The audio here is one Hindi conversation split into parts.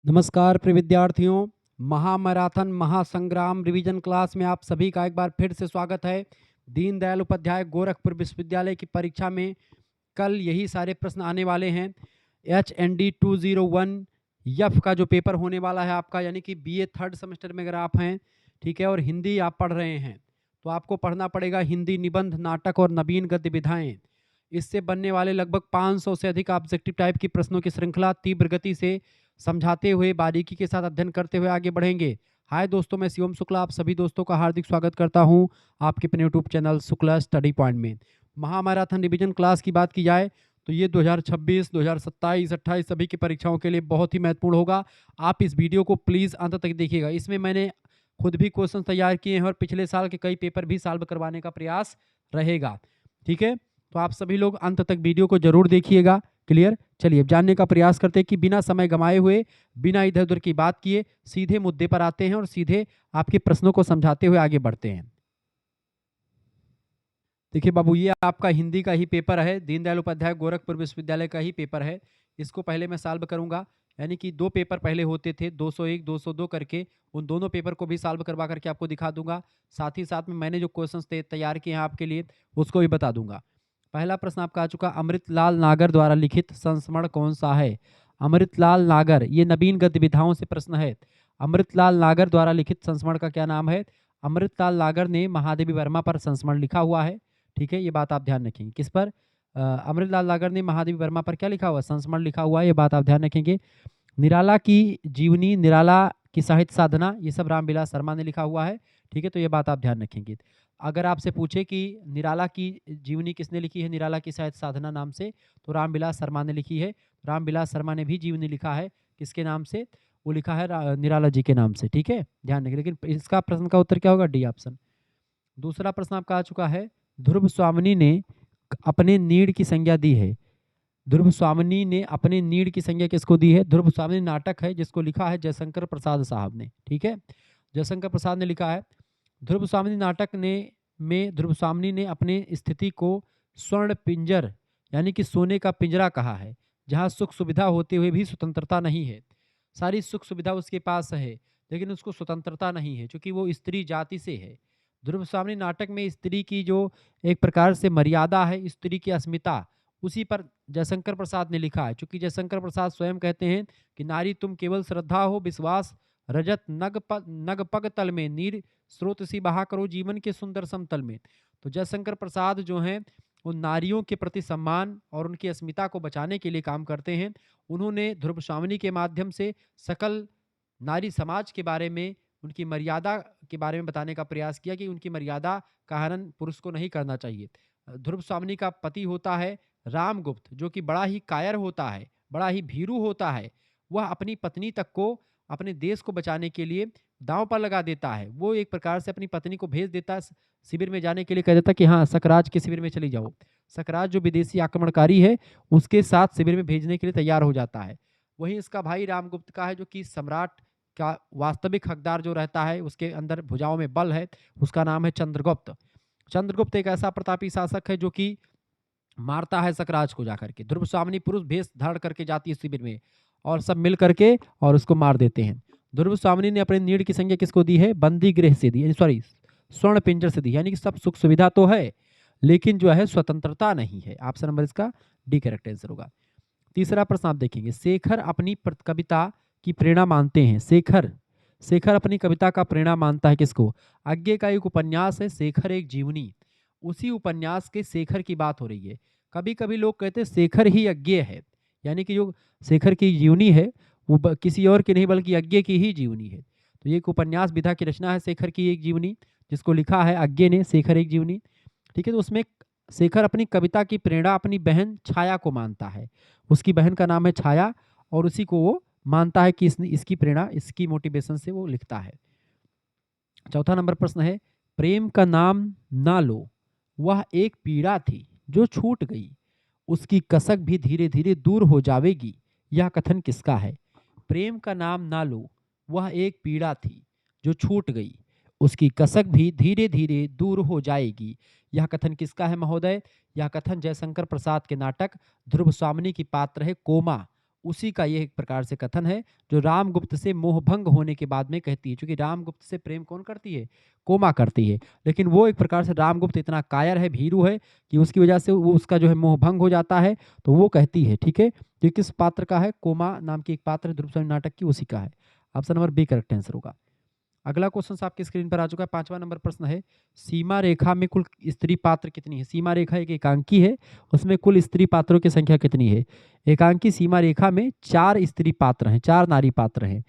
नमस्कार प्रिय विद्यार्थियों, महामैराथन महासंग्राम रिवीजन क्लास में आप सभी का एक बार फिर से स्वागत है। दीनदयाल उपाध्याय गोरखपुर विश्वविद्यालय की परीक्षा में कल यही सारे प्रश्न आने वाले हैं। HND 201 यफ का जो पेपर होने वाला है आपका, यानी कि BA थर्ड सेमेस्टर में अगर आप हैं, ठीक है, और हिंदी आप पढ़ रहे हैं तो आपको पढ़ना पड़ेगा हिंदी निबंध, नाटक और नवीन गद्य विधाएं। इससे बनने वाले लगभग 500 से अधिक ऑब्जेक्टिव टाइप की प्रश्नों की श्रृंखला तीव्र गति से समझाते हुए बारीकी के साथ अध्ययन करते हुए आगे बढ़ेंगे। हाय दोस्तों, मैं शिवम शुक्ला आप सभी दोस्तों का हार्दिक स्वागत करता हूं आपके अपने YouTube channel Shukla study point में। महामैराथन रिवीजन क्लास की बात की जाए तो ये 2026, 2027, 28 सभी की परीक्षाओं के लिए बहुत ही महत्वपूर्ण होगा। आप इस वीडियो को प्लीज़ अंत तक देखिएगा। इसमें मैंने खुद भी क्वेश्चन तैयार किए हैं और पिछले साल के कई पेपर भी सॉल्व करवाने का प्रयास रहेगा। ठीक है, तो आप सभी लोग अंत तक वीडियो को जरूर देखिएगा। क्लियर? चलिए अब जानने का प्रयास करते हैं कि बिना समय गंवाए हुए, बिना इधर उधर की बात किए सीधे मुद्दे पर आते हैं और सीधे आपके प्रश्नों को समझाते हुए आगे बढ़ते हैं। देखिए बाबू, ये आपका हिंदी का ही पेपर है, दीनदयाल उपाध्याय गोरखपुर विश्वविद्यालय का ही पेपर है। इसको पहले मैं सॉल्व करूंगा, यानी कि दो पेपर पहले होते थे 201 202 करके, उन दोनों पेपर को भी सॉल्व करवा करके आपको दिखा दूंगा। साथ ही साथ में मैंने जो क्वेश्चंस तैयार किए हैं आपके लिए उसको भी बता दूंगा। पहला प्रश्न आपका आ चुका, अमृतलाल नागर द्वारा लिखित संस्मरण कौन सा है? अमृतलाल नागर, ये नवीन गद्य विधाओं से प्रश्न है। अमृतलाल नागर द्वारा लिखित संस्मरण का क्या नाम है? अमृतलाल नागर ने महादेवी वर्मा पर संस्मरण लिखा हुआ है। ठीक है, ये बात आप ध्यान रखेंगे। किस पर? अमृतलाल नागर ने महादेवी वर्मा पर क्या लिखा हुआ? संस्मरण लिखा हुआ है, ये बात आप ध्यान रखेंगे। निराला की जीवनी, निराला की साहित्य साधना, ये सब रामविलास शर्मा ने लिखा हुआ है। ठीक है, तो ये बात आप ध्यान रखेंगे। अगर आपसे पूछे कि निराला की जीवनी किसने लिखी है, निराला की साहित्य साधना नाम से, तो रामविलास शर्मा ने लिखी है। रामविलास शर्मा ने भी जीवनी लिखा है, किसके नाम से? वो लिखा है निराला जी के नाम से। ठीक है, ध्यान रखिए। लेकिन इसका प्रश्न का उत्तर क्या होगा? D option. दूसरा प्रश्न आपका आ चुका है, ध्रुव स्वामिनी ने अपने नीड़ की संज्ञा दी है। ध्रुव स्वामिनी ने अपने नीड़ की संज्ञा किसको दी है? ध्रुव स्वामिनी नाटक है जिसको लिखा है जयशंकर प्रसाद साहब ने। ठीक है, जयशंकर प्रसाद ने लिखा है। ध्रुव स्वामिनी नाटक ने में ध्रुव स्वामिनी ने अपने स्थिति को स्वर्ण पिंजर, यानी कि सोने का पिंजरा कहा है, जहाँ सुख सुविधा होते हुए भी स्वतंत्रता नहीं है। सारी सुख सुविधा उसके पास है लेकिन उसको स्वतंत्रता नहीं है, क्योंकि वो स्त्री जाति से है। ध्रुव स्वामिनी नाटक में स्त्री की जो एक प्रकार से मर्यादा है, स्त्री की अस्मिता, उसी पर जयशंकर प्रसाद ने लिखा है। चूंकि जयशंकर प्रसाद स्वयं कहते हैं कि नारी तुम केवल श्रद्धा हो, विश्वास रजत नग पग तल में, नीर स्रोत सी बहा करो जीवन के सुंदर समतल में। तो जयशंकर प्रसाद जो हैं उन नारियों के प्रति सम्मान और उनकी अस्मिता को बचाने के लिए काम करते हैं। उन्होंने ध्रुव स्वामिनी के माध्यम से सकल नारी समाज के बारे में, उनकी मर्यादा के बारे में बताने का प्रयास किया कि उनकी मर्यादा का हनन पुरुष को नहीं करना चाहिए। ध्रुव स्वामिनी का पति होता है रामगुप्त, जो कि बड़ा ही कायर होता है, बड़ा ही भीरू होता है। वह अपनी पत्नी तक को अपने देश को बचाने के लिए दांव पर लगा देता है। वो एक प्रकार से अपनी पत्नी को भेज देता है शिविर में जाने के लिए, कह देता कि हाँ सकराज के शिविर में चली जाओ। सकराज जो विदेशी आक्रमणकारी है उसके साथ शिविर में भेजने के लिए तैयार हो जाता है। वहीं इसका भाई रामगुप्त का है, जो कि सम्राट का वास्तविक हकदार जो रहता है, उसके अंदर भुजाओं में बल है, उसका नाम है चंद्रगुप्त। चंद्रगुप्त एक ऐसा प्रतापी शासक है जो कि मारता है सकराज को जाकर के। ध्रुव स्वामिनी पुरुष भेष धारण करके जाती है शिविर में और सब मिल करके और उसको मार देते हैं। ध्रुव स्वामिनी ने अपने नीड़ की संज्ञा किसको दी है? बंदी गृह से दी, सॉरी स्वर्ण पिंजर से दी। यानी कि सब सुख सुविधा तो है लेकिन जो है स्वतंत्रता नहीं है। ऑप्शन नंबर इसका डी करेक्ट आंसर होगा। तीसरा प्रश्न आप देखेंगे, शेखर अपनी कविता की प्रेरणा मानते हैं। शेखर शेखर अपनी कविता का प्रेरणा मानता है किसको? आज्ञे का एक उपन्यास है शेखर एक जीवनी, उसी उपन्यास के शेखर की बात हो रही है। कभी कभी लोग कहते हैं शेखर ही यज्ञ है, यानी कि जो शेखर की जीवनी है वो किसी और की नहीं बल्कि यज्ञ की ही जीवनी है। तो ये एक उपन्यास विधा की रचना है शेखर की एक जीवनी, जिसको लिखा है अज्ञे ने, शेखर एक जीवनी। ठीक है, तो उसमें शेखर अपनी कविता की प्रेरणा अपनी बहन छाया को मानता है। उसकी बहन का नाम है छाया और उसी को वो मानता है कि इसकी प्रेरणा, इसकी मोटिवेशन से वो लिखता है। चौथा नंबर प्रश्न है, प्रेम का नाम ना लो, वह एक पीड़ा थी जो छूट गई, उसकी कसक भी धीरे धीरे दूर हो जावेगी, यह कथन किसका है? प्रेम का नाम ना लो, वह एक पीड़ा थी जो छूट गई, उसकी कसक भी धीरे धीरे दूर हो जाएगी, यह कथन किसका है महोदय? यह कथन जयशंकर प्रसाद के नाटक ध्रुव स्वामिनी की पात्र है कोमा, उसी का ये एक प्रकार से कथन है जो रामगुप्त से मोहभंग होने के बाद में कहती है। क्योंकि रामगुप्त से प्रेम कौन करती है? कोमा करती है। लेकिन वो एक प्रकार से रामगुप्त इतना कायर है, भीरू है कि उसकी वजह से वो उसका जो है मोहभंग हो जाता है, तो वो कहती है। ठीक है, तो किस पात्र का है? कोमा नाम की एक पात्र द्रुपद नाटक की, उसी का है। Option number B correct answer होगा। अगला क्वेश्चन आपकी स्क्रीन पर आ चुका है। 5वां नंबर प्रश्न है, सीमा रेखा में कुल स्त्री पात्र कितनी है? सीमा रेखा एक एकांकी है, उसमें कुल स्त्री पात्रों की संख्या कितनी है? एकांकी सीमा रेखा में 4 स्त्री पात्र हैं, 4 नारी पात्र हैं।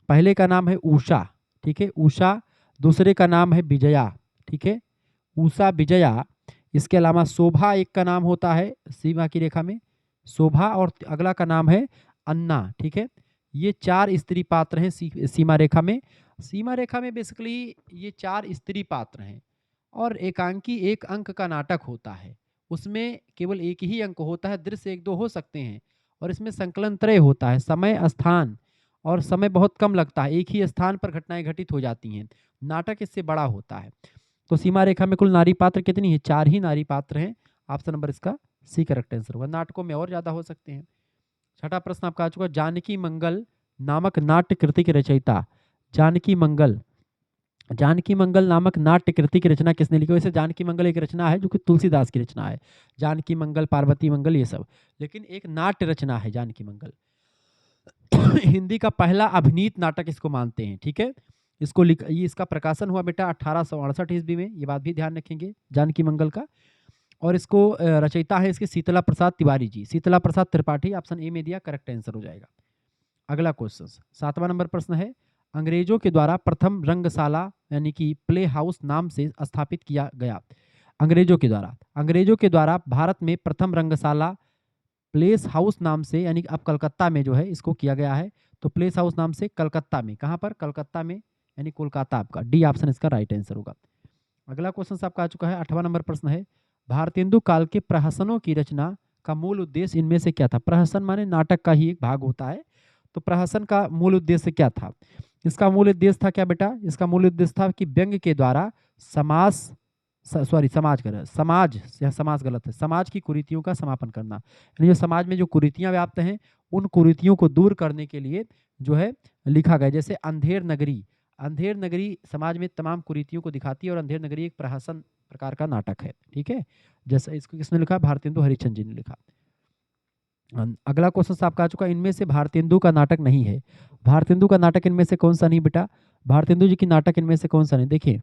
पहले का नाम है उषा, ठीक है, उषा। दूसरे का नाम है विजया, ठीक है, उषा विजया। इसके अलावा शोभा एक का नाम होता है सीमा की रेखा में, शोभा, और अगला का नाम है अन्ना। ठीक है, ये 4 स्त्री पात्र हैं सीमा रेखा में। सीमा रेखा में बेसिकली ये 4 स्त्री पात्र हैं और एकांकी एक अंक का नाटक होता है, उसमें केवल एक ही अंक होता है, दृश्य 1-2 हो सकते हैं, और इसमें संकलन त्रय होता है, समय स्थान, और समय बहुत कम लगता है, एक ही स्थान पर घटनाएं घटित हो जाती हैं, नाटक इससे बड़ा होता है। तो सीमा रेखा में कुल नारी पात्र कितनी है? 4 ही नारी पात्र हैं। ऑप्शन नंबर इसका सी करेक्ट आंसर होगा। नाटकों में और ज्यादा हो सकते हैं। छठा प्रश्न आपका आ चुका, जानकी मंगल नामक नाट्य कृति के रचयिता, जानकी मंगल, जानकी मंगल नामक नाट्य कृति की रचना किसने लिखी? वैसे जानकी मंगल एक रचना है जो कि तुलसीदास की रचना है, जानकी मंगल, पार्वती मंगल, ये सब, लेकिन एक नाट्य रचना है जानकी मंगल। हिंदी का पहला अभिनीत नाटक इसको मानते हैं। ठीक है, इसको ये इसका प्रकाशन हुआ बेटा 1868 ईस्वी में, ये बात भी ध्यान रखेंगे जानकी मंगल का। और इसको रचयिता है इसके शीतला प्रसाद तिवारी जी, शीतला प्रसाद त्रिपाठी, ऑप्शन ए में दिया, करेक्ट आंसर हो जाएगा। अगला क्वेश्चन 7वां नंबर प्रश्न है, अंग्रेजों के द्वारा प्रथम रंगशाला यानी कि प्ले हाउस नाम से स्थापित किया गया। अंग्रेजों के द्वारा भारत में प्रथम रंगशाला प्लेस हाउस नाम से, यानी कि अब कलकत्ता में जो है इसको किया गया है। तो प्लेस हाउस नाम से कलकत्ता में, कहाँ पर? कलकत्ता में, यानी कोलकाता। आपका डी ऑप्शन इसका राइट आंसर होगा। अगला क्वेश्चन आपका आ चुका है। 8वां नंबर प्रश्न है, भारतेंदु काल के प्रहसनों की रचना का मूल उद्देश्य इनमें से क्या था? प्रहसन माने नाटक का ही एक भाग होता है, तो प्रहसन का मूल उद्देश्य क्या था? इसका मूल उद्देश्य था क्या बेटा? इसका मूल उद्देश्य था कि व्यंग्य के द्वारा समाज, समाज गलत है, समाज की कुरीतियों का समापन करना, यानी जो समाज में जो कुरीतियां व्याप्त हैं उन कुरीतियों को दूर करने के लिए जो है लिखा गया। जैसे अंधेर नगरी, अंधेर नगरी समाज में तमाम कुरीतियों को दिखाती है, और अंधेर नगरी एक प्रहसन प्रकार का नाटक है। ठीक है, जैसे इसको किसने लिखा? भारतेंदु हरिश्चंद्र जी ने लिखा। अगला क्वेश्चन आपका आ चुका, इनमें से भारतेंदु का नाटक नहीं है। भारतेंदु का नाटक इनमें से कौन सा नहीं बेटा? भारतेंदु जी की नाटक इनमें से कौन सा नहीं? देखिए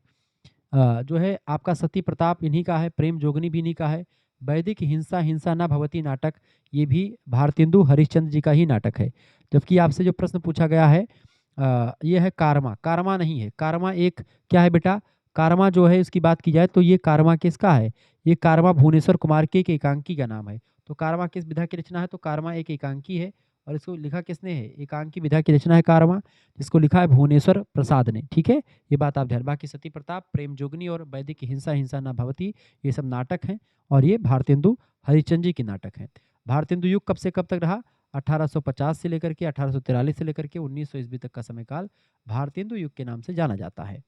जो है आपका सती प्रताप इन्हीं का है, प्रेम जोगनी भी इन्हीं का है, वैदिक हिंसा हिंसा न भवती नाटक ये भी भारतेंदु हरिश्चंद्र जी का ही नाटक है। जबकि आपसे जो प्रश्न पूछा गया है ये है कारमा, कारमा नहीं है, कारमा एक क्या है बेटा? कारमा जो है इसकी बात की जाए तो ये कारमा किसका है? ये कारमा भुवनेश्वर कुमार के एक एकांकी का नाम है। तो कारमा किस विधा की रचना है? तो कारमा एक एकांकी है, और इसको लिखा किसने है? एकांकी विधा की रचना है कारमा, जिसको लिखा है भुवनेश्वर प्रसाद ने। ठीक है, ये बात आप ध्यान। बाकी सती प्रताप, प्रेम जोगनी और वैदिक हिंसा हिंसा न भवती ये सब नाटक हैं, और ये भारतेंदु हरिश्चंद्र जी के नाटक हैं। भारतेंदु युग कब से कब तक रहा? 1850 से लेकर के 1843 से लेकर के 1900 ईस्वी तक का समय काल भारतेंदु युग के नाम से जाना जाता है।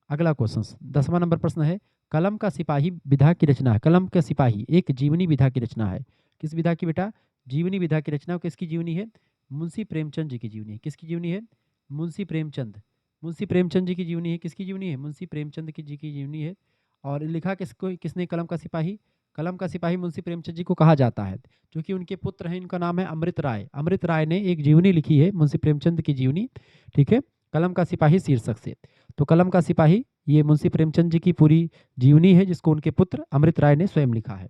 अगला क्वेश्चन 10वां नंबर प्रश्न है, कलम का सिपाही विधा की रचना है। कलम का सिपाही एक जीवनी विधा की रचना है। किस विधा की बेटा? जीवनी विधा की रचना। किसकी जीवनी है? मुंशी प्रेमचंद जी की जीवनी है। किसकी जीवनी है? मुंशी प्रेमचंद, मुंशी प्रेमचंद जी की जीवनी है। किसकी जीवनी है? मुंशी प्रेमचंद की जी की जीवनी है। और लिखा किसको, किसने? कलम का सिपाही, कलम का सिपाही मुंशी प्रेमचंद जी को कहा जाता है, जो कि उनके पुत्र हैं। इनका नाम है अमृत राय। अमृत राय ने एक जीवनी लिखी है, मुंशी प्रेमचंद की जीवनी। ठीक है, कलम का सिपाही शीर्षक से। तो कलम का सिपाही ये मुंशी प्रेमचंद जी की पूरी जीवनी है, जिसको उनके पुत्र अमृत राय ने स्वयं लिखा है।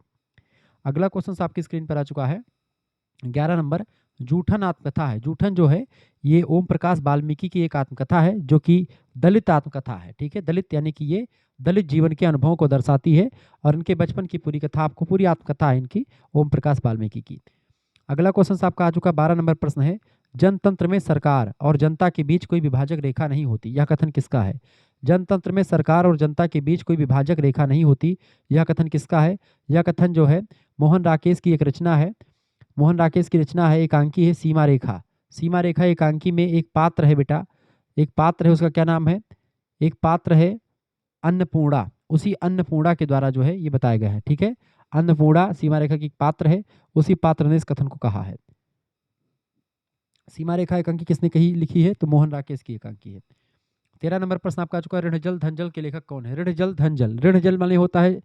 अगला क्वेश्चन आपकी स्क्रीन पर आ चुका है। 11 नंबर, जूठन आत्मकथा है। जूठन जो है ये ओम प्रकाश वाल्मीकि की एक आत्मकथा है, जो कि दलित आत्मकथा है। ठीक है, दलित यानी कि ये दलित जीवन के अनुभवों को दर्शाती है, और इनके बचपन की पूरी कथा, आपको पूरी आत्मकथा है इनकी ओम प्रकाश वाल्मीकि की। अगला क्वेश्चन आपका आ चुका 12 नंबर प्रश्न है, जनतंत्र में सरकार और जनता के बीच कोई विभाजक रेखा नहीं होती, यह कथन किसका है? जनतंत्र में सरकार और जनता के बीच कोई विभाजक रेखा नहीं होती, यह कथन किसका है? यह कथन जो है मोहन राकेश की एक रचना है। मोहन राकेश की रचना है, एकांकी है सीमा रेखा। सीमा रेखा एकांकी में एक पात्र है बेटा, एक पात्र है, उसका क्या नाम है? एक पात्र है अन्नपूर्णा। उसी अन्नपूर्णा के द्वारा जो है ये बताया गया है। ठीक है, अन्नपूर्णा सीमा रेखा की पात्र है, उसी पात्र ने इस कथन को कहा है। सीमा रेखा एकांकी किसने कही लिखी है? तो मोहन राकेश की एकांकी है। 13 नंबर प्रश्न आपका आ चुका है, ऋणजल धनजल के लेखक कौन है? ऋणजल धनजल, ऋणजल माने होता है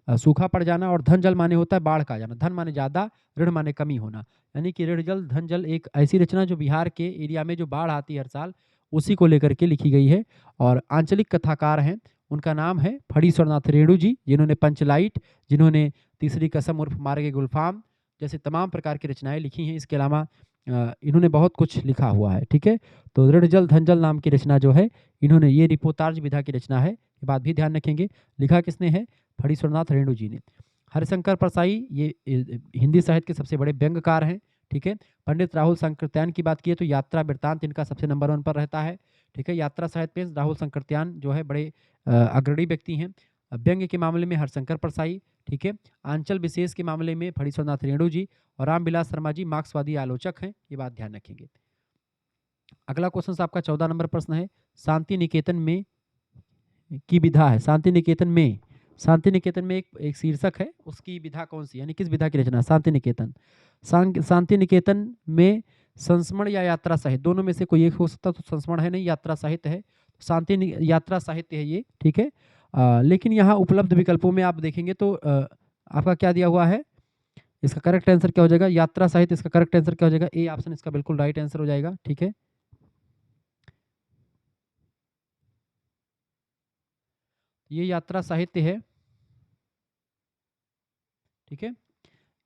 सूखा पड़ जाना, और धनजल माने होता है बाढ़ का आ जाना। धन माने ज्यादा, ऋण माने कमी होना। यानी कि ऋणजल धनजल एक ऐसी रचना जो बिहार के एरिया में जो बाढ़ आती है हर साल, उसी को लेकर के लिखी गई है। और आंचलिक कथाकार हैं, उनका नाम है फणीश्वरनाथ रेणु जी, जिन्होंने पंचलाइट, जिन्होंने तीसरी कसम उर्फ मार्ग गुलफाम जैसे तमाम प्रकार की रचनाएं लिखी हैं। इसके अलावा इन्होंने बहुत कुछ लिखा हुआ है। ठीक है, तो ऋणजल धनजल नाम की रचना जो है, इन्होंने, ये रिपोर्ताज विधा की रचना है, ये बात भी ध्यान रखेंगे। लिखा किसने है? फणीश्वरनाथ रेणु जी ने। हरिशंकर परसाई ये हिंदी साहित्य के सबसे बड़े व्यंग्यकार हैं। ठीक है, पंडित राहुल संकृत्यान की बात की तो यात्रा वृत्तांत इनका सबसे नंबर 1 पर रहता है। ठीक है, यात्रा साहित्य में राहुल संकृत्यान जो है बड़े अग्रणी व्यक्ति हैं। व्यंग्य के मामले में हरिशंकर परसाई। ठीक है, आंचल विशेष के मामले में फणीश्वरनाथ रेणु जी, और रामविलास शर्मा जी मार्क्सवादी आलोचक हैं, ये बात ध्यान रखेंगे। अगला क्वेश्चन आपका 14 नंबर प्रश्न है, शांति निकेतन में की विधा है। शांति निकेतन में, शांति निकेतन में एक शीर्षक है, उसकी विधा कौन सी, यानी किस विधा की रचना? शांति निकेतन। शांति निकेतन में संस्मरण या यात्रा साहित्य, दोनों में से कोई एक हो सकता, तो संस्मरण है नहीं, यात्रा साहित्य है। यात्रा साहित्य है ये। ठीक है, लेकिन यहाँ उपलब्ध विकल्पों में आप देखेंगे तो आपका क्या दिया हुआ है? इसका करेक्ट आंसर क्या हो जाएगा? यात्रा साहित्य। इसका करेक्ट आंसर क्या हो जाएगा? ए ऑप्शन इसका बिल्कुल राइट आंसर हो जाएगा। ठीक है, ये यात्रा साहित्य है। ठीक है,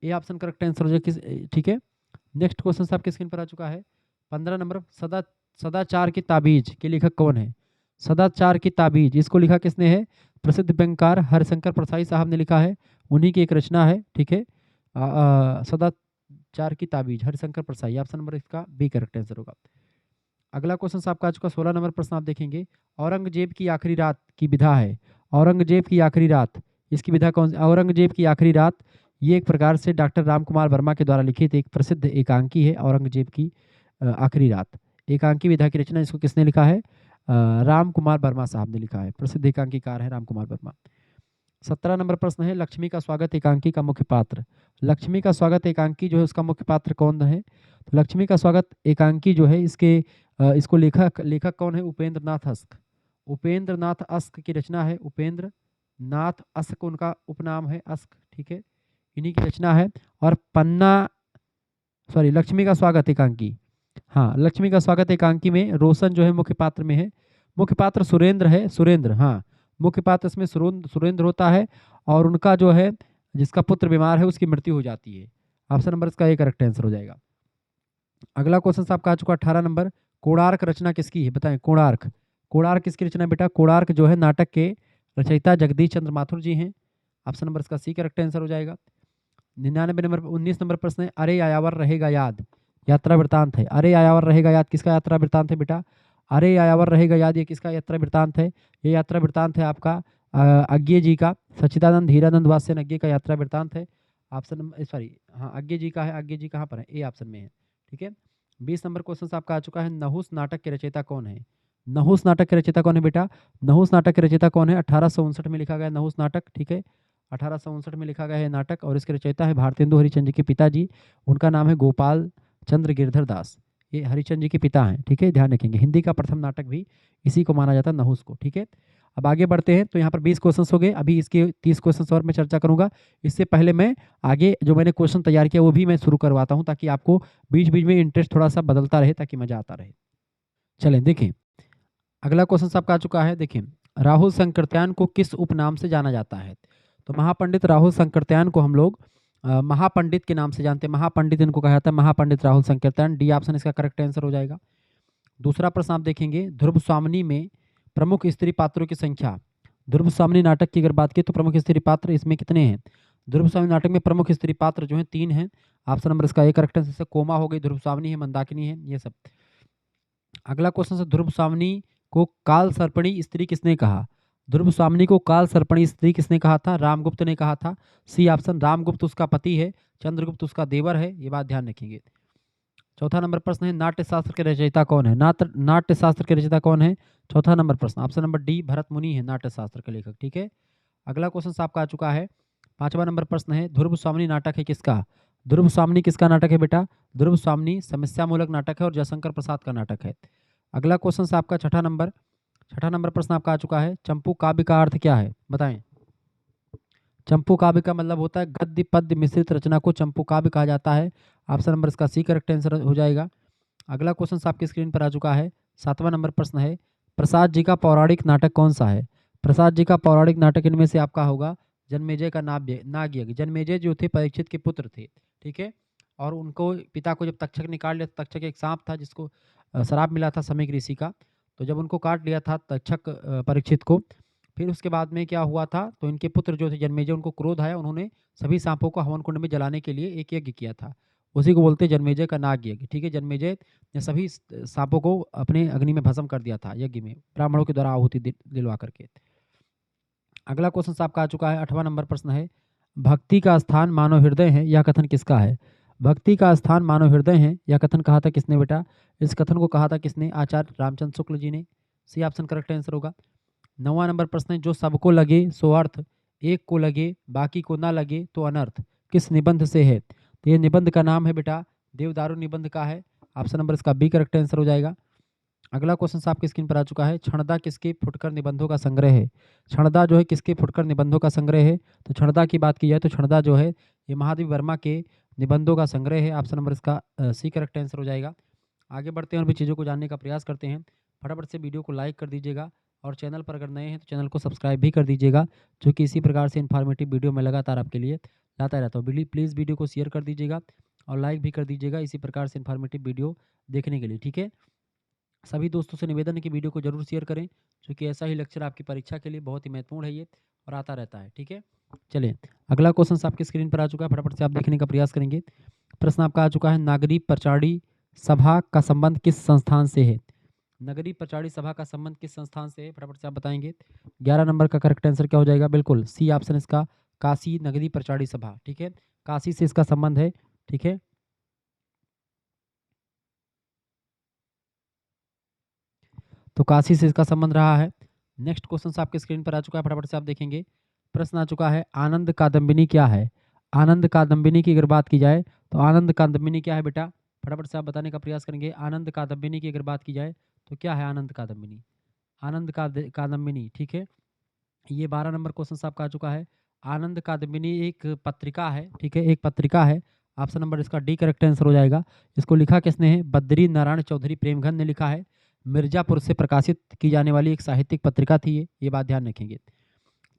ए ऑप्शन करेक्ट आंसर हो जाएगा। ठीक है, नेक्स्ट क्वेश्चन आपके स्क्रीन पर आ चुका है, 15 नंबर, सदाचार की ताबीज के लेखक कौन है? सदाचार की ताबीज, इसको लिखा किसने है? प्रसिद्ध व्यंग्यकार हरिशंकर परसाई साहब ने लिखा है, उन्हीं की एक रचना है। ठीक है, सदाचार की ताबीज, हरिशंकर परसाई, ऑप्शन नंबर इसका बी करेक्ट आंसर होगा। अगला क्वेश्चन आपका आ चुका 16 नंबर प्रश्न आप देखेंगे, औरंगजेब की आखिरी रात की विधा है। औरंगजेब की आखिरी रात, इसकी विधा कौन सी? औरंगजेब की आखिरी रात, ये एक प्रकार से डॉक्टर रामकुमार वर्मा के द्वारा लिखित एक प्रसिद्ध एकांकी है, औरंगजेब की आखिरी रात। एकांकी विधा की रचना इसको किसने लिखा है? राम कुमार वर्मा साहब ने लिखा है, प्रसिद्ध एकांकीकार है राम कुमार वर्मा। 17 नंबर प्रश्न है, लक्ष्मी का स्वागत एकांकी का मुख्य पात्र। लक्ष्मी का स्वागत एकांकी जो है उसका मुख्य पात्र कौन है? तो लक्ष्मी का स्वागत एकांकी जो है, इसको लेखक लेखक कौन है? उपेंद्र नाथ अस्क। उपेंद्र नाथ अस्क की रचना है। उपेंद्र नाथ अस्क उनका उपनाम है, अस्क। ठीक है, इन्हीं की रचना है। और पन्ना, सॉरी, लक्ष्मी का स्वागत एकांकी, हाँ, लक्ष्मी का स्वागत एकांकी में रोशन जो है मुख्य पात्र में है। मुख्य पात्र सुरेंद्र है, सुरेंद्र, हाँ, मुख्य पात्र इसमें सुरेंद्र होता है, और उनका जो है, जिसका पुत्र बीमार है, उसकी मृत्यु हो जाती है। ऑप्शन नंबर इसका एक करेक्ट आंसर हो जाएगा। अगला क्वेश्चन आपका आ चुका 18 नंबर, कोणार्क रचना किसकी है? बताएं, कोणार्क, कोणार्क किसकी रचना है बेटा? कोणार्क जो है नाटक के रचयिता जगदीश चंद्र माथुर जी हैं। ऑप्शन नंबर इसका सी करेक्ट आंसर हो जाएगा। 19 नंबर प्रश्न है, अरे यायावर रहेगा याद, यात्रा वृत्तांत है। अरे यायावर रहेगा याद किसका यात्रा वृत्तांत है बेटा? अरे यायावर रहेगा याद, ये किसका यात्रा वृत्तांत है? ये यात्रा वृत्तांत है आपका अज्ञे जी का, सच्चिदानंद हीरानंद वात्स्यन अज्ञे का यात्रा वृत्तांत है। ऑप्शन नंबर, सॉरी, हाँ, अज्ञे जी का है। अज्ञे जी कहाँ पर है? ए ऑप्शन में है। ठीक है, 20 नंबर क्वेश्चन आपका आ चुका है, नहुस नाटक के रचयिता कौन है? नहुस नाटक के रचयिता कौन है बेटा? नहुस नाटक के रचयिता कौन है? 1859 में लिखा गया नहुस नाटक। ठीक है, 1859 में लिखा गया है नाटक, और इसके रचयिता है भारतेंदु हरिश्चंद्र जी के पिताजी, उनका नाम है गोपाल चंद्र गिरधर दास, ये हरिश्चंद्र जी के पिता हैं। ठीक है, ध्यान रखेंगे, हिंदी का प्रथम नाटक भी इसी को माना जाता है, नहुस को। ठीक है, अब आगे बढ़ते हैं, तो यहाँ पर 20 क्वेश्चन हो गए, अभी इसके 30 क्वेश्चन और मैं चर्चा करूंगा। इससे पहले मैं आगे जो मैंने क्वेश्चन तैयार किया वो भी मैं शुरू करवाता हूँ, ताकि आपको बीच बीच में इंटरेस्ट थोड़ा सा बदलता रहे, ताकि मजा आता रहे। चलें देखें, अगला क्वेश्चन आपका आ चुका है, देखें, राहुल संकृत्यान को किस उपनाम से जाना जाता है? तो महापंडित राहुल संकृत्यान को हम लोग महापंडित के नाम से जानते हैं, महापंडित इनको कहा जाता है, महापंडित राहुल संकृत्यान। डी ऑप्शन इसका करेक्ट आंसर हो जाएगा। दूसरा प्रश्न आप देखेंगे, ध्रुव स्वामिनी में प्रमुख स्त्री पात्रों की संख्या। ध्रुव स्वामिनी नाटक की अगर बात की तो प्रमुख स्त्री पात्र इसमें कितने हैं? ध्रुव स्वामिनी नाटक में प्रमुख स्त्री पात्र जो है 3 हैं। ऑप्शन नंबर इसका एक करेक्ट आंसर, कोमा हो गई, ध्रुव स्वामिनी है, मंदाकिनी है, ये सब। अगला क्वेश्चन से, ध्रुव स्वामिनी को काल सर्पणी स्त्री किसने कहा? ध्रुव स्वामिनी को काल सर्पणी स्त्री किसने कहा था? रामगुप्त ने कहा था, सी ऑप्शन, रामगुप्त उसका पति है, चंद्रगुप्त उसका देवर है, ये बात ध्यान रखेंगे। चौथा नंबर प्रश्न है, नाट्य शास्त्र के रचयिता कौन है? नाट्य शास्त्र के रचयिता कौन है? चौथा नंबर प्रश्न, ऑप्शन नंबर डी, भरत मुनि है नाट्य शास्त्र के लेखक। ठीक है, अगला क्वेश्चन आपका आ चुका है, 5वां नंबर प्रश्न है, ध्रुव स्वामिनी नाटक है किसका? ध्रुव स्वामिनी किसका नाटक है बेटा? ध्रुव स्वामिनी समस्यामूलक नाटक है और जयशंकर प्रसाद का नाटक है। अगला क्वेश्चन से आपका छठा नंबर प्रश्न आपका आ चुका है। चंपू काव्य का अर्थ क्या है बताएं? चंपू काव्य का मतलब होता है गद्य पद्य मिश्रित रचना को चंपू काव्य कहा जाता है। ऑप्शन नंबर इसका सी करेक्ट आंसर हो जाएगा। अगला क्वेश्चन आपकी स्क्रीन पर आ चुका है। 7वां नंबर प्रश्न है, प्रसाद जी का पौराणिक नाटक कौन सा है? प्रसाद जी का पौराणिक नाटक इनमें से आपका होगा जन्मेजय का नागयज्ञ। जन्मेजय जो थे परीक्षित के पुत्र थे, ठीक है। और उनको पिता को जब तक्षक निकाल लिया, तक्षक एक सांप था जिसको श्राप मिला था समीक ऋषि का। तो जब उनको काट लिया था तक्षक परीक्षित को, फिर उसके बाद में क्या हुआ था, तो इनके पुत्र जो थे जन्मेजय, उनको क्रोध आया, उन्होंने सभी सांपों को हवन कुंड में जलाने के लिए एक यज्ञ किया था। उसी को बोलते हैं जन्मेजय का नाग यज्ञ, ठीक है। जन्मेजय ने सभी सांपों को अपने अग्नि में भस्म कर दिया था यज्ञ में, ब्राह्मणों के द्वारा आहुति दिलवा करके। अगला क्वेश्चन आपका आ चुका है। 8वां नंबर प्रश्न है, भक्ति का स्थान मानव हृदय है, यह कथन किसका है? भक्ति का स्थान मानव हृदय है, यह कथन कहा था किसने बेटा? इस कथन को कहा था किसने? आचार्य रामचंद्र शुक्ल जी ने। सी ऑप्शन करेक्ट आंसर होगा। 9वां नंबर प्रश्न है, जो सबको लगे सो अर्थ, एक को लगे बाकी को ना लगे तो अनर्थ, किस निबंध से है? तो ये निबंध का नाम है बेटा देवदारू निबंध का है। ऑप्शन नंबर इसका बी करेक्ट आंसर हो जाएगा। अगला क्वेश्चन आपकी स्क्रीन पर आ चुका है। क्षणदा किसके फुटकर निबंधों का संग्रह है? क्षणदा जो है किसके फुटकर निबंधों का संग्रह है? तो क्षणदा की बात की जाए तो क्षणदा जो है ये महादेवी वर्मा के निबंधों का संग्रह है। ऑप्शन नंबर इसका सी करेक्ट आंसर हो जाएगा। आगे बढ़ते हैं और भी चीज़ों को जानने का प्रयास करते हैं। फटाफट से वीडियो को लाइक कर दीजिएगा और चैनल पर अगर नए हैं तो चैनल को सब्सक्राइब भी कर दीजिएगा, जो कि इसी प्रकार से इन्फॉर्मेटिव वीडियो मैं लगातार आपके लिए लाता रहता हूँ। प्लीज़ वीडियो को शेयर कर दीजिएगा और लाइक भी कर दीजिएगा इसी प्रकार से इन्फॉर्मेटिव वीडियो देखने के लिए, ठीक है। सभी दोस्तों से निवेदन है कि वीडियो को जरूर शेयर करें, क्योंकि ऐसा ही लेक्चर आपकी परीक्षा के लिए बहुत ही महत्वपूर्ण है ये, और आता रहता है, ठीक है। चलिए अगला क्वेश्चन आपकी स्क्रीन पर आ चुका है, फटाफट से आप देखने का प्रयास करेंगे। प्रश्न आपका आ चुका है, नागरी प्रचारी सभा का संबंध किस संस्थान से है? नगरीय प्रचारी सभा का संबंध किस संस्थान से है? फटाफट से आप बताएंगे। 11 नंबर का करेक्ट आंसर क्या हो जाएगा? बिल्कुल सी ऑप्शन इसका काशी नगरीय प्रचारी सभा, ठीक है। काशी से इसका संबंध है, ठीक है। तो काशी से इसका संबंध रहा है। नेक्स्ट क्वेश्चन आपके स्क्रीन पर आ चुका है, फटाफट से आप देखेंगे। प्रश्न आ चुका है, आनंद कादम्बिनी क्या है? आनंद कादम्बिनी की अगर बात की जाए तो आनंद कादम्बिनी क्या है बेटा? फटाफट से आप बताने का प्रयास करेंगे। आनंद कादम्बिनी की अगर बात की जाए तो क्या है आनंद कादम्बिनी? आनंद कादम्बिनी, ठीक है। ये 12 नंबर क्वेश्चन आपका आ चुका है। आनंद कादम्बिनी एक पत्रिका है, ठीक है, एक पत्रिका है। ऑप्शन नंबर इसका डी करेक्ट आंसर हो जाएगा। इसको लिखा किसने है? बद्री नारायण चौधरी प्रेमघन ने लिखा है। मिर्जापुर से प्रकाशित की जाने वाली एक साहित्यिक पत्रिका थी ये बात ध्यान रखेंगे।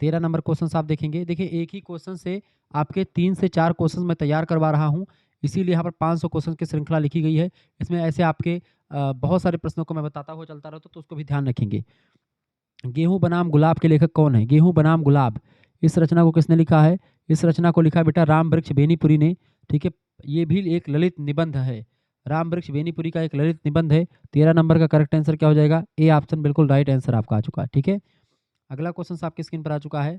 13 नंबर क्वेश्चन आप देखेंगे। देखिए एक ही क्वेश्चन से आपके 3 से 4 क्वेश्चन मैं तैयार करवा रहा हूँ, इसीलिए यहाँ पर 500 क्वेश्चन की श्रृंखला लिखी गई है। इसमें ऐसे आपके बहुत सारे प्रश्नों को मैं बताता हुआ चलता रहता हूँ, तो उसको भी ध्यान रखेंगे। गेहूं बनाम गुलाब के लेखक कौन है? गेहूं बनाम गुलाब, इस रचना को किसने लिखा है? इस रचना को लिखा बेटा राम वृक्ष बेनीपुरी ने, ठीक है। ये भी एक ललित निबंध है, राम वृक्ष बेनीपुरी का एक ललित निबंध है। 13 नंबर का करेक्ट आंसर क्या हो जाएगा? ए ऑप्शन बिल्कुल राइट आंसर आपका आ चुका है, ठीक है। अगला क्वेश्चन आपकी स्क्रीन पर आ चुका है।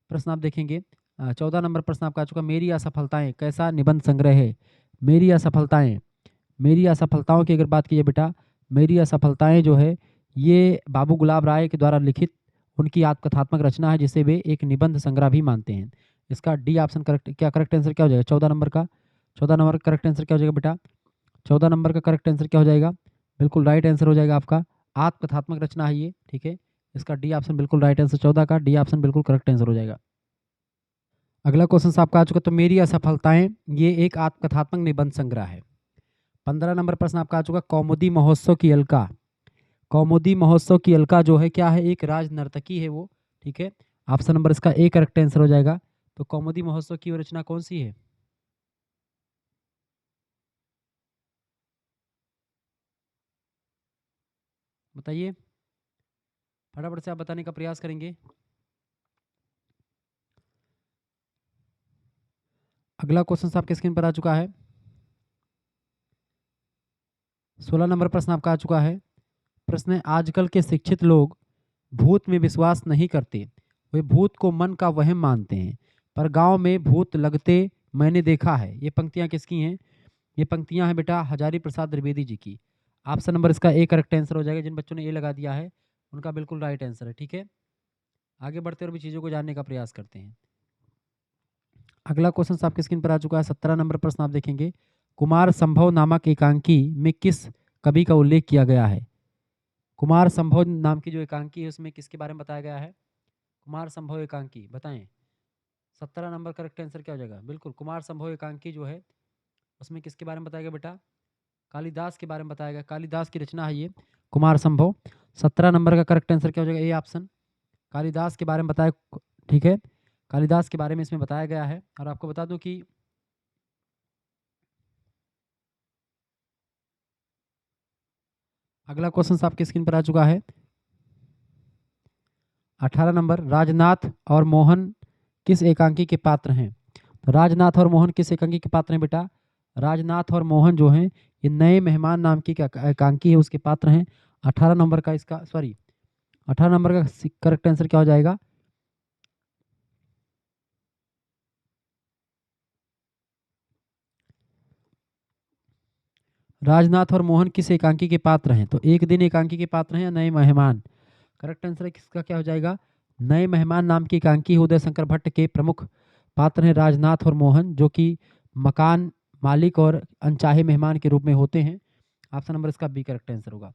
प्रश्न आप देखेंगे। 14 नंबर प्रश्न आपका आ चुका, मेरी असफलताएं कैसा निबंध संग्रह है? मेरी असफलताएं, मेरी असफलताओं की अगर बात कीजिए बेटा, मेरी असफलताएं जो है ये बाबू गुलाब राय के द्वारा लिखित उनकी आत्मकथात्मक रचना है, जिसे वे एक निबंध संग्रह भी मानते हैं। इसका डी ऑप्शन करेक्ट, क्या करेक्ट आंसर क्या हो जाएगा? 14 नंबर का, 14 नंबर का करेक्ट आंसर क्या हो जाएगा बेटा? 14 नंबर का करेक्ट आंसर क्या हो जाएगा? बिल्कुल राइट आंसर हो जाएगा आपका, आत्मकथात्मक रचना है ये, ठीक है। इसका डी ऑप्शन बिल्कुल राइट आंसर, 14 का डी ऑप्शन बिल्कुल करेक्ट आंसर हो जाएगा। अगला क्वेश्चन आपका आ चुका, तो मेरी असफलताएं ये एक आत्मकथात्मक निबंध संग्रह है। 15 नंबर प्रश्न आपका आ चुका, कौमुदी महोत्सव की अलका, कौमुदी महोत्सव की अलका जो है क्या है? एक राज नर्तकी है वो, ठीक है। ऑप्शन नंबर इसका ए करेक्ट आंसर हो जाएगा। तो कौमुदी महोत्सव की रचना कौन सी है? बताइए, फटाफट से आप बताने का प्रयास करेंगे। अगला क्वेश्चन आपके स्क्रीन पर आ चुका है। 16 नंबर प्रश्न आपका आ चुका है। प्रश्न है, आजकल के शिक्षित लोग भूत में विश्वास नहीं करते, वे भूत को मन का वहम मानते हैं, पर गांव में भूत लगते मैंने देखा है। ये पंक्तियां किसकी हैं? ये पंक्तियां हैं बेटा हजारी प्रसाद द्विवेदी जी की। ऑप्शन नंबर इसका ए करेक्ट आंसर हो जाएगा। जिन बच्चों ने ए लगा दिया है उनका बिल्कुल राइट आंसर है, ठीक है। आगे बढ़ते और भी चीज़ों को जानने का प्रयास करते हैं। अगला क्वेश्चन आपकी स्क्रीन पर आ चुका है। 17 नंबर प्रश्न आप देखेंगे। कुमार संभव नामक एकांकी में किस कवि का उल्लेख किया गया है? कुमार संभव नाम की जो एकांकी है उसमें किसके बारे में बताया गया है? कुमार संभव एकांकी बताएं। 17 नंबर करेक्ट आंसर क्या हो जाएगा? बिल्कुल कुमार संभव एकांकी जो है उसमें किसके बारे में बताया गया बेटा? कालिदास के बारे में बताया गया। कालिदास की रचना है ये कुमार संभव। 17 नंबर का करेक्ट आंसर क्या हो जाएगा? ए ऑप्शन, कालिदास के बारे में बताया। ठीक है, कालिदास के बारे में इसमें बताया गया है। और आपको बता दूं कि अगला क्वेश्चन आपकी स्क्रीन पर आ चुका है। 18 नंबर, राजनाथ और मोहन किस एकांकी के पात्र हैं? तो राजनाथ और मोहन किस एकांकी के पात्र हैं बेटा? राजनाथ और मोहन जो हैं ये नए मेहमान नाम की एकांकी है उसके पात्र हैं। 18 नंबर का इसका 18 नंबर का करेक्ट आंसर क्या हो जाएगा? राजनाथ और मोहन किस एकांकी के पात्र हैं? तो एक दिन एकांकी के पात्र हैं या नए मेहमान? करेक्ट आंसर किसका क्या हो जाएगा? नए मेहमान नाम की एकांकी उदय शंकर भट्ट के प्रमुख पात्र हैं राजनाथ और मोहन, जो कि मकान मालिक और अनचाहे मेहमान के रूप में होते हैं। ऑप्शन नंबर इसका बी करेक्ट आंसर होगा।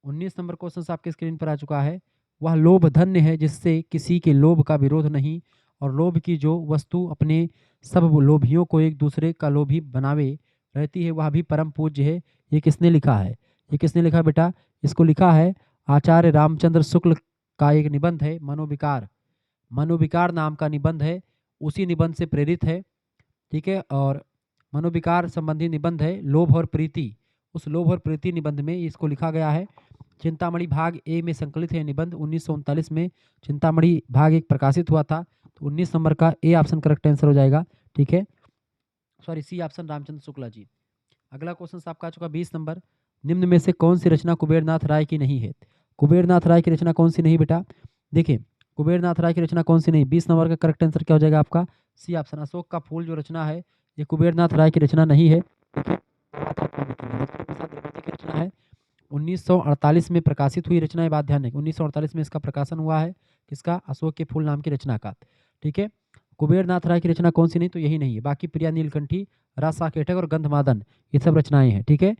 19 नंबर क्वेश्चन आपके स्क्रीन पर आ चुका है। वह लोभ धन्य है जिससे किसी के लोभ का विरोध नहीं, और लोभ की जो वस्तु अपने सब लोभियों को एक दूसरे का लोभी बनावे रहती है वह भी परम पूज्य है। ये किसने लिखा है? ये किसने लिखा बेटा? इसको लिखा है आचार्य रामचंद्र शुक्ल का एक निबंध है मनोविकार। मनोविकार नाम का निबंध है, उसी निबंध से प्रेरित है। ठीक है, और मनोविकार संबंधी निबंध है लोभ और प्रीति। उस लोभ और प्रीति निबंध में इसको लिखा गया है। चिंतामणि भाग ए में संकलित है निबंध। 1939 में चिंतामणि भाग एक प्रकाशित हुआ था। तो 19 नंबर का ए ऑप्शन करेक्ट आंसर हो जाएगा। ठीक है, सी ऑप्शन रामचंद्र शुक्ला जी। अगला क्वेश्चन आपका आ चुका 20 नंबर। निम्न में से कौन सी रचना कुबेरनाथ राय की नहीं है? कुबेरनाथ राय की रचना कौन सी नहीं बेटा? देखिए, कुबेरनाथ राय की रचना कौन सी नहीं? 20 नंबर का करेक्ट आंसर क्या हो जाएगा आपका? सी ऑप्शन, अशोक का फूल जो रचना है ये कुबेरनाथ राय की रचना नहीं है। की रचना है, 1948 में प्रकाशित हुई रचना है। बात ध्यान रखें, 1948 में इसका प्रकाशन हुआ है। किसका? अशोक के फूल नाम की रचना का। ठीक है, कुबेरनाथ राय की रचना कौन सी नहीं? तो यही नहीं है। बाकी प्रिया नीलकंठी, राज साकेतक और गंधमादन ये सब रचनाएं हैं। ठीक है,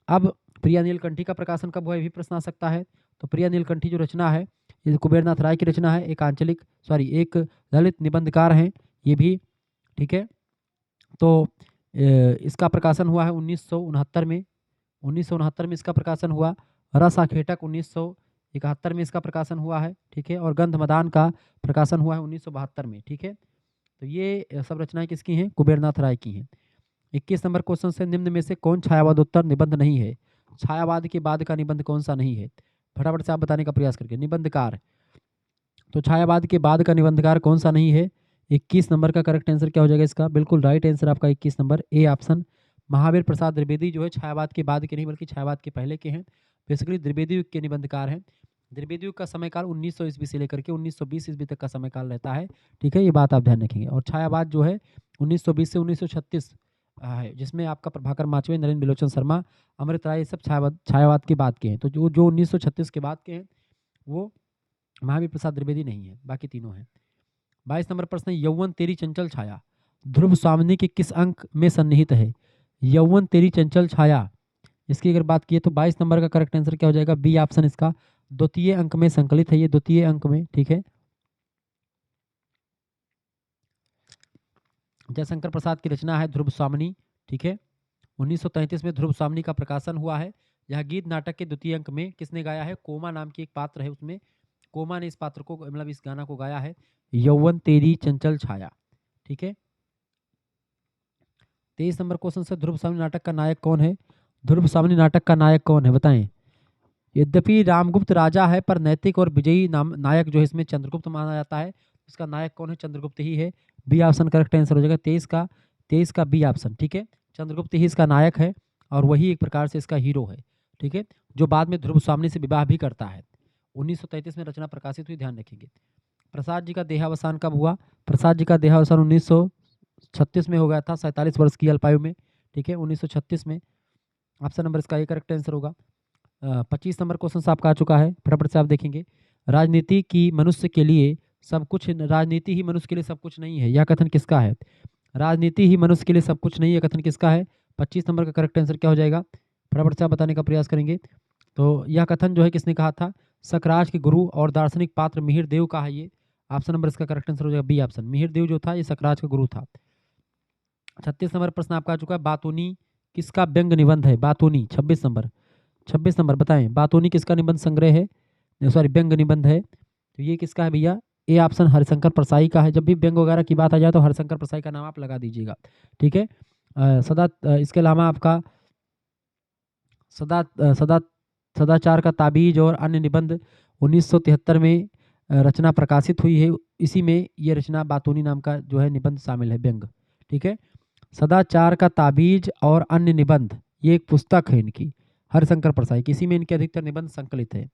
अब प्रिया नीलकंठी का प्रकाशन कब हुआ ये भी प्रश्न आ सकता है। तो प्रिया नीलकंठी जो रचना है ये कुबेरनाथ राय की रचना है। एक आंचलिक एक ललित निबंधकार हैं ये भी। ठीक है, तो इसका प्रकाशन हुआ है 1969 में। 1969 में इसका प्रकाशन हुआ। रस आखेटक 1971 में इसका प्रकाशन हुआ है। ठीक है, और गंधमदान का प्रकाशन हुआ है 1972 में। ठीक है, तो ये सब रचनाएं किसकी हैं? कुबेरनाथ राय की हैं। 21 नंबर क्वेश्चन से निम्न में से कौन छायावादोत्तर निबंध नहीं है? छायावाद के बाद का निबंध कौन सा नहीं है? फटाफट से आप बताने का प्रयास करके। निबंधकार, तो छायावाद के बाद का निबंधकार कौन सा नहीं है? 21 नंबर का करेक्ट आंसर क्या हो जाएगा इसका? बिल्कुल राइट आंसर आपका 21 number A option. Mahavir Prasad Dwivedi जो है छायावाद के बाद के नहीं बल्कि छायावाद के पहले के हैं। बेसिकली द्विवेदी युग के निबंधकार हैं। द्विवेदी युग का समय काल 1900 ईस्वी से लेकर के 1920 ईस्वी तक का समय काल रहता है। ठीक है, ये बात आप ध्यान रखेंगे। और छायावाद जो है 1920 से 1936 है, जिसमें आपका प्रभाकर माचवे, नरेंद्र बिलोचन शर्मा, अमृत राय, ये सब छायावाद के बाद के हैं। तो जो 1936 के बाद के हैं वो महावीर प्रसाद द्विवेदी नहीं है, बाकी तीनों हैं। 22 नंबर प्रश्न, यौवन तेरी चंचल छाया ध्रुव स्वामिनी के किस अंक में सन्निहित है? यौवन तेरी चंचल छाया, इसकी अगर बात की तो 22 नंबर का करेक्ट आंसर क्या हो जाएगा? बी ऑप्शन इसका द्वितीय अंक में संकलित है, ये द्वितीय अंक में। ठीक है, जयशंकर प्रसाद की रचना है ध्रुव स्वामिनी। ठीक है, 1933 में ध्रुव स्वामिनी का प्रकाशन हुआ है। यह गीत नाटक के द्वितीय अंक में किसने गाया है? कोमा नाम की एक पात्र है उसमें, कोमा ने इस पात्र को मतलब इस गाना को गाया है, यौवन तेरी चंचल छाया। ठीक है, 23 नंबर क्वेश्चन से ध्रुव स्वामिनी नाटक का नायक कौन है? ध्रुव स्वामिनी नाटक का नायक कौन है बताएं। यद्यपि रामगुप्त राजा है पर नैतिक और विजयी नायक जो है इसमें चंद्रगुप्त माना जाता है। इसका नायक कौन है? चंद्रगुप्त ही है। बी ऑप्शन करेक्ट आंसर हो जाएगा 23 का बी ऑप्शन। ठीक है, चंद्रगुप्त ही इसका नायक है और वही एक प्रकार से इसका हीरो है। ठीक है, जो बाद में ध्रुव स्वामिनी से विवाह भी करता है। 1933 में रचना प्रकाशित हुई, ध्यान रखेंगे। प्रसाद जी का देहावसान कब हुआ? प्रसाद जी का देहावसान 1936 में हो गया था, 47 वर्ष की अल्पायु में। ठीक है, 1936 में। ऑप्शन नंबर इसका ये करेक्ट आंसर होगा। 25 नंबर क्वेश्चन आपका आ चुका है, फटाफट से आप देखेंगे। राजनीति की मनुष्य के लिए सब कुछ, राजनीति ही मनुष्य के लिए सब कुछ नहीं है, यह कथन किसका है? राजनीति ही मनुष्य के लिए सब कुछ नहीं है, कथन किसका है? 25 नंबर का करेक्ट आंसर क्या हो जाएगा? फटाफट से आप बताने का प्रयास करेंगे। तो यह कथन जो है किसने कहा था? सकराज के गुरु और दार्शनिक पात्र मिहिर देव का है ये। ऑप्शन नंबर इसका करेक्ट आंसर हो जाएगा बी ऑप्शन। मिहिर देव जो था ये सकराज का गुरु था। 36 नंबर प्रश्न आपका आ चुका है, बातूनी किसका व्यंग निबंध है? बातूनी 26 नंबर बताएं, बातूनी किसका निबंध संग्रह है? सॉरी व्यंग निबंध है। तो ये किसका है भैया? ए ऑप्शन हरिशंकर परसाई का है। जब भी व्यंग वगैरह की बात आ जाए तो हरिशंकर परसाई का नाम आप लगा दीजिएगा, ठीक है। इसके अलावा आपका सदा सदा सदाचार का ताबीज और अन्य निबंध 1973 में रचना प्रकाशित हुई है। इसी में ये रचना बातूनी नाम का जो है निबंध शामिल है, व्यंग, ठीक है। सदाचार का ताबीज और अन्य निबंध, ये एक पुस्तक है इनकी, हरिशंकर परसाई की, इसी में इनके अधिकतर निबंध संकलित है।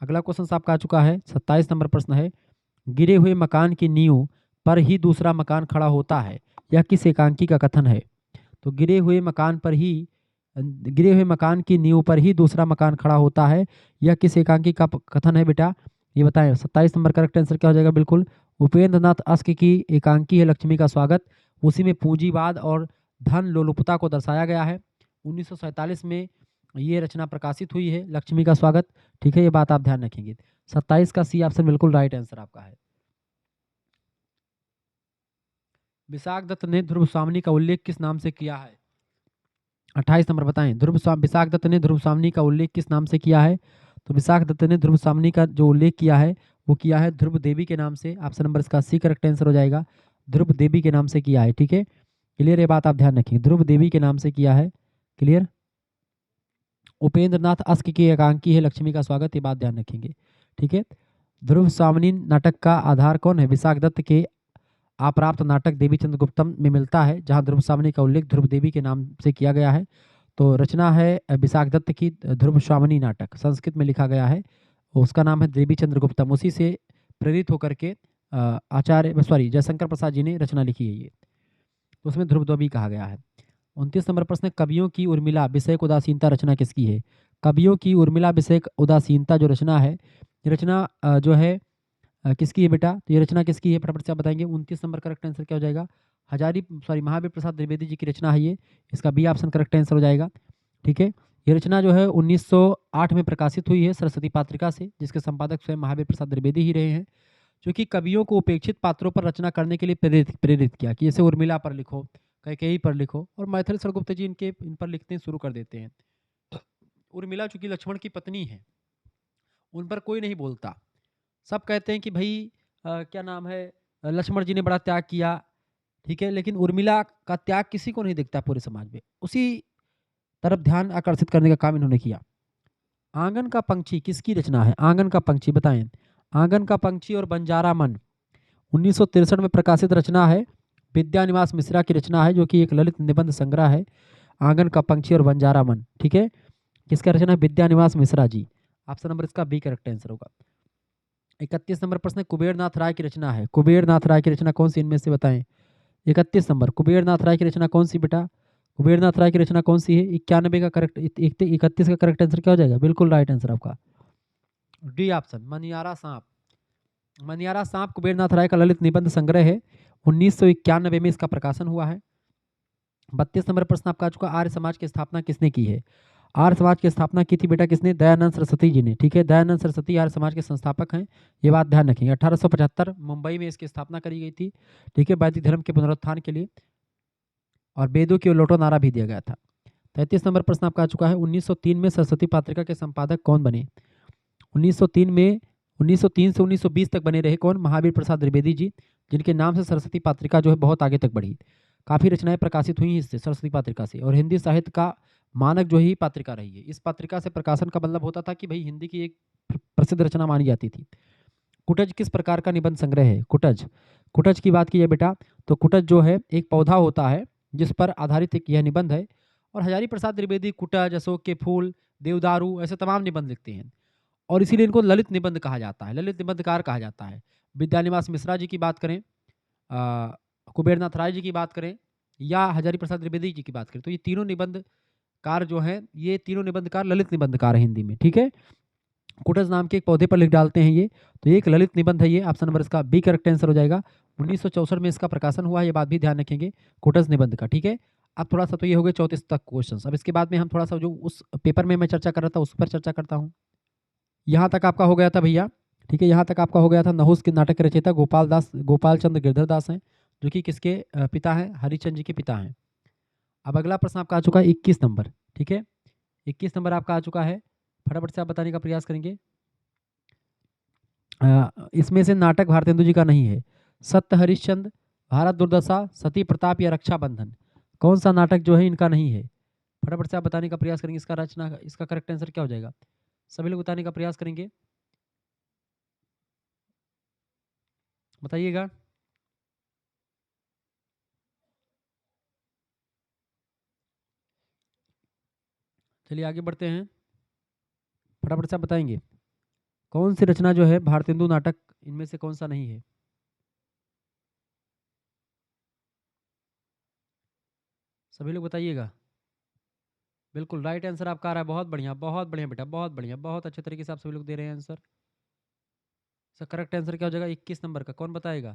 अगला क्वेश्चन आपका आ चुका है, 27 नंबर प्रश्न है, गिरे हुए मकान की नींव पर ही दूसरा मकान खड़ा होता है, यह किस एकांकी का कथन है? तो गिरे हुए मकान की नींव पर ही दूसरा मकान खड़ा होता है, यह किस एकांकी का कथन है बेटा? ये बताएं। 27 नंबर करेक्ट आंसर क्या हो जाएगा? बिल्कुल उपेंद्र नाथ अस्क की एकांकी है लक्ष्मी का स्वागत। उसी में पूंजीवाद और धन लोलुपता को दर्शाया गया है। 1947 में ये रचना प्रकाशित हुई है, लक्ष्मी का स्वागत, ठीक है। ये बात आप ध्यान रखेंगे। 27 का सी ऑप्शन बिल्कुल राइट आंसर आपका है। विशाख दत्त ने ध्रुव स्वामिनी का उल्लेख किस नाम से किया है? 28 नंबर बताएं, विशाख दत्त ने ध्रुव स्वामिनी का उल्लेख किस नाम से किया है? तो विशाख दत्त ने ध्रुव स्वामिनी का जो उल्लेख किया है वो किया है ध्रुव देवी के नाम से। ऑप्शन नंबर इसका सी करेक्ट आंसर हो जाएगा, ध्रुव देवी के नाम से किया है, ठीक है। क्लियर, ये बात आप ध्यान रखें, ध्रुव देवी के नाम से किया है। क्लियर। उपेंद्र नाथ अस्क की एकांकी है लक्ष्मी का स्वागत, ये बात ध्यान रखेंगे, ठीक है। ध्रुव स्वामिनी नाटक का आधार कौन है? विशाख दत्त के अप्राप्त नाटक देवी चंद्रगुप्तम में मिलता है, जहां ध्रुव स्वामिनी का उल्लेख ध्रुव देवी के नाम से किया गया है। तो रचना है विशाख दत्त की ध्रुव स्वामिनी नाटक, संस्कृत में लिखा गया है, उसका नाम है देवी चंद्रगुप्तम। उसी से प्रेरित होकर के जयशंकर प्रसाद जी ने रचना लिखी है ये, तो उसमें ध्रुव देवी कहा गया है। 29 नंबर प्रश्न, कवियों की उर्मिला विषयक उदासीनता रचना किसकी है? कवियों की उर्मिला विषयक उदासीनता जो रचना है, ये रचना जो है किसकी है बेटा? तो ये रचना किसकी है फटाफट से आप बताएंगे। 29 नंबर करेक्ट आंसर क्या हो जाएगा? महावीर प्रसाद द्विवेदी जी की रचना है ये, इसका बी ऑप्शन करेक्ट आंसर हो जाएगा, ठीक है। ये रचना जो है 1908 में प्रकाशित हुई है सरस्वती पात्रिका से, जिसके संपादक स्वयं महावीर प्रसाद द्विवेदी ही रहे हैं, जो कि कवियों को उपेक्षित पात्रों पर रचना करने के लिए प्रेरित किया कि जैसे उर्मिला पर लिखो, कैकेयी पर लिखो, और मैथिली शरगुप्त जी इन पर लिखते शुरू कर देते हैं। उर्मिला चूंकि लक्ष्मण की पत्नी है, उन पर कोई नहीं बोलता, सब कहते हैं कि भाई क्या नाम है, लक्ष्मण जी ने बड़ा त्याग किया, ठीक है, लेकिन उर्मिला का त्याग किसी को नहीं दिखता पूरे समाज में, उसी तरफ ध्यान आकर्षित करने का काम इन्होंने किया। आंगन का पंछी किसकी रचना है? आंगन का पंछी बताएं। आंगन का पंछी और बंजारा मन 1963 में प्रकाशित रचना है, विद्यानिवास मिश्रा की रचना है, जो कि एक ललित निबंध संग्रह है, आंगन का पंछी और बंजारा मन, ठीक है। किसका रचना? विद्यानिवास मिश्रा जी। ऑप्शन नंबर इसका बी करेक्ट आंसर होगा। 31 नंबर प्रश्न, कुबेरनाथ राय की रचना है, कुबेरनाथ राय की रचना कौन सी इनमें से बताएं? 31 नंबर, कुबेरनाथ राय की रचना कौन सी बेटा? कुबेरनाथ राय की रचना कौन सी है? 91 का करेक्ट, 31 का करेक्ट आंसर क्या हो जाएगा? बिल्कुल राइट आंसर आपका डी ऑप्शन, मनियारा सांप। मनियारा सांप कुबेरनाथ राय का ललित निबंध संग्रह है, 1991 में इसका प्रकाशन हुआ है। 32 नंबर प्रश्न आपका आ चुका, आर्य समाज की स्थापना किसने की है? आर्य समाज की स्थापना की थी बेटा किसने? दयानंद सरस्वती जी ने, ठीक है। दयानंद सरस्वती आर्य समाज के संस्थापक हैं, ये बात ध्यान रखेंगे। 1875 मुंबई में इसकी स्थापना करी गई थी, ठीक है, वैदिक धर्म के पुनरुत्थान के लिए, और वेदों की ओर लौटो नारा भी दिया गया था। 33 नंबर प्रश्न आपका आ चुका है, 1903 में सरस्वती पात्रिका के संपादक कौन बने? 1903 में 1903 से 1920 तक बने रहे कौन? महावीर प्रसाद द्विवेदी जी, जिनके नाम से सरस्वती पात्रिका जो है बहुत आगे तक बढ़ी। काफ़ी रचनाएं प्रकाशित हुई इससे, सरस्वती पात्रिका से, और हिंदी साहित्य का मानक जो ही पात्रिका रही है। इस पात्रिका से प्रकाशन का मतलब होता था कि भाई हिंदी की एक प्रसिद्ध रचना मानी जाती थी। कुटज किस प्रकार का निबंध संग्रह है? कुटज, कुटज की बात की है बेटा, तो कुटज जो है एक पौधा होता है जिस पर आधारित एक यह निबंध है, और हजारी प्रसाद द्विवेदी कुटज, अशोक के फूल, देवदारू, ऐसे तमाम निबंध लिखते हैं, और इसीलिए इनको ललित निबंध कहा जाता है, ललित निबंधकार कहा जाता है। विद्यानिवास मिश्रा जी की बात करें, कुबेरनाथ राय जी की बात करें, या हजारी प्रसाद द्विवेदी जी की बात करें, तो ये तीनों निबंधकार जो हैं, ये तीनों निबंधकार ललित निबंधकार हैं हिंदी में, ठीक है। कुटज नाम के एक पौधे पर लिख डालते हैं ये, तो ये एक ललित निबंध है ये, ऑप्शन नंबर इसका बी करेक्ट आंसर हो जाएगा। 1964 में इसका प्रकाशन हुआ है, ये बात भी ध्यान रखेंगे कुटज निबंध का, ठीक है। अब थोड़ा सा तो ये हो गए 34 तक क्वेश्चन। अब इसके बाद में हम थोड़ा सा जो उस पेपर में मैं चर्चा कर रहा था उस पर चर्चा करता हूँ। यहाँ तक आपका हो गया था भैया, ठीक है, यहाँ तक आपका हो गया था। नहुस के नाटक के रचयिता गोपाल चंद्र गिरधर दास हैं, जो कि किसके पिता हैं, हरिचंद जी के पिता हैं। अब अगला प्रश्न आपका आ चुका है 21 नंबर, ठीक है, 21 नंबर आपका आ चुका है, फटाफट से आप बताने का प्रयास करेंगे। इसमें से नाटक भारतेंदु जी का नहीं है। सत्य हरिश्चंद्र, भारत दुर्दशा, सती प्रताप या रक्षाबंधन, कौन सा नाटक जो है इनका नहीं है? फटाफट से आप बताने का प्रयास करेंगे। इसका रचना, इसका करेक्ट आंसर क्या हो जाएगा? सभी लोग बताने का प्रयास करेंगे, बताइएगा। चलिए आगे बढ़ते हैं, फटाफट से आप बताएंगे कौन सी रचना जो है भारतेंदु नाटक इनमें से कौन सा नहीं है? सभी लोग बताइएगा। बिल्कुल राइट आंसर आपका आ रहा है, बहुत बढ़िया बेटा, बहुत बढ़िया, बहुत अच्छे तरीके से आप सभी लोग दे रहे हैं आंसर। इसका करेक्ट आंसर क्या हो जाएगा 21 नंबर का? कौन बताएगा?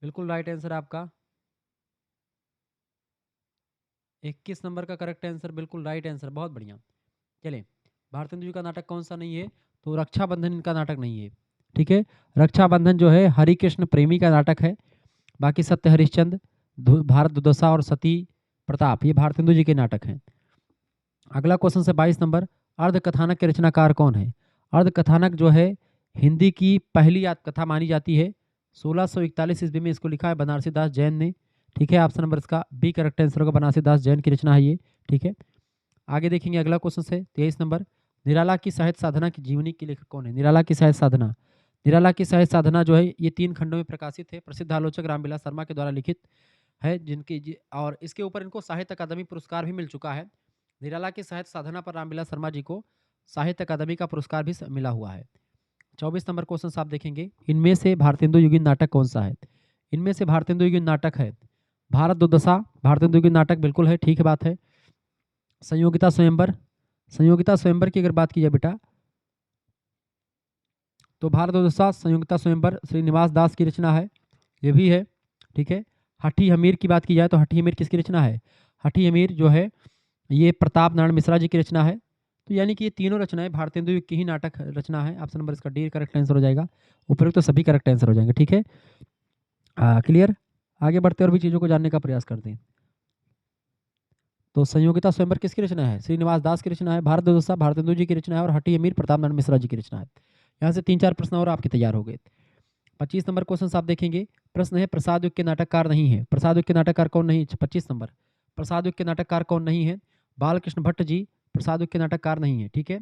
बिल्कुल राइट आंसर आपका 21 नंबर का करेक्ट आंसर, बिल्कुल राइट आंसर, बहुत बढ़िया। चलिए, भारतेंदु जी का नाटक कौन सा नहीं है? तो रक्षाबंधन इनका नाटक नहीं है, ठीक है। रक्षाबंधन जो है हरिकृष्ण प्रेमी का नाटक है। बाकी सत्य हरिश्चंद्र, भारत दुर्दशा और सती प्रताप ये भारतेंदु जी के नाटक हैं। अगला क्वेश्चन से 22 नंबर, अर्ध कथानक के रचनाकार कौन है? अर्ध कथानक जो है हिंदी की पहली आत्मकथा मानी जाती है। 1641 ईस्वी में इसको लिखा है बनारसी दास जैन ने, ठीक है। ऑप्शन नंबर इसका बी करेक्ट आंसर होगा, बनारसी दास जैन की रचना है ये, ठीक है। आगे देखेंगे अगला क्वेश्चन से 23 नंबर, निराला की साहित्य साधना की जीवनी के लेखक कौन है? निराला की साहित्य साधना, निराला की साहित्य साधना जो है ये 3 खंडों में प्रकाशित है, प्रसिद्ध आलोचक रामविलास शर्मा के द्वारा लिखित है, और इसके ऊपर इनको साहित्य अकादमी पुरस्कार भी मिल चुका है। निराला की साहित्य साधना पर रामविलास शर्मा जी को साहित्य अकादमी का पुरस्कार भी मिला हुआ है। 24 नंबर क्वेश्चन आप देखेंगे, इनमें से भारतेंदु युगीन नाटक कौन सा है? इनमें से भारतेंदु युगीन नाटक है भारत दुर्दशा, भारतेंदु युगीन नाटक बिल्कुल है, ठीक है बात है। संयोगिता स्वयंवर, संयोगिता स्वयंवर की अगर बात की जाए बेटा, तो भारत दुर्दशा संयोगिता स्वयंवर श्रीनिवास दास की रचना है, ये भी है, ठीक है। हठी हमीर की बात की जाए तो हठी हमीर किसकी रचना है? हठी हमीर जो है ये प्रताप नारायण मिश्रा जी की रचना है। तो यानी कि ये तीनों रचनाएं भारतेंदु युग की ही नाटक रचना है। ऑप्शन नंबर इसका डी करेक्ट आंसर हो जाएगा। उपरोक्त तो सभी करेक्ट आंसर हो जाएंगे, ठीक है। क्लियर? आगे बढ़ते और भी चीज़ों को जानने का प्रयास करते हैं। तो संयोगिता स्वयंवर किसकी रचना है? श्रीनिवास दास की रचना है। भारत दुर्दशा भारतेंदु जी की रचना है, और हठी अमीर प्रताप नारायण मिश्रा जी की रचना है। यहाँ से 3-4 प्रश्न और आपके तैयार हो गए। 25 नंबर क्वेश्चन आप देखेंगे, प्रश्न है प्रसाद युग के नाटककार नहीं है। प्रसाद युग के नाटककार कौन नहीं? 25 नंबर, प्रसाद युग के नाटककार कौन नहीं है? बालकृष्ण भट्ट जी प्रसाद युग के नाटककार नहीं है, ठीक है।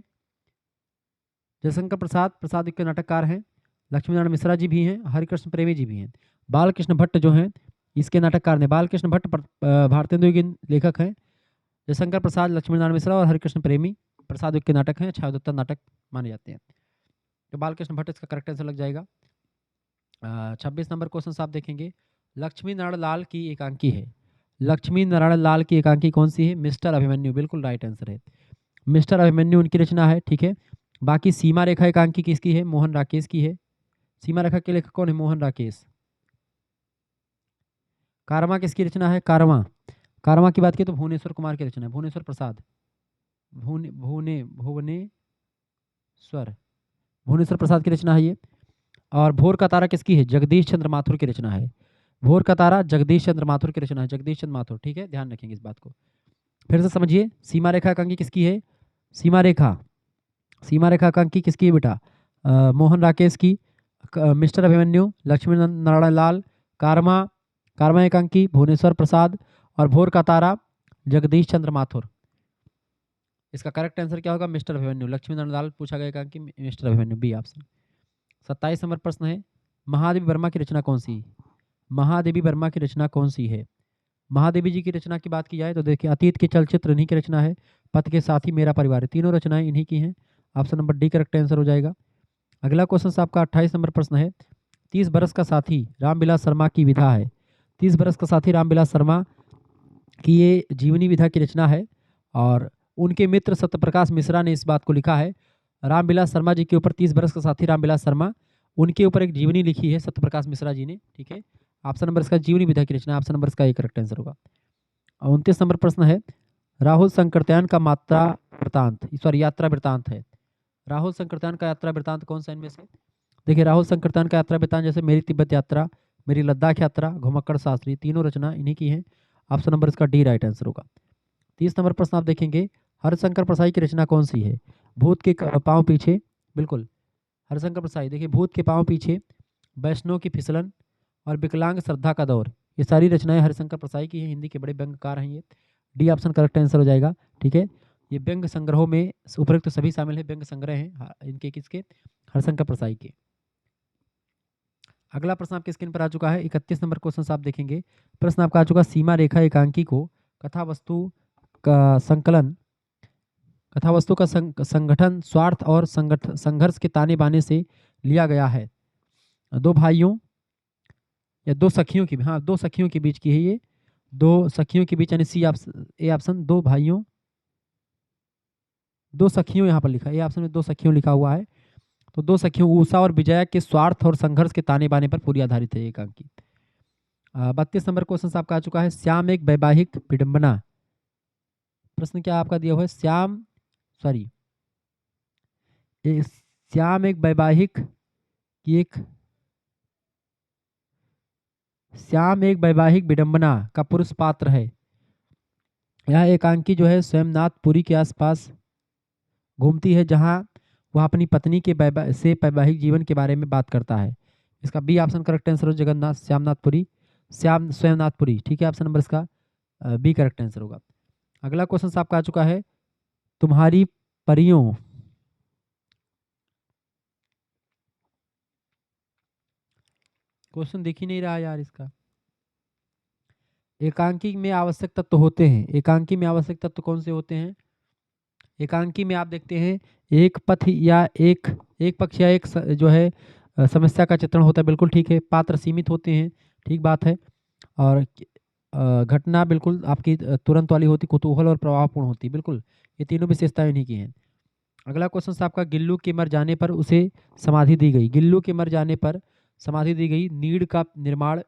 जयशंकर प्रसाद प्रसाद युग के नाटककार हैं। लक्ष्मीनारायण मिश्रा जी भी हैं, हरिकृष्ण प्रेमी जी भी हैं। बालकृष्ण भट्ट जो हैं इसके नाटककार ने, बालकृष्ण भट्ट भारतेंदु युगीन लेखक हैं। जयशंकर प्रसाद, लक्ष्मीनारायण मिश्रा और हरिकृष्ण प्रेमी प्रसाद युग के नाटक हैं, छायादत्ता नाटक माने जाते हैं। तो बालकृष्ण भट्ट इसका करेक्ट आंसर लग जाएगा। 26 नंबर क्वेश्चन आप देखेंगे, लक्ष्मी नारायण लाल की एकांकी है। लक्ष्मी नारायण लाल की एकांकी कौन सी है? मिस्टर अभिमन्यु, बिल्कुल राइट आंसर है। मिस्टर अभिमन्यु उनकी रचना है, ठीक है। बाकी सीमा रेखा एकांकी किसकी है? मोहन राकेश की है। सीमा रेखा के लेखक कौन है? मोहन राकेश। कारवां किसकी रचना है? कारवां, कारवां की बात की तो भुवनेश्वर कुमार की रचना है, भुवनेश्वर प्रसाद, भुवनेश्वर प्रसाद की रचना है ये। और भोर का तारा किसकी है? जगदीश चंद्र माथुर की रचना है। भोर का तारा जगदीश चंद्र माथुर की रचना है, जगदीश चंद्र माथुर, ठीक है, ध्यान रखेंगे इस बात को। फिर से समझिए, सीमा रेखा एकांकी किसकी है? सीमा रेखा, सीमा रेखा एकांकी किसकी है बेटा? मोहन राकेश की। मिस्टर अभिमन्यु लक्ष्मी नारायण लाल, कारवां, कारवां एकांकी भुवनेश्वर प्रसाद, और भोर का तारा जगदीश चंद्र माथुर। इसका करेक्ट आंसर क्या होगा? मिस्टर अभिमन्यु। लक्ष्मी नारायण लाल पूछा गया एकांकी, मिस्टर अभिमन्यु, बी ऑप्शन। 27 नंबर प्रश्न है, महादेवी वर्मा की रचना कौन सी? महादेवी वर्मा की रचना कौन सी है? महादेवी जी की रचना की बात की जाए तो देखिए, अतीत के चलचित्र इन्हीं की रचना है, पथ के साथी, मेरा परिवार, तीनों रचनाएं इन्हीं की हैं। Option number D correct answer हो जाएगा। अगला क्वेश्चन आपका 28 नंबर प्रश्न है, 30 बरस का साथी रामविलास शर्मा की विधा है। 30 बरस का साथी रामविलास शर्मा की ये जीवनी विधा की रचना है, और उनके मित्र सत्यप्रकाश मिश्रा ने इस बात को लिखा है। रामविलास शर्मा जी के ऊपर 30 बरस का साथी रामविलास शर्मा, उनके ऊपर एक जीवनी लिखी है सत्यप्रकाश मिश्रा जी ने। ठीक है, ऑप्शन नंबर इसका जीवनी विधा की रचना, ऑप्शन नंबर इसका एक करेक्ट आंसर होगा। 29 नंबर प्रश्न है, राहुल संकृत्यान का मात्रा वृतांत, सॉरी यात्रा वृतांत है। राहुल संकृत्यान का यात्रा वृतांत कौन सा इनमें से? देखिए, राहुल संकृत्यान का यात्रा वृतांत जैसे मेरी तिब्बत यात्रा, मेरी लद्दाख यात्रा, घुमक्कड़ शास्त्री, तीनों रचना इन्हीं की है। ऑप्शन नंबर इसका डी राइट आंसर होगा। 30 नंबर प्रश्न आप देखेंगे, हरिशंकर प्रसाई की रचना कौन सी है? भूत के पांव पीछे, बिल्कुल हरिशंकर प्रसाई। देखिए, भूत के पांव पीछे, वैष्णव की फिसलन और विकलांग श्रद्धा का दौर, ये सारी रचनाएं हरिशंकर प्रसाई की हैं। हिंदी के बड़े व्यंग्यकार हैं ये। डी ऑप्शन करेक्ट आंसर हो जाएगा। ठीक है, ये व्यंग्य संग्रहों में उपरोक्त सभी शामिल है, व्यंग्य संग्रह हैं इनके, किसके? हरिशंकर प्रसाई के। अगला प्रश्न आपके स्क्रीन पर आ चुका है, 31 नंबर क्वेश्चन आप देखेंगे। प्रश्न आपका आ चुका, सीमा रेखा एकांकी को कथा वस्तु का संकलन, कथा वस्तु का संगठन स्वार्थ और संघर्ष के ताने बाने से लिया गया है। दो भाइयों या दो सखियों की, हाँ दो सखियों के बीच की है ये, दो सखियों के बीच, यानी सी ए ऑप्शन, दो भाइयों, दो सखियों यहाँ पर लिखा है, ए ऑप्शन में दो सखियों लिखा हुआ है। तो दो सखियों उषा और विजया के स्वार्थ और संघर्ष के ताने बाने पर पूरी आधारित है एकांकी। 32 नंबर क्वेश्चन आपका आ चुका है, श्याम एक वैवाहिक विडंबना। प्रश्न क्या आपका दिया हुआ है? सॉरी श्याम एक वैवाहिक की एक, श्याम एक वैवाहिक विडंबना का पुरुष पात्र है। यह एकांकी जो है स्वयंनाथपुरी के आसपास घूमती है, जहां वह अपनी पत्नी के वैवाहिक जीवन के बारे में बात करता है। इसका बी ऑप्शन करेक्ट आंसर हो, जगन्नाथ श्यामनाथपुरी, स्वयंनाथपुरी। ठीक है, ऑप्शन नंबर इसका बी करेक्ट आंसर होगा। अगला क्वेश्चन आपका आ चुका है, तुम्हारी परियों, क्वेश्चन दिख ही नहीं रहा यार इसका। एकांकी में आवश्यक तत्व होते हैं, एकांकी में आवश्यक तत्व कौन से होते हैं? एकांकी में आप देखते हैं एक पथ या एक पक्ष या एक जो है समस्या का चित्रण होता है, बिल्कुल ठीक है। पात्र सीमित होते हैं, ठीक बात है। और घटना बिल्कुल आपकी तुरंत वाली होती, कुतूहल और प्रभावपूर्ण होती, बिल्कुल ये तीनों विशेषताएं इन्हीं की हैं। अगला क्वेश्चन आपका, गिल्लू के मर जाने पर उसे समाधि दी गई, गिल्लू के मर जाने पर समाधि दी गई, नीड़ का निर्माण,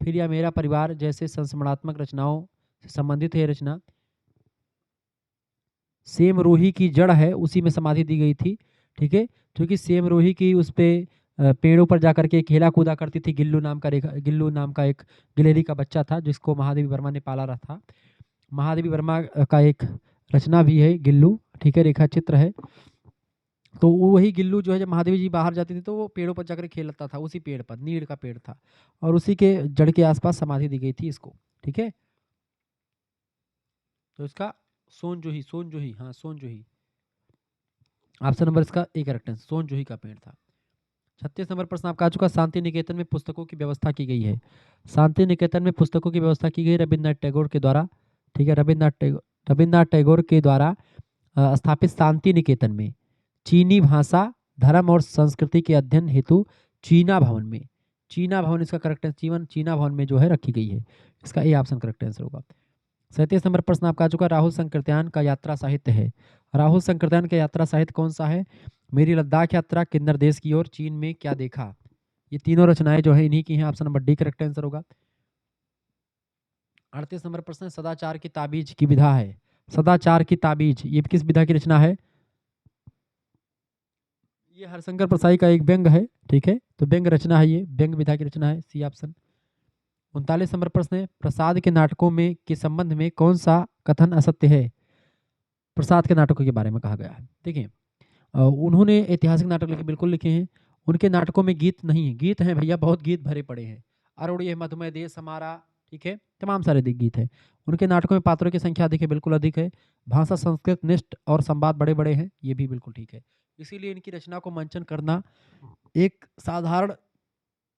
फिर या मेरा परिवार जैसे संस्मरणात्मक रचनाओं से संबंधित है रचना। सेम रोही की जड़ है, उसी में समाधि दी गई थी। ठीक है, क्योंकि सेम रोही की उस पे पेड़ों पर जाकर के खेला कूदा करती थी, गिल्लू नाम का एक गिलहरी का बच्चा था, जिसको महादेवी वर्मा ने पाला रहा था। महादेवी वर्मा का एक रचना भी है गिल्लू, ठीक है, रेखा चित्र है। तो वही गिल्लू जो है, जब महादेवी जी बाहर जाती थी तो वो पेड़ों पर जाकर खेलता था, उसी पेड़ पर, नीड़ का पेड़ था, और उसी के जड़ के आसपास समाधि दी गई थी इसको। ठीक है, तो इसका सोन जूही, हाँ सोन जूही, ऑप्शन नंबर इसका ए करेक्ट है, सोन जूही का पेड़ था। 36 नंबर प्रश्न आपका आ चुका, शांति निकेतन में पुस्तकों की व्यवस्था की गई है। शांति निकेतन में पुस्तकों की व्यवस्था की गई रविन्द्रनाथ टैगोर के द्वारा। ठीक है, रविन्द्रनाथ टैगोर के द्वारा स्थापित शांति निकेतन में चीनी भाषा, धर्म और संस्कृति के अध्ययन हेतु चीना भवन में, चीना भवन इसका करेक्ट आंसर, चीना भवन में जो है रखी गई है। इसका ए ऑप्शन करेक्ट आंसर होगा। 37 नंबर प्रश्न आपका आ चुका, राहुल संकृत्यान का यात्रा साहित्य है। राहुल संकृत्यान का यात्रा साहित्य कौन सा है? मेरी लद्दाख यात्रा, किन्नर देश की ओर, चीन में क्या देखा, ये तीनों रचनाएं जो है इन्हीं की हैं। Option number D correct answer होगा। 38 नंबर प्रश्न, सदाचार की ताबीज की विधा है। सदाचार की ताबीज ये किस विधा की रचना है? ये हरिशंकर प्रसाई का एक व्यंग है। ठीक है, तो व्यंग रचना है, ये व्यंग विधा की रचना है, सी ऑप्शन। 39 नंबर प्रश्न है, प्रसाद के नाटकों में के संबंध में कौन सा कथन असत्य है? प्रसाद के नाटकों के बारे में कहा गया है। देखिए, उन्होंने ऐतिहासिक नाटक लिखे, बिल्कुल लिखे हैं। उनके नाटकों में गीत नहीं है, गीत हैं भैया, बहुत गीत भरे पड़े हैं। अरुणिय मधुमय देश हमारा, ठीक है, तमाम सारे गीत हैं। उनके नाटकों में पात्रों की संख्या अधिक है, बिल्कुल अधिक है। भाषा संस्कृत निष्ठ और संवाद बड़े बड़े हैं, ये भी बिल्कुल ठीक है। इसीलिए इनकी रचना को मंचन करना एक साधारण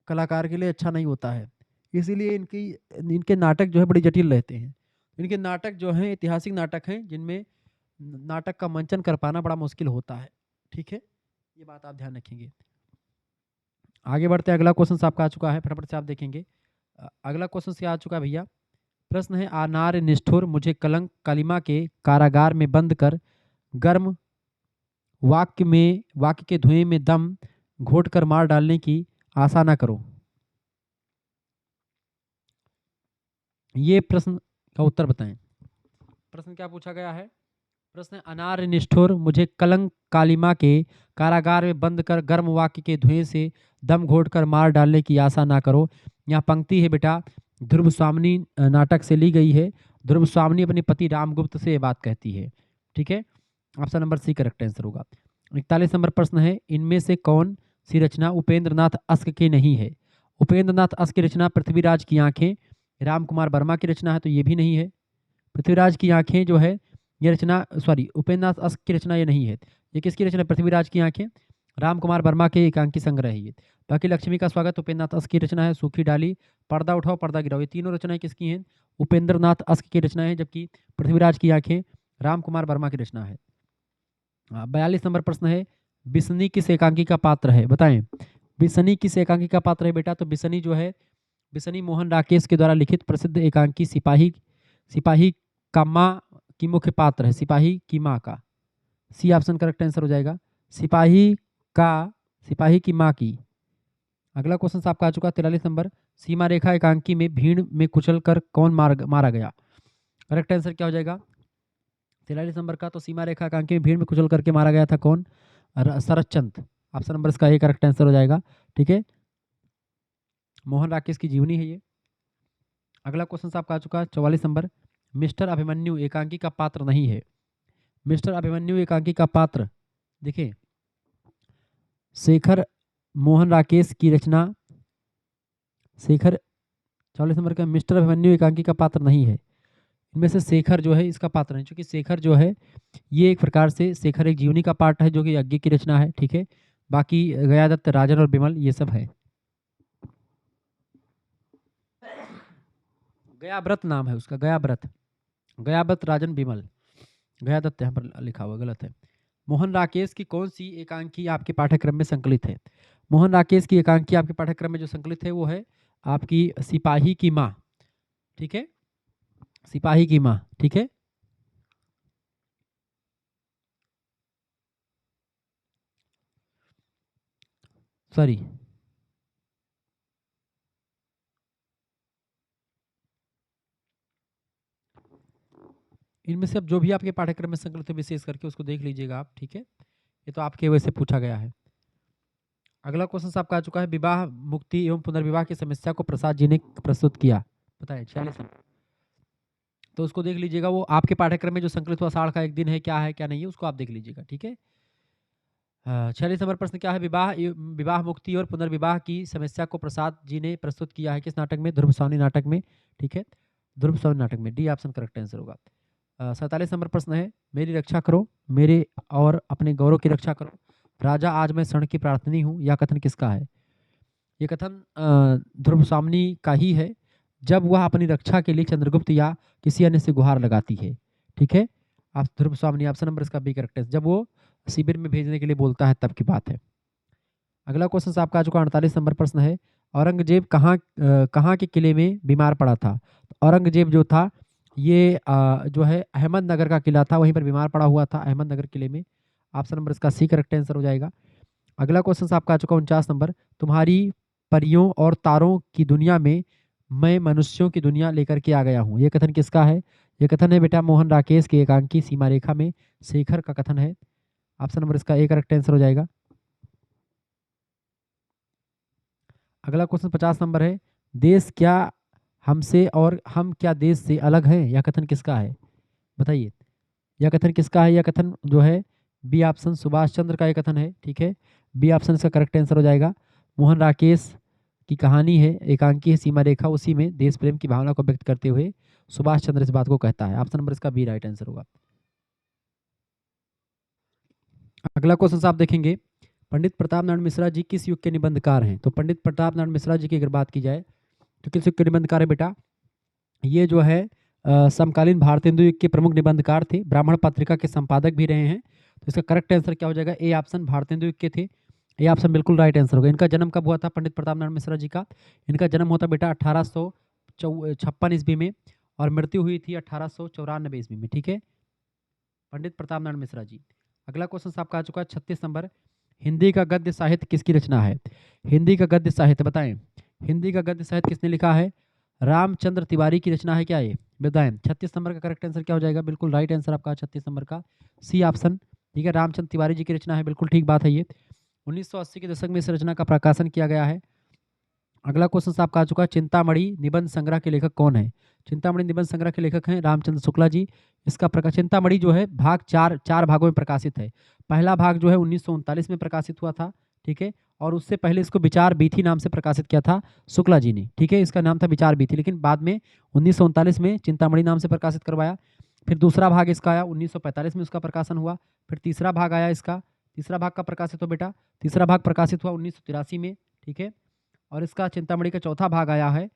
कलाकार के लिए अच्छा नहीं होता है। इसीलिए इनके नाटक जो है बड़े जटिल रहते हैं। इनके नाटक जो हैं ऐतिहासिक नाटक हैं, जिनमें नाटक का मंचन कर पाना बड़ा मुश्किल होता है। ठीक है, ये बात आप ध्यान रखेंगे। आगे बढ़ते हैं, अगला क्वेश्चन आपका आ चुका है, फटाफट से आप देखेंगे। अगला क्वेश्चन से आ चुका है भैया। प्रश्न है, आनार निष्ठुर मुझे कलंक कलिमा के कारागार में बंद कर गर्म वाक्य के धुएं में दम घोट कर मार डालने की आशा ना करो। ये प्रश्न का उत्तर बताएं। प्रश्न क्या पूछा गया है? प्रश्न अनार्य निष्ठुर मुझे कलंक कालिमा के कारागार में बंद कर गर्म वाक्य के धुएं से दम घोट कर मार डालने की आशा ना करो। यहाँ पंक्ति है बेटा, ध्रुव स्वामिनी नाटक से ली गई है। ध्रुव स्वामिनी अपने पति रामगुप्त से ये बात कहती है। ठीक है, option number C correct answer होगा। 41 नंबर प्रश्न है, इनमें से कौन सी रचना उपेंद्र नाथ अस्क की नहीं है? उपेंद्र नाथ अस्क की रचना पृथ्वीराज की आंखें राम कुमार वर्मा की रचना है, तो ये भी नहीं है। पृथ्वीराज की आंखें जो है ये रचना, सॉरी, उपेंद्र नाथ अस्क की रचना ये नहीं है। ये किसकी रचना? पृथ्वीराज की आंखें, राम कुमार वर्मा के एकांकी संग्रह है ये। बाकी लक्ष्मी का स्वागत उपेंद्र नाथ अस्क की रचना है। सूखी डाली, पर्दा उठाओ पर्दा गिराओ, ये तीनों रचनाएं किसकी हैं? उपेंद्र नाथ अस्क की रचना है, जबकि पृथ्वीराज की आंखें राम कुमार वर्मा की रचना है। 42 नंबर प्रश्न है, बिसनी किस एकांकी का पात्र है? बताएं, बिसनी किस एकांकी का पात्र है बेटा? तो बिसनी जो है, बिसनी मोहन राकेश के द्वारा लिखित प्रसिद्ध एकांकी सिपाही का माँ की मुख्य पात्र है। सिपाही की माँ का, सी ऑप्शन करेक्ट आंसर हो जाएगा। सिपाही की माँ की। अगला क्वेश्चन आपका आ चुका 43 नंबर, सीमा रेखा एकांकी में भीड़ में कुचल कर कौन मारा गया? करेक्ट आंसर क्या हो जाएगा 43 नंबर का? तो सीमा रेखा एकांकी में भीड़ में कुचल करके मारा गया था कौन? शरदचंद्र। ऑप्शन नंबर इसका ये करेक्ट आंसर हो जाएगा। ठीक है, मोहन राकेश की जीवनी है ये। अगला क्वेश्चन आपका आ चुका है 44 नंबर, मिस्टर अभिमन्यु एकांकी का पात्र नहीं है। मिस्टर अभिमन्यु एकांकी का पात्र देखिए, शेखर मोहन राकेश की रचना। शेखर 44 नंबर का मिस्टर अभिमन्यु एकांकी का पात्र नहीं है। इनमें से शेखर जो है इसका पात्र नहीं, क्योंकि शेखर जो है ये एक प्रकार से शेखर एक जीवनी का पार्ट है जो कि यज्ञ की रचना है। ठीक है, बाकी गयादत्त, राजन और बिमल ये सब है। गयाव्रत नाम है उसका, गयाव्रत राजन बिमल, गयादत्त यहाँ पर लिखा हुआ गलत है। मोहन राकेश की कौन सी एकांकी आपके पाठ्यक्रम में संकलित है? मोहन राकेश की एकांकी आपके पाठ्यक्रम में जो संकलित है वो है आपकी सिपाही की माँ। ठीक है, सिपाही की माँ। ठीक है, सॉरी, इनमें से अब जो भी आपके पाठ्यक्रम में संकलित है विशेष करके उसको देख लीजिएगा आप। ठीक है, ये तो आपके वजह से पूछा गया है। अगला क्वेश्चन आपका आ चुका है, विवाह मुक्ति एवं पुनर्विवाह की समस्या को प्रसाद जी ने प्रस्तुत किया। बताइए 46। तो उसको देख लीजिएगा, वो आपके पाठ्यक्रम में जो संकलित हुआ आषाढ़ का एक दिन है, क्या है क्या नहीं है, उसको आप देख लीजिएगा। ठीक है, 46 नंबर प्रश्न क्या है, विवाह मुक्ति और पुनर्विवाह की समस्या को प्रसाद जी ने प्रस्तुत किया है किस नाटक में? ध्रुव स्वामी नाटक में। ठीक है, ध्रुव स्वामी नाटक में, डी ऑप्शन करेक्ट आंसर होगा। 47 नंबर प्रश्न है, मेरी रक्षा करो, मेरे और अपने गौरव की रक्षा करो, राजा आज मैं शरण की प्रार्थनी हूँ, यह कथन किसका है? ये कथन ध्रुव स्वामिनी का ही है, जब वह अपनी रक्षा के लिए चंद्रगुप्त या किसी अन्य से गुहार लगाती है। ठीक है, आप ध्रुव स्वामिनी, ऑप्शन नंबर इसका बी करेक्ट है, जब वो शिविर में भेजने के लिए बोलता है तब की बात है। अगला क्वेश्चन आपका आ चुका 48 नंबर प्रश्न है, औरंगजेब कहाँ के किले में बीमार पड़ा था? औरंगजेब जो था ये जो है अहमदनगर का किला था, वहीं पर बीमार पड़ा हुआ था, अहमदनगर किले में। ऑप्शन नंबर इसका सी करेक्ट आंसर हो जाएगा। अगला क्वेश्चन आपका आ चुका 49 नंबर, तुम्हारी परियों और तारों की दुनिया में मैं मनुष्यों की दुनिया लेकर के आ गया हूँ, ये कथन किसका है? ये कथन है बेटा मोहन राकेश के एकांकी सीमा रेखा में शेखर का कथन है। ऑप्शन नंबर इसका ए करेक्ट आंसर हो जाएगा। अगला क्वेश्चन 50 नंबर है, देश क्या हमसे और हम क्या देश से अलग हैं, यह कथन किसका है? बताइए, यह कथन किसका है? यह कथन जो है बी ऑप्शन सुभाष चंद्र का यह कथन है। ठीक है, बी ऑप्शन इसका करेक्ट आंसर हो जाएगा। मोहन राकेश की कहानी है, एकांकी है सीमा रेखा, उसी में देश प्रेम की भावना को व्यक्त करते हुए सुभाष चंद्र इस बात को कहता है। ऑप्शन नंबर इसका बी राइट आंसर होगा। अगला क्वेश्चन आप देखेंगे, पंडित प्रताप नारायण मिश्रा जी किस युग के निबंधकार हैं? तो पंडित प्रताप नारायण मिश्रा जी की अगर बात की जाए तो किस युग के निबंधकार है बेटा? ये जो है समकालीन भारतेंदु युग के प्रमुख निबंधकार थे, ब्राह्मण पत्रिका के संपादक भी रहे हैं। तो इसका करेक्ट आंसर क्या हो जाएगा? ए ऑप्शन, भारतेंदु युग के थे। ये ऑप्शन बिल्कुल राइट आंसर होगा। इनका जन्म कब हुआ था पंडित प्रताप नारायण मिश्रा जी का? इनका जन्म होता बेटा 1856 ईस्वी में और मृत्यु हुई थी 1894 ईस्वी में। ठीक है, पंडित प्रताप नारायण मिश्रा जी। अगला क्वेश्चन आपका आ चुका है 36 नंबर। हिंदी का गद्य साहित्य किसकी रचना है? हिंदी का गद्य साहित्य बताएं। हिंदी का गद्य साहित्य किसने लिखा है? रामचंद्र तिवारी की रचना है क्या ये? बताएं। 36 नंबर का करेक्ट आंसर क्या हो जाएगा? बिल्कुल राइट आंसर आपका 36 नंबर का सी ऑप्शन। ठीक है, रामचंद्र तिवारी जी की रचना है, बिल्कुल ठीक बात है ये। 1980 के दशक में इस रचना का प्रकाशन किया गया है। अगला क्वेश्चन आपका आ चुका है, चिंतामणि निबंध संग्रह के लेखक कौन है? चिंतामणि निबंध संग्रह के लेखक हैं रामचंद्र शुक्ला जी। इसका प्रकाश चिंतामणि जो है भाग चार भागों में प्रकाशित है। पहला भाग जो है 1939 में प्रकाशित हुआ था। ठीक है, और उससे पहले इसको विचार बीथी नाम से प्रकाशित किया था शुक्ला जी ने। ठीक है, इसका नाम था विचार बीथी, लेकिन बाद में 1939 में चिंतामणि नाम से प्रकाशित करवाया। फिर दूसरा भाग इसका आया 1945 में, उसका प्रकाशन हुआ। फिर तीसरा भाग आया इसका, तीसरा भाग का प्रकाशित हो बेटा, तीसरा भाग प्रकाशित हुआ 1983 में। ठीक है, और इसका चिंतामणि का चौथा भाग आया है,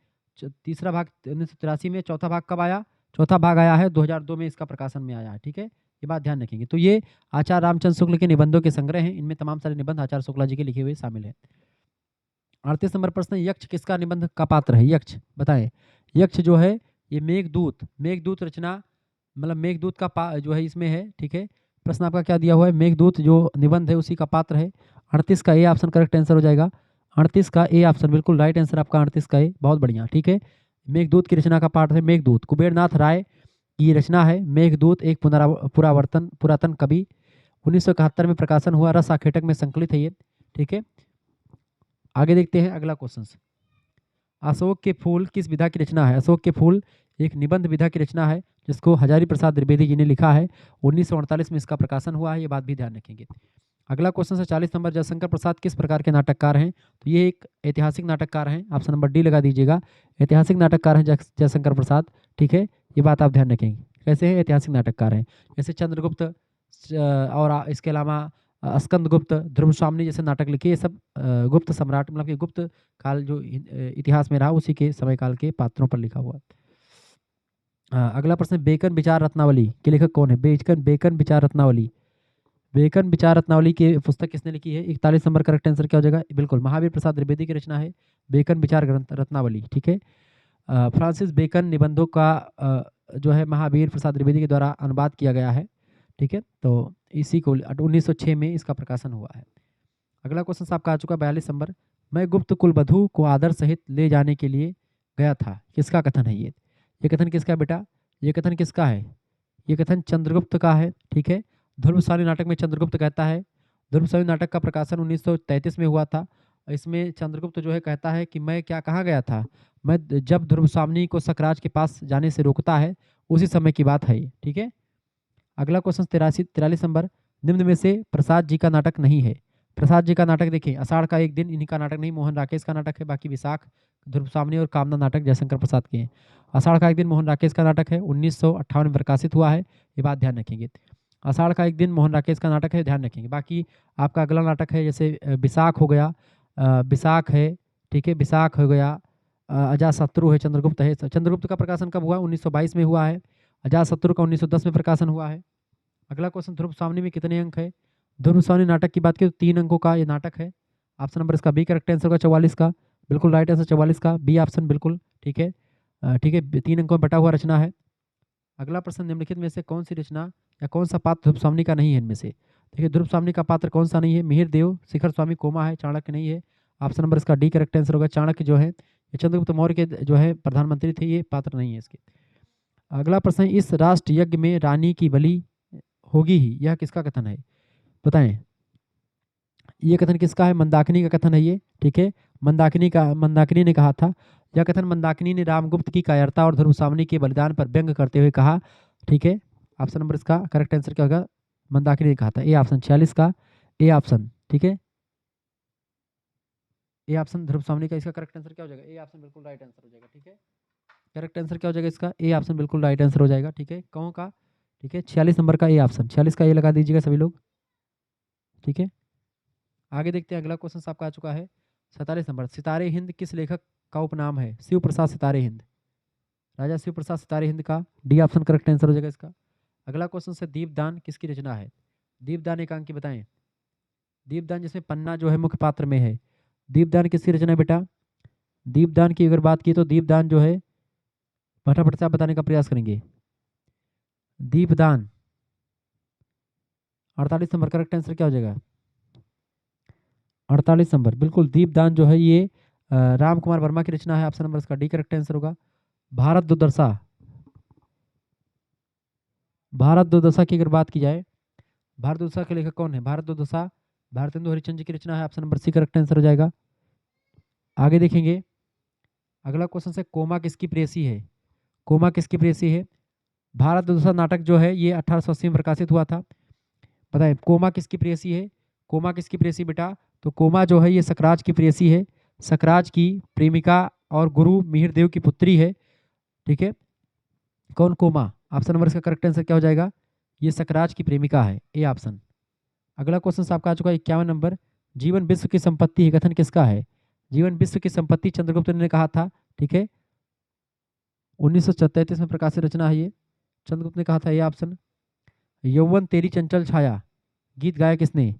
तीसरा भाग 1983 में, चौथा भाग कब आया? चौथा भाग आया है 2002 में, इसका प्रकाशन में आया है। ठीक है, ये बात ध्यान रखेंगे। तो ये आचार्य रामचंद्र शुक्ल के निबंधों के संग्रह हैं, इनमें तमाम सारे निबंध आचार्य शुक्ला जी के लिखे हुए शामिल हैं। 38 नंबर प्रश्न, यक्ष किसका निबंध का पात्र है? यक्ष बताएं। यक्ष जो है ये मेघदूत, मेघदूत रचना मतलब मेघदूत का जो है इसमें है। ठीक है, प्रश्न आपका क्या दिया हुआ है? मेघदूत जो निबंध है उसी का पात्र है। 38 का ए ऑप्शन करेक्ट आंसर हो जाएगा। 38 का ए ऑप्शन बिल्कुल राइट आंसर आपका 38 का ए, बहुत बढ़िया। ठीक है, मेघदूत की रचना का पाठ है मेघदूत, कुबेरनाथ राय की रचना है मेघदूत, एक पुरातन कवि। 1971 में प्रकाशन हुआ, रस आखेटक में संकलित है ये। ठीक है, आगे देखते हैं अगला क्वेश्चन। अशोक के फूल किस विधा की रचना है? अशोक के फूल एक निबंध विधा की रचना है, जिसको हजारी प्रसाद द्विवेदी जी ने लिखा है। 1948 में इसका प्रकाशन हुआ है, ये बात भी ध्यान रखेंगे। अगला क्वेश्चन है 40 नंबर, जयशंकर प्रसाद किस प्रकार के नाटककार हैं? तो ये एक ऐतिहासिक नाटककार हैं, ऑप्शन नंबर डी लगा दीजिएगा। ऐतिहासिक नाटककार हैं जयशंकर प्रसाद। ठीक है, ये बात आप ध्यान रखेंगे। कैसे हैं? ऐतिहासिक नाटककार हैं, जैसे चंद्रगुप्त और इसके अलावा स्कंदगुप्त, ध्रुवस्वामिनी जैसे नाटक लिखे। ये सब गुप्त सम्राट मतलब कि गुप्त काल जो इतिहास में रहा उसी के समय काल के पात्रों पर लिखा हुआ। अगला प्रश्न, बेकन विचार रत्नावली के लेखक कौन है? बेकन विचार रत्नावली, बेकन विचार रत्नावली की पुस्तक किसने लिखी है? 41 नंबर करेक्ट आंसर क्या हो जाएगा? बिल्कुल महावीर प्रसाद द्विवेदी की रचना है बेकन विचार ग्रंथ रत्नावली। ठीक है, फ्रांसिस बेकन निबंधों का जो है महावीर प्रसाद द्विवेदी के द्वारा अनुवाद किया गया है। ठीक है, तो इसी को 1906 में इसका प्रकाशन हुआ है। अगला क्वेश्चन आपका आ चुका 42 नंबर, मैं गुप्त कुलवधु को आदर सहित ले जाने के लिए गया था, किसका कथन है ये कथन किसका है बेटा? ये कथन किसका है? ये कथन चंद्रगुप्त का है। ठीक है, ध्रुवसानी नाटक में चंद्रगुप्त कहता है। ध्रुवसानी नाटक का प्रकाशन 1933 में हुआ था। इसमें चंद्रगुप्त जो है कहता है कि मैं क्या कहाँ गया था, मैं जब ध्रुवसानी को सकराज के पास जाने से रोकता है उसी समय की बात है ये। ठीक है, अगला क्वेश्चन 43 नंबर, निम्न में से प्रसाद जी का नाटक नहीं है। प्रसाद जी का नाटक देखिए, आषाढ़ का एक दिन इन्हीं का नाटक नहीं, मोहन राकेश का नाटक है। बाकी विशाख, ध्रुवसामनी और कामना नाटक जयशंकर प्रसाद के हैं। आषाढ़ का एक दिन मोहन राकेश का नाटक है, 1958 में प्रकाशित हुआ है, ये बात ध्यान रखेंगे। आषाढ़ का एक दिन मोहन राकेश का नाटक है, ध्यान रखेंगे। बाकी आपका अगला नाटक है जैसे विशाख हो गया, विशाख है। ठीक है, विशाख हो गया, अजातशत्रु है, चंद्रगुप्त है। चंद्रगुप्त का प्रकाशन कब हुआ? 1922 में हुआ है। अजातशत्रु का 1910 में प्रकाशन हुआ है। अगला क्वेश्चन, ध्रुवसावनी में कितने अंक है? ध्रुवसावनी नाटक की बात करें तो 3 अंकों का ये नाटक है। ऑप्शन नंबर इसका बी करेक्ट आंसर होगा 44 का, बिल्कुल राइट आंसर 44 का बी ऑप्शन बिल्कुल ठीक है। ठीक है, 3 अंकों में बटा हुआ रचना है। अगला प्रश्न, निम्नलिखित में से कौन सी रचना या कौन सा पात्र ध्रुवसावनी का नहीं है? इनमें से देखिए ध्रुवसावनी का पात्र कौन सा नहीं है? मिहिर देव, शिखर स्वामी कोमा है, चाणक्य नहीं है। ऑप्शन नंबर इसका डी करेक्ट आंसर होगा। चाणक्य जो है ये चंद्रगुप्त मौर्य के जो है प्रधानमंत्री थे, ये पात्र नहीं है इसके। अगला प्रश्न, इस राष्ट्र यज्ञ में रानी की बलि होगी ही, यह किसका कथन है? बताएं। ये कथन किसका है? मंदाकिनी का कथन है ये। ठीक है, मंदाकिनी ने कहा था। यह कथन मंदाकिनी ने रामगुप्त की कायरता और ध्रुवसावनी के बलिदान पर व्यंग करते हुए कहा। ठीक है, ऑप्शन नंबर इसका करेक्ट आंसर क्या होगा? मंदाकिनी ने कहा था, ए ऑप्शन 46 का ए ऑप्शन। ठीक है, ए ऑप्शन ध्रुवसावनी का इसका करेक्ट आंसर क्या हो जाएगा? ए ऑप्शन बिल्कुल राइट आंसर हो जाएगा। ठीक है, करेक्ट आंसर क्या हो जाएगा इसका? ए ऑप्शन बिल्कुल राइट आंसर हो जाएगा। ठीक है, कौन का? ठीक है, 46 नंबर का ए ऑप्शन, 46 का ए लगा दीजिएगा सभी लोग। ठीक है, आगे देखते हैं। अगला क्वेश्चन आपका आ चुका है 47 नंबर, सितारे हिंद किस लेखक का उपनाम है? शिव प्रसाद सितारे हिंद, राजा शिव प्रसाद सितारे हिंद का डी ऑप्शन करेक्ट आंसर हो जाएगा इसका। अगला क्वेश्चन से, दीपदान किसकी रचना है? दीपदान एक अंक की बताएं। दीपदान जिसमें पन्ना जो है मुख्य पात्र में है, दीपदान किसकी रचना है बेटा? दीपदान की अगर बात की तो दीपदान जो है फटाफट से आप बताने का प्रयास करेंगे। दीपदान 48 नंबर करेक्ट आंसर क्या हो जाएगा? 48 नंबर बिल्कुल। दीपदान जो है ये राम कुमार वर्मा की रचना है। ऑप्शन नंबर इसका डी करेक्ट आंसर होगा। भारत दुर्दशा, भारत दुर्दशा की अगर बात की जाए, भारत दुर्दशा के लेखक कौन है? भारत दुर्दशा भारतेंदु हरिश्चंद्र जी की रचना है। Option number C correct answer हो जाएगा। आगे देखेंगे, अगला क्वेश्चन है कोमा किसकी प्रेयसी है? कोमा किसकी प्रेयसी है? भारत दुर्दशा नाटक जो है ये 1880 में प्रकाशित हुआ था। बताएं कोमा किसकी प्रेयसी है? कोमा किसकी प्रेयसी बेटा? तो कोमा जो है ये सकराज की प्रेयसी है। सकराज की प्रेमिका और गुरु मिहिर देव की पुत्री है। ठीक है, कौन? कोमा। ऑप्शन नंबर इसका करेक्ट आंसर क्या हो जाएगा? ये सकराज की प्रेमिका है, ए ऑप्शन। अगला क्वेश्चन आपका आ चुका है 51 नंबर। जीवन विश्व की संपत्ति है कथन किसका है? जीवन विश्व की संपत्ति चंद्रगुप्त ने कहा था। ठीक है, 1933 में प्रकाशित रचना है ये, चंद्रगुप्त ने कहा था, ये ऑप्शन। यौवन तेरी चंचल छाया गीत गाया किसने?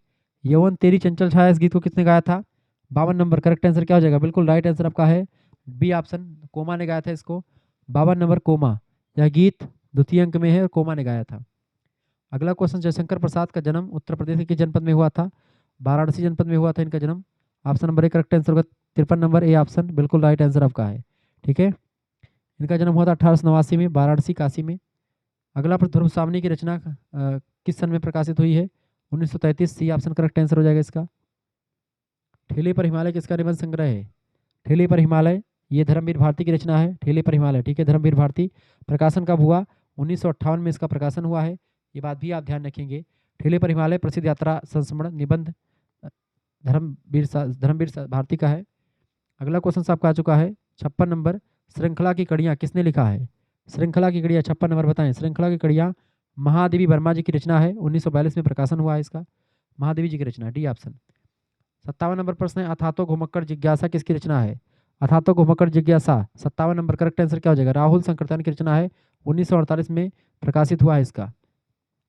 यौवन तेरी चंचल छाया इस गीत को किसने गाया था? 52 नंबर करेक्ट आंसर क्या हो जाएगा? बिल्कुल राइट आंसर आपका है बी ऑप्शन, कोमा ने गाया था इसको। 52 नंबर कोमा, यह गीत द्वितीय अंक में है और कोमा ने गाया था। अगला क्वेश्चन, जयशंकर प्रसाद का जन्म उत्तर प्रदेश के जनपद में हुआ था? वाराणसी जनपद में हुआ था इनका जन्म। Option number A correct answer होगा। 53 नंबर ए ऑप्शन बिल्कुल राइट आंसर आपका है। ठीक है, इनका जन्म हुआ था 1889 में वाराणसी काशी में। अगला पर ध्रुव सावनी की रचना किस सन में प्रकाशित हुई है? 1933, सी ऑप्शन करेक्ट आंसर हो जाएगा इसका। ठेले पर हिमालय किसका निबंध संग्रह है? ठेले पर हिमालय ये धर्मवीर भारती की रचना है, ठेले पर हिमालय। ठीक है, धर्मवीर भारती। प्रकाशन कब हुआ? 1958 में इसका प्रकाशन हुआ है, ये बात भी आप ध्यान रखेंगे। ठेले पर हिमालय प्रसिद्ध यात्रा संस्मरण निबंध धर्मवीर भारती का है। अगला क्वेश्चन आपका आ चुका है 56 नंबर। श्रृंखला की कड़ियाँ किसने लिखा है? श्रृंखला की कड़ियाँ 56 नंबर बताएं। श्रृंखला की कड़ियाँ महादेवी वर्मा जी की रचना है, 1942 में प्रकाशन हुआ है इसका। महादेवी जी की रचना, डी ऑप्शन। 57 नंबर प्रश्न है अथातो घुमक्कड़ जिज्ञासा किसकी रचना है? अथातो घुमक्कड़ जिज्ञासा 57 नंबर करेक्ट आंसर क्या हो जाएगा? राहुल संकृतन की रचना है, 1948 में प्रकाशित हुआ है इसका।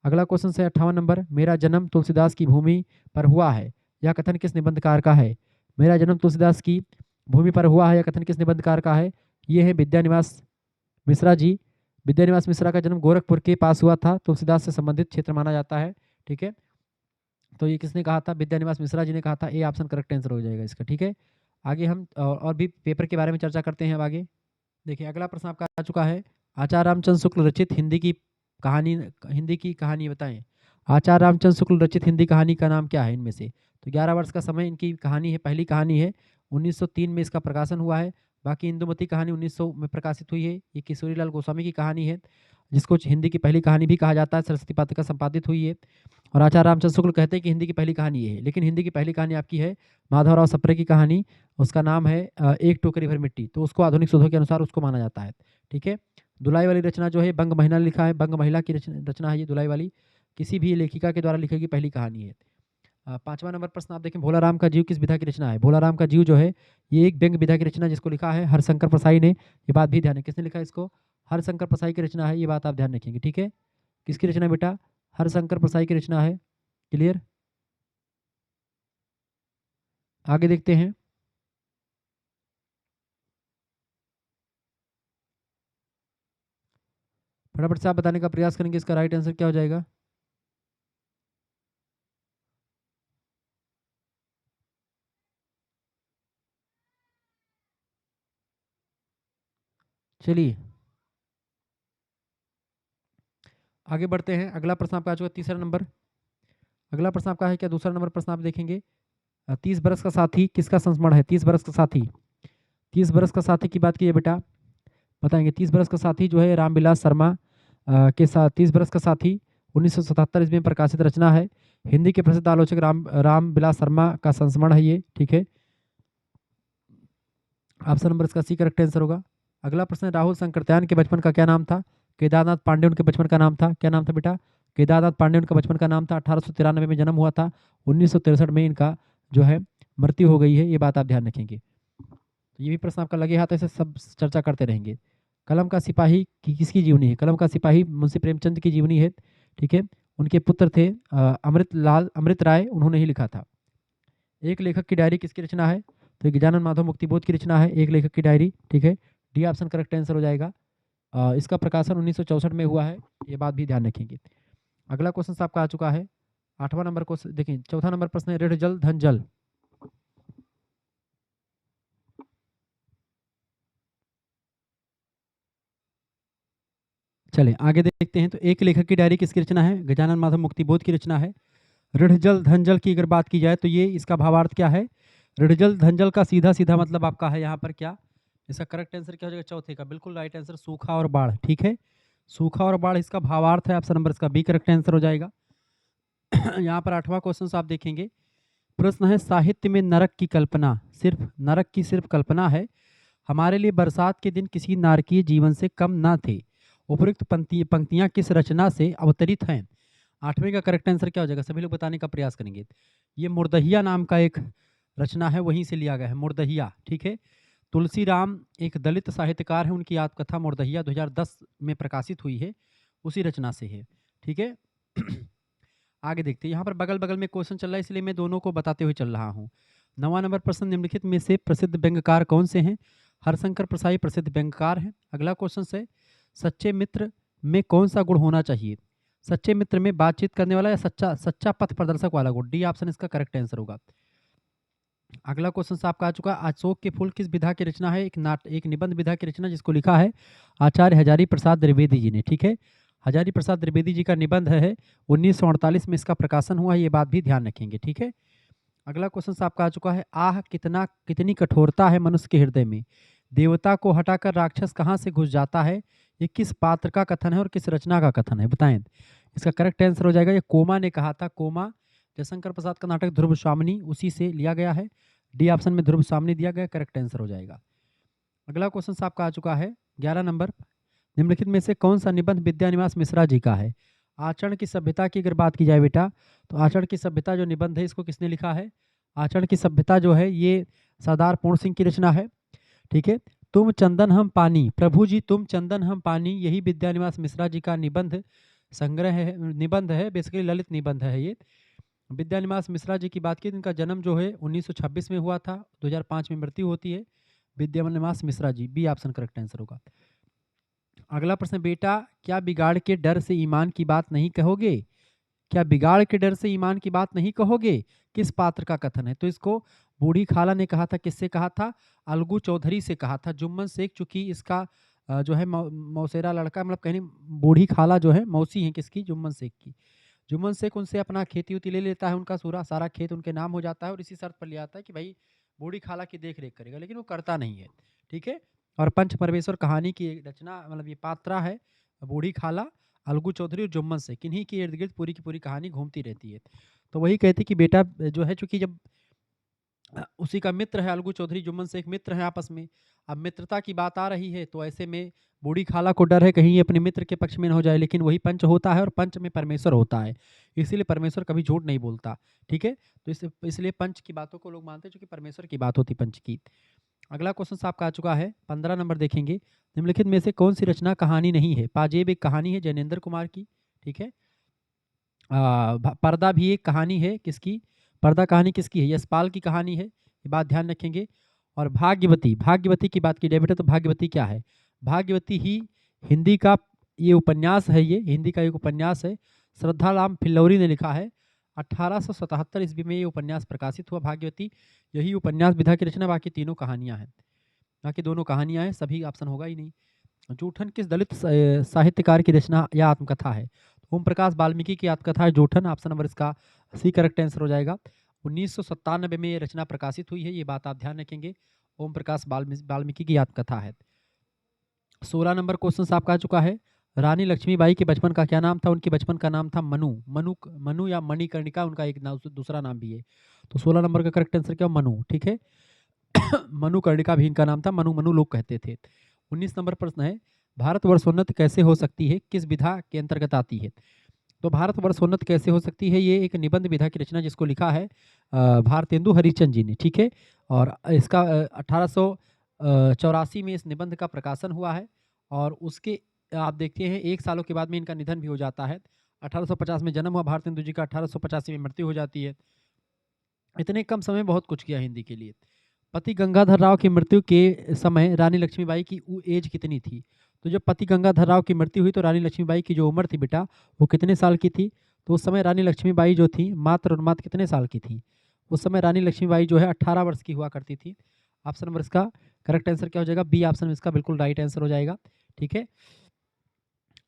अगला क्वेश्चन है 58 नंबर। मेरा जन्म तुलसीदास की भूमि पर हुआ है, यह कथन किस निबंधकार का है? मेरा जन्म तुलसीदास की भूमि पर हुआ है, यह कथन किस निबंधकार का है? ये है विद्यानिवास मिश्रा जी। विद्यानिवास मिश्रा का जन्म गोरखपुर के पास हुआ था, तुलसीदास से संबंधित क्षेत्र माना जाता है। ठीक है, तो ये किसने कहा था? विद्यानिवास मिश्रा जी ने कहा था, ए ऑप्शन करेक्ट आंसर हो जाएगा इसका। ठीक है, आगे हम और भी पेपर के बारे में चर्चा करते हैं अब आगे। देखिए अगला प्रश्न आपका आ चुका है, आचार्य रामचंद्र शुक्ल रचित हिंदी की कहानी बताएं। आचार्य रामचंद्र शुक्ल रचित हिंदी कहानी का नाम क्या है इनमें से? तो 11 वर्ष का समय इनकी कहानी है, पहली कहानी है, 1903 में इसका प्रकाशन हुआ है। बाकी इंदुमती कहानी 1900 में प्रकाशित हुई है, ये किशोरीलाल गोस्वामी की कहानी है, जिसको हिंदी की पहली कहानी भी कहा जाता है, सरस्वती पात्रिका संपादित हुई है। और आचार्य रामचंद्र शुक्ल कहते हैं कि हिंदी की पहली कहानी ये है, लेकिन हिंदी की पहली कहानी आपकी है माधवराव सप्रे की कहानी, उसका नाम है एक टोकरी भर मिट्टी, तो उसको आधुनिक शोधों के अनुसार उसको माना जाता है। ठीक है, दुलाई वाली रचना जो है बंग महिला ने लिखा है, बंग महिला की रचना है ये दुलाई वाली, किसी भी लेखिका के द्वारा लिखी गई पहली कहानी है। 5वां नंबर प्रश्न आप देखें, भोलाराम का जीव किस विधा की रचना है? भोलाराम का जीव जो है ये एक व्यंग्य विधा की रचना, जिसको लिखा है हरशंकर प्रसाई ने, ये बात भी ध्यान है, किसने लिखा है इसको? हरशंकर प्रसाई की रचना है, ये बात आप ध्यान रखेंगे। ठीक है, किसकी रचना है बेटा? हरशंकर प्रसाई की रचना है। क्लियर, आगे देखते हैं। फटाफट से आप बताने का प्रयास करेंगे इसका राइट आंसर क्या हो जाएगा। चलिए आगे बढ़ते हैं। अगला प्रश्न आपका आ चुका है 3रा नंबर। अगला प्रश्न आपका है क्या? दूसरा नंबर प्रश्न आप देखेंगे, 30 बरस का साथी किसका संस्मरण है? 30 बरस का साथी, 30 बरस का साथी की बात कीजिए बेटा, बताएंगे। 30 बरस का साथी जो है रामविलास शर्मा के साथ, 30 बरस का साथी 1977 ईस्वी में प्रकाशित रचना है, हिंदी के प्रसिद्ध आलोचक रामविलास शर्मा का संस्मरण है ये। ठीक है, ऑप्शन नंबर इसका सी करेक्ट आंसर होगा। अगला प्रश्न है, राहुल संकृत्यान के बचपन का क्या नाम था? केदारनाथ पांडे उनके बचपन का नाम था, क्या नाम था बेटा? केदारनाथ पांडे उनका बचपन का नाम था। 1893 में जन्म हुआ था, 1963 में इनका जो है मृत्यु हो गई है, ये बात आप ध्यान रखेंगे। तो ये भी प्रश्न आपका लगे हाथ, ऐसे सब चर्चा करते रहेंगे। कलम का सिपाही किसकी जीवनी है? कलम का सिपाही मुंशी प्रेमचंद की जीवनी है। ठीक है, उनके पुत्र थे अमृत राय, उन्होंने ही लिखा था। एक लेखक की डायरी किसकी रचना है? तो गजानन माधव मुक्तिबोध की रचना है, एक लेखक की डायरी। ठीक है, डी ऑप्शन करेक्ट आंसर हो जाएगा। इसका प्रकाशन 1964 में हुआ है, ये बात भी ध्यान रखेंगे। अगला क्वेश्चन आपका आ चुका है, 8वां नंबर को देखिए, चौथा नंबर प्रश्न है ऋण जल धन जल। चलिए आगे देखते हैं। तो एक लेखक की डायरी किसकी रचना है? गजानन माधव मुक्तिबोध की रचना है। ऋण जल धन जल की अगर बात की जाए तो ये इसका भावार्थ क्या है? ऋण जल धन जल का सीधा सीधा मतलब आपका है यहाँ पर क्या? इसका करेक्ट आंसर क्या हो जाएगा? चौथे का बिल्कुल राइट आंसर, सूखा और बाढ़। ठीक है, सूखा और बाढ़ इसका भावार्थ है। ऑप्शन नंबर इसका बी करेक्ट आंसर हो जाएगा। यहाँ पर 8वां क्वेश्चन आप देखेंगे, प्रश्न है साहित्य में नरक की कल्पना, सिर्फ नरक की सिर्फ कल्पना है, हमारे लिए बरसात के दिन किसी नारकीय जीवन से कम ना थे, उपयुक्त पंक्तियां किस रचना से अवतरित हैं? 8वें का करेक्ट आंसर क्या हो जाएगा? सभी लोग बताने का प्रयास करेंगे। ये मुर्दहिया नाम का एक रचना है, वहीं से लिया गया है, मुर्दहिया। ठीक है, तुलसीराम एक दलित साहित्यकार है, उनकी आत्मकथा मुर्दहिया 2010 में प्रकाशित हुई है, उसी रचना से है। ठीक है। आगे देखते हैं, यहाँ पर बगल बगल में क्वेश्चन चल रहा है, इसलिए मैं दोनों को बताते हुए चल रहा हूँ। 9वां नंबर प्रश्न, निम्नलिखित में से प्रसिद्ध व्यंग्यकार कौन से हैं? हरशंकर प्रसाई प्रसिद्ध व्यंग्यकार हैं। अगला क्वेश्चन है, सच्चे मित्र में कौन सा गुण होना चाहिए? सच्चे मित्र में बातचीत करने वाला या सच्चा सच्चा पथ प्रदर्शक वाला गुण? डी ऑप्शन इसका करेक्ट आंसर होगा। अगला क्वेश्चन आपका आ चुका है, अशोक के फूल किस विधा की रचना है? एक निबंध विधा की रचना, जिसको लिखा है आचार्य हजारी प्रसाद द्विवेदी जी ने। ठीक है, हजारी प्रसाद द्विवेदी जी का निबंध है, 1948 में इसका प्रकाशन हुआ है, ये बात भी ध्यान रखेंगे। ठीक है, अगला क्वेश्चन आपका आ चुका है, आह कितनी कठोरता है मनुष्य के हृदय में, देवता को हटाकर राक्षस कहाँ से घुस जाता है? ये किस पात्र का कथन है और किस रचना का कथन है? बताएं। इसका करेक्ट आंसर हो जाएगा, ये कोमा ने कहा था। कोमा जयशंकर प्रसाद का नाटक ध्रुव स्वामिनी, उसी से लिया गया है। डी ऑप्शन में ध्रुव स्वामिनी दिया गया, करेक्ट आंसर हो जाएगा। अगला क्वेश्चन आपका आ चुका है 11 नंबर, निम्नलिखित में से कौन सा निबंध विद्यानिवास मिश्रा जी का है? आचरण की सभ्यता की अगर बात की जाए बेटा, तो आचरण की सभ्यता जो निबंध है, इसको किसने लिखा है? आचरण की सभ्यता जो है ये सरदार पूर्ण सिंह की रचना है। ठीक है, तुम चंदन हम पानी, प्रभु जी तुम चंदन हम पानी, यही विद्यानिवास मिश्रा जी का निबंध संग्रह है, निबंध है, बेसिकली ललित निबंध है ये। विद्यानिवास मिश्रा जी की बात की, इनका जन्म जो है 1926 में हुआ था, 2005 में मृत्यु होती है। Vidyanivas Mishra ji, B option correct answer होगा। अगला प्रश्न, बेटा क्या बिगाड़ के डर से ईमान की बात नहीं कहोगे? क्या बिगाड़ के डर से ईमान की बात नहीं कहोगे किस पात्र का कथन है? तो इसको बूढ़ी खाला ने कहा था। किससे कहा था? अलगू चौधरी से कहा था। जुम्मन शेख चूंकि इसका जो है मौसेरा लड़का, मतलब कहने बूढ़ी खाला जो है मौसी है किसकी? जुम्मन शेख की। जुम्मन शेख उनसे अपना खेती उती ले लेता है, उनका सारा खेत उनके नाम हो जाता है, और इसी शर्त पर ले आता है कि भाई बूढ़ी खाला की देख रेख करेगा, लेकिन वो करता नहीं है। ठीक है, और पंच परमेश्वर कहानी की रचना, मतलब ये पात्रा है बूढ़ी खाला, अलगू चौधरी और जुम्मन शेख, इन्हीं के इर्द गिर्द पूरी की पूरी कहानी घूमती रहती है। तो वही कहती कि बेटा जो है, चूंकि जब उसी का मित्र है अलगू चौधरी, जुम्मन शेख मित्र हैं आपस में, अब मित्रता की बात आ रही है, तो ऐसे में बूढ़ी खाला को डर है कहीं ये अपने मित्र के पक्ष में न हो जाए, लेकिन वही पंच होता है और पंच में परमेश्वर होता है, इसीलिए परमेश्वर कभी झूठ नहीं बोलता। ठीक है, तो इसलिए पंच की बातों को लोग मानते हैं, क्योंकि परमेश्वर की बात होती पंच की। अगला क्वेश्चन आपका आ चुका है 15 नंबर, देखेंगे निम्नलिखित में से कौन सी रचना कहानी नहीं है? पाजेब एक कहानी है जैनेन्द्र कुमार की। ठीक है, पर्दा भी एक कहानी है, किसकी? पर्दा कहानी किसकी है? यशपाल की कहानी है, ये बात ध्यान रखेंगे। और भाग्यवती, भाग्यवती की बात की जाए बेटा, तो भाग्यवती क्या है? भाग्यवती ही हिंदी का ये उपन्यास है, ये हिंदी का एक उपन्यास है, श्रद्धाराम फिल्लौरी ने लिखा है। 1877 ईस्वी में ये उपन्यास प्रकाशित हुआ भाग्यवती, यही उपन्यास विधा की रचना, बाकी तीनों कहानियां हैं, बाकी दोनों कहानियां हैं, सभी ऑप्शन होगा ही नहीं। जूठन किस दलित साहित्यकार की रचना या आत्मकथा है? ओम प्रकाश वाल्मीकि की आत्मकथा है जूठन, ऑप्शन नंबर इसका सी करेक्ट आंसर हो जाएगा। 1997 में ये रचना प्रकाशित हुई है, ये बात आप ध्यान रखेंगे। ओम प्रकाश वाल्मीकि की आत्मकथा है। 16 नंबर क्वेश्चन आपका आ चुका है, रानी लक्ष्मीबाई के बचपन का क्या नाम था? उनके बचपन का नाम था मनु। मनु या मणिकर्णिका उनका एक दूसरा नाम भी है। तो 16 नंबर का करेक्ट आंसर क्या? मनु। ठीक है, मनुकर्णिका भी इनका नाम था, मनु मनु लोग कहते थे। 19 नंबर प्रश्न है, भारतवर्षोन्नति कैसे हो सकती है, किस विधा के अंतर्गत आती है? तो भारतवर्षोन्नति कैसे हो सकती है, ये एक निबंध विधा की रचना, जिसको लिखा है भारतेंदु हरिश्चंद्र जी ने। ठीक है, और इसका 1884 में इस निबंध का प्रकाशन हुआ है, और उसके आप देखते हैं 1 सालों के बाद में इनका निधन भी हो जाता है। 1850 में जन्म हुआ भारतेंदु जी का, 1885 में मृत्यु हो जाती है। इतने कम समय में बहुत कुछ किया हिंदी के लिए। पति गंगाधर राव की मृत्यु के समय रानी लक्ष्मीबाई की एज कितनी थी? तो जब पति गंगाधर राव की मृत्यु हुई, तो रानी लक्ष्मीबाई की जो उम्र थी बेटा, वो कितने साल की थी? तो तो उस समय रानी लक्ष्मीबाई जो थी मात्र और मात्र कितने साल की थी? उस समय रानी लक्ष्मीबाई जो है 18 वर्ष की हुआ करती थी। ऑप्शन नंबर इसका करेक्ट आंसर क्या हो जाएगा? बी ऑप्शन में इसका बिल्कुल राइट आंसर हो जाएगा। ठीक है,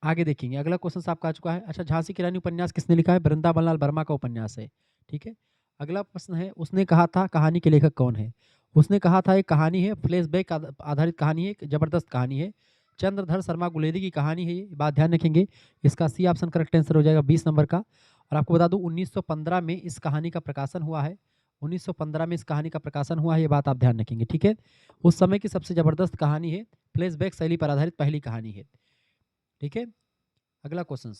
आगे देखेंगे। अगला क्वेश्चन आपका आ चुका है। अच्छा, झांसी की रानी उपन्यास किसने लिखा है? वृंदावन लाल वर्मा का उपन्यास है। ठीक है, अगला प्रश्न है, उसने कहा था कहानी के लेखक कौन है? उसने कहा था एक कहानी है, फ्लैशबैक आधारित कहानी है, एक जबरदस्त कहानी है, चंद्रधर शर्मा गुलेरी की कहानी है। ये बात ध्यान रखेंगे। इसका सी ऑप्शन करेक्ट आंसर हो जाएगा 20 नंबर का। और आपको बता दूं 1915 में इस कहानी का प्रकाशन हुआ है। 1915 में इस कहानी का प्रकाशन हुआ है, ये बात आप ध्यान रखेंगे। ठीक है, उस समय की सबसे जबरदस्त कहानी है, फ्लैशबैक शैली पर आधारित पहली कहानी है। ठीक है, अगला क्वेश्चन,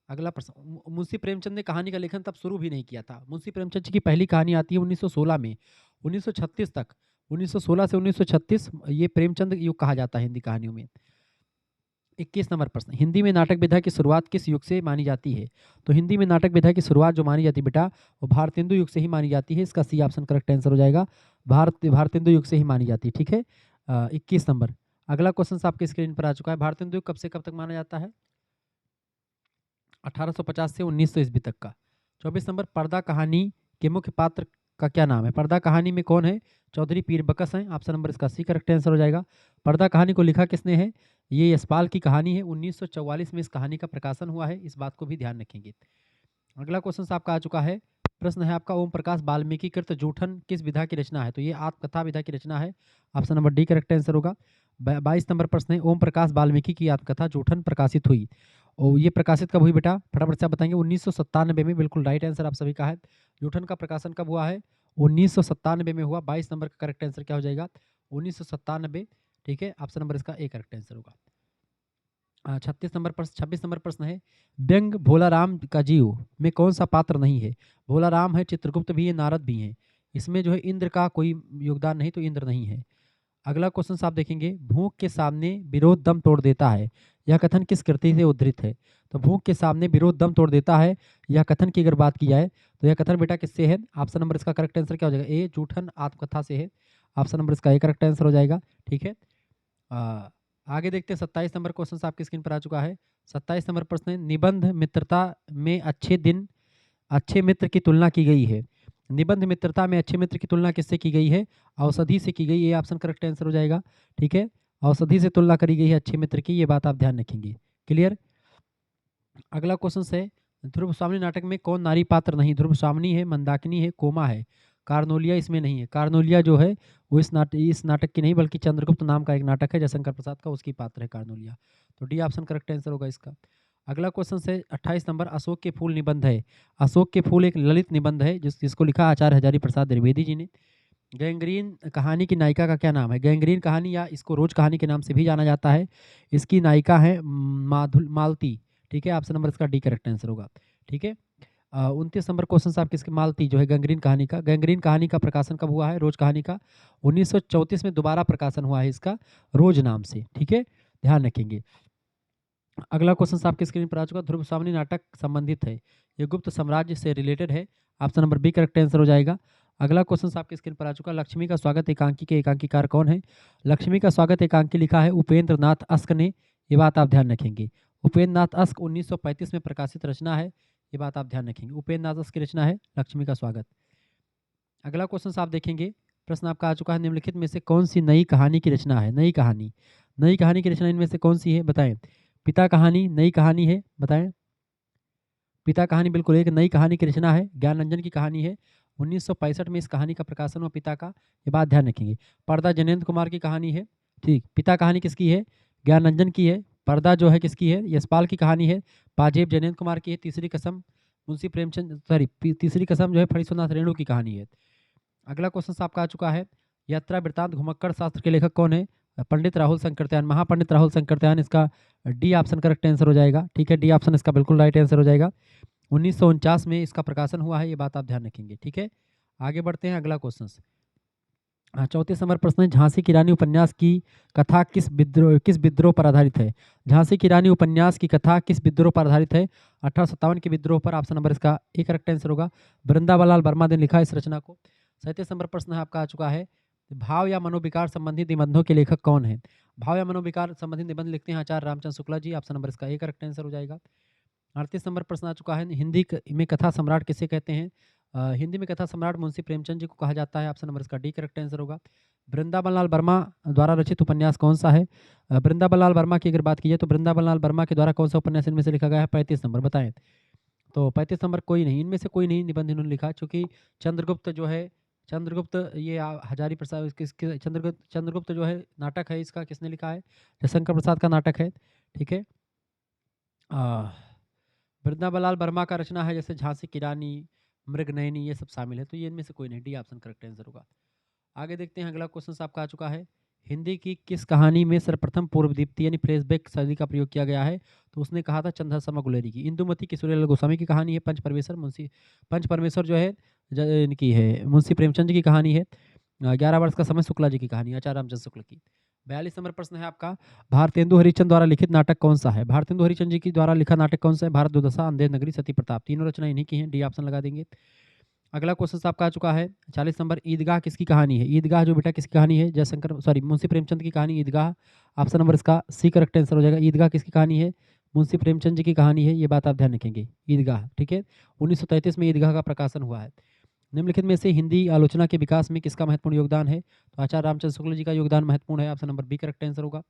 अगला प्रश्न, मुंशी प्रेमचंद ने कहानी का लेखन तब शुरू भी नहीं किया था। मुंशी प्रेमचंद जी की पहली कहानी आती है 1916 में, 1936 तक, 1916 से 1936 ये प्रेमचंद युग कहा जाता है हिंदी कहानियों में। 21 नंबर प्रश्न, हिंदी में नाटक विधा की शुरुआत किस युग से मानी जाती है? तो हिंदी में नाटक विधा की शुरुआत जो मानी जाती है बेटा, वो भारतेंदु युग से ही मानी जाती है। इसका सी ऑप्शन करेक्ट आंसर हो जाएगा, भारतेंदु युग से ही मानी जाती है। ठीक है, 21 नंबर। अगला क्वेश्चन आपके स्क्रीन पर आ चुका है। भारतेंदु युग कब से कब तक माना जाता है? 1850 से 1900 ईस्वी तक का। 24 नंबर, पर्दा कहानी के मुख्य पात्र का क्या नाम है? पर्दा कहानी में कौन है? चौधरी पीर बकस हैं। ऑप्शन नंबर इसका सी करेक्ट आंसर हो जाएगा। पर्दा कहानी को लिखा किसने है? ये यशपाल की कहानी है। 1944 में इस कहानी का प्रकाशन हुआ है, इस बात को भी ध्यान रखेंगे। अगला क्वेश्चन आपका आ चुका है। प्रश्न है आपका, ओम प्रकाश वाल्मीकि कृत जूठन किस विधा की रचना है? तो ये आत्मकथा विधा की रचना है। Option number D correct answer होगा। 22 नंबर प्रश्न है, ओम प्रकाश वाल्मीकि की आत्मकथा जूठन प्रकाशित हुई, और ये प्रकाशित कब हुई बेटा? फटाफट से आप बताएंगे। 1997 में, बिल्कुल राइट आंसर आप सभी का है। जूठन का प्रकाशन कब हुआ है? 1997 में हुआ। 22 नंबर का करेक्ट आंसर क्या हो जाएगा? 1997। ठीक है, ऑप्शन नंबर इसका ए करेक्ट आंसर होगा। 26 नंबर प्रश्न है, व्यंग भोलाराम का जीव में कौन सा पात्र नहीं है? भोलाराम है, चित्रगुप्त भी है, नारद भी है। इसमें जो है इंद्र का कोई योगदान नहीं, तो इंद्र नहीं है। अगला क्वेश्चन आप देखेंगे, भूख के सामने विरोध दम तोड़ देता है, यह कथन किस कृति से उद्धृत है? तो भूख के सामने विरोध दम तोड़ देता है, यह कथन की अगर बात की जाए तो यह कथन बेटा किससे है? ऑप्शन नंबर इसका करेक्ट आंसर क्या हो जाएगा? ए, जूठन आत्मकथा से है। ऑप्शन नंबर इसका ए करेक्ट आंसर हो जाएगा। ठीक है, आगे देखते हैं। 27 नंबर क्वेश्चन आपकी स्क्रीन पर आ चुका है। 27 नंबर प्रश्न है, निबंध मित्रता में अच्छे मित्र की तुलना की गई है। निबंध मित्रता में अच्छे मित्र की तुलना किससे की गई है? औषधि से की गई। ये ऑप्शन करेक्ट आंसर हो जाएगा। ठीक है, औषधि से तुलना करी गई है अच्छे मित्र की, ये बात आप ध्यान रखेंगे। क्लियर। अगला क्वेश्चन है, ध्रुव स्वामिनी नाटक में कौन नारी पात्र नहीं? ध्रुव स्वामिनी है, मंदाकिनी है, कोमा है, कार्नोलिया इसमें नहीं है। कार्नोलिया जो है वो इस नाटक की नहीं, बल्कि चंद्रगुप्त नाम का एक नाटक है जयशंकर प्रसाद का, उसकी पात्र है कार्नोलिया। तो डी ऑप्शन करेक्ट आंसर होगा इसका। अगला क्वेश्चन है 28 नंबर, अशोक के फूल निबंध है। अशोक के फूल एक ललित निबंध है जिसको लिखा आचार्य हजारी प्रसाद द्विवेदी जी ने। गैंग्रीन कहानी की नायिका का क्या नाम है? गैंग्रीन कहानी या इसको रोज कहानी के नाम से भी जाना जाता है। इसकी नायिका है मालती। ठीक है, ऑप्शन नंबर इसका डी करेक्ट आंसर होगा। ठीक है, 29 नंबर क्वेश्चन आपके इसके, मालती जो है गैंग्रीन कहानी का, गैंग्रीन कहानी का प्रकाशन कब हुआ है? रोज कहानी का 1934 में दोबारा प्रकाशन हुआ है इसका, रोज नाम से। ठीक है, ध्यान रखेंगे। अगला क्वेश्चन आपके स्क्रीन पर आ चुका, ध्रुव स्वामिनी नाटक संबंधित है, ये गुप्त साम्राज्य से रिलेटेड है। Option number B correct answer हो जाएगा। अगला क्वेश्चन आपके स्क्रीन पर आ चुका, लक्ष्मी का स्वागत एकांकी के एकांकीकार कौन है? लक्ष्मी का स्वागत एकांकी लिखा है उपेंद्र नाथ अस्क ने, ये बात आप ध्यान रखेंगे। उपेंद्र नाथ अस्क 1935 में प्रकाशित रचना है, ये बात आप ध्यान रखेंगे। उपेंद्र नाथ अस्क की रचना है लक्ष्मी का स्वागत। अगला क्वेश्चन आप देखेंगे, प्रश्न आपका आ चुका है, निम्नलिखित में से कौन सी नई कहानी की रचना है? नई कहानी की रचना इनमें से कौन सी है, बताएं। पिता कहानी नई कहानी है, बताएं। पिता कहानी बिल्कुल एक नई कहानी की रचना है, ज्ञानरंजन की कहानी है। 1965 में इस कहानी का प्रकाशन हुआ पिता का, ये बात ध्यान रखेंगे। पर्दा जयनेंद्र कुमार की कहानी है। ठीक, पिता कहानी किसकी है? ज्ञानरंजन की है। पर्दा जो है किसकी है? यशपाल की कहानी है। पाजेब जयनेंद्र कुमार की है। तीसरी कसम मुंशी प्रेमचंद, सॉरी, तीसरी कसम जो है फणीश्वरनाथ रेणु की कहानी है। अगला क्वेश्चन आपका आ चुका है, यात्रा वृत्तांत घुमक्कड़ शास्त्र के लेखक कौन है? पंडित राहुल शंकरत्यायन, महापंडित राहुल शंकरत्यायन, इसका डी ऑप्शन करेक्ट आंसर हो जाएगा। ठीक है, डी ऑप्शन इसका बिल्कुल राइट आंसर हो जाएगा। 1949 में इसका प्रकाशन हुआ है, ये बात आप ध्यान रखेंगे। ठीक है, आगे बढ़ते हैं। अगला क्वेश्चन, 34 नंबर प्रश्न है, झांसी की रानी उपन्यास की कथा किस विद्रोह पर आधारित है? झांसी की रानी उपन्यास की कथा किस विद्रोह पर आधारित है? 1857 के विद्रोह पर। ऑप्शन नंबर इसका ए करेक्ट आंसर होगा। वृंदावन लाल वर्मा ने लिखा इस रचना को। 37 नंबर प्रश्न है आपका आ चुका है, भाव या मनोविकार संबंधी निबंधों के लेखक कौन है? भाव या मनोविकार संबंधी निबंध लिखते हैं आचार्य रामचंद्र शुक्ला जी। ऑप्शन नंबर इसका ए करेक्ट आंसर हो जाएगा। 38 नंबर प्रश्न आ चुका है, में कथा सम्राट किसे कहते हैं? हिंदी में कथा सम्राट मुंशी प्रेमचंद जी को कहा जाता है। ऑप्शन नंबर इसका डी करेक्ट आंसर होगा। वृंदावन लाल वर्मा द्वारा रचित उपन्यास कौन सा है? वृंदावन लाल वर्मा की अगर बात की जाए तो वृंदावन लाल वर्मा के द्वारा कौन सा उपन्यास इनमें से लिखा गया है? 35 नंबर बताएं। तो 35 नंबर कोई नहीं, इनमें से कोई नहीं निबंध इन्होंने लिखा, चूंकि चंद्रगुप्त जो है, चंद्रगुप्त ये हजारी प्रसाद चंद्रगुप्त जो है नाटक है, इसका किसने लिखा है? जयशंकर प्रसाद का नाटक है। ठीक है। वृंदावन लाल वर्मा का रचना है जैसे झांसी की रानी, मृगनयनी, ये सब शामिल है। तो ये इनमें से कोई नहीं, डी ऑप्शन करेक्ट आंसर होगा। आगे देखते हैं, अगला क्वेश्चन आपका आ चुका है, हिंदी की किस कहानी में सर्वप्रथम पूर्व दीप्ति यानी फ्लैशबैक शैली का प्रयोग किया गया है? तो उसने कहा था चंद्रशर्मा गुलेरी की। इंदुमती किशोरीलाल गोस्वामी की कहानी है। पंच परमेश्वर जो है इनकी है, मुंशी प्रेमचंद जी की कहानी है। 11 वर्ष का समय शुक्ला जी की कहानी, आचार्य रामचंद्र शुक्ल की। 42 नंबर प्रश्न है आपका, भारतेंदु हरिश्चंद्र द्वारा लिखित नाटक कौन सा है? भारतेंदु हरिश्चंद्र जी की द्वारा लिखा नाटक कौन सा है? भारत दुर्दशा, अंधेर नगरी, सती प्रताप, तीनों रचना इन्हीं की हैं, डी ऑप्शन लगा देंगे। अगला क्वेश्चन आपका आ चुका है 40 नंबर, ईदगाह किसकी कहानी है? ईदगाह जो बेटा किसकी कहानी है? मुंशी प्रेमचंद की कहानी ईदगाह। ऑप्शन नंबर इसका सी करेक्ट आंसर हो जाएगा। ईदगाह किसकी कहानी है? मुंशी प्रेमचंद जी की कहानी है, ये बात आप ध्यान रखेंगे। ईदगाह, ठीक है। 1933 में ईदगाह का प्रकाशन हुआ है। निम्नलिखित में से हिंदी आलोचना के विकास में किसका महत्वपूर्ण योगदान है? तो आचार्य रामचंद्र शुक्ल जी का योगदान महत्वपूर्ण है। Option number B correct answer होगा।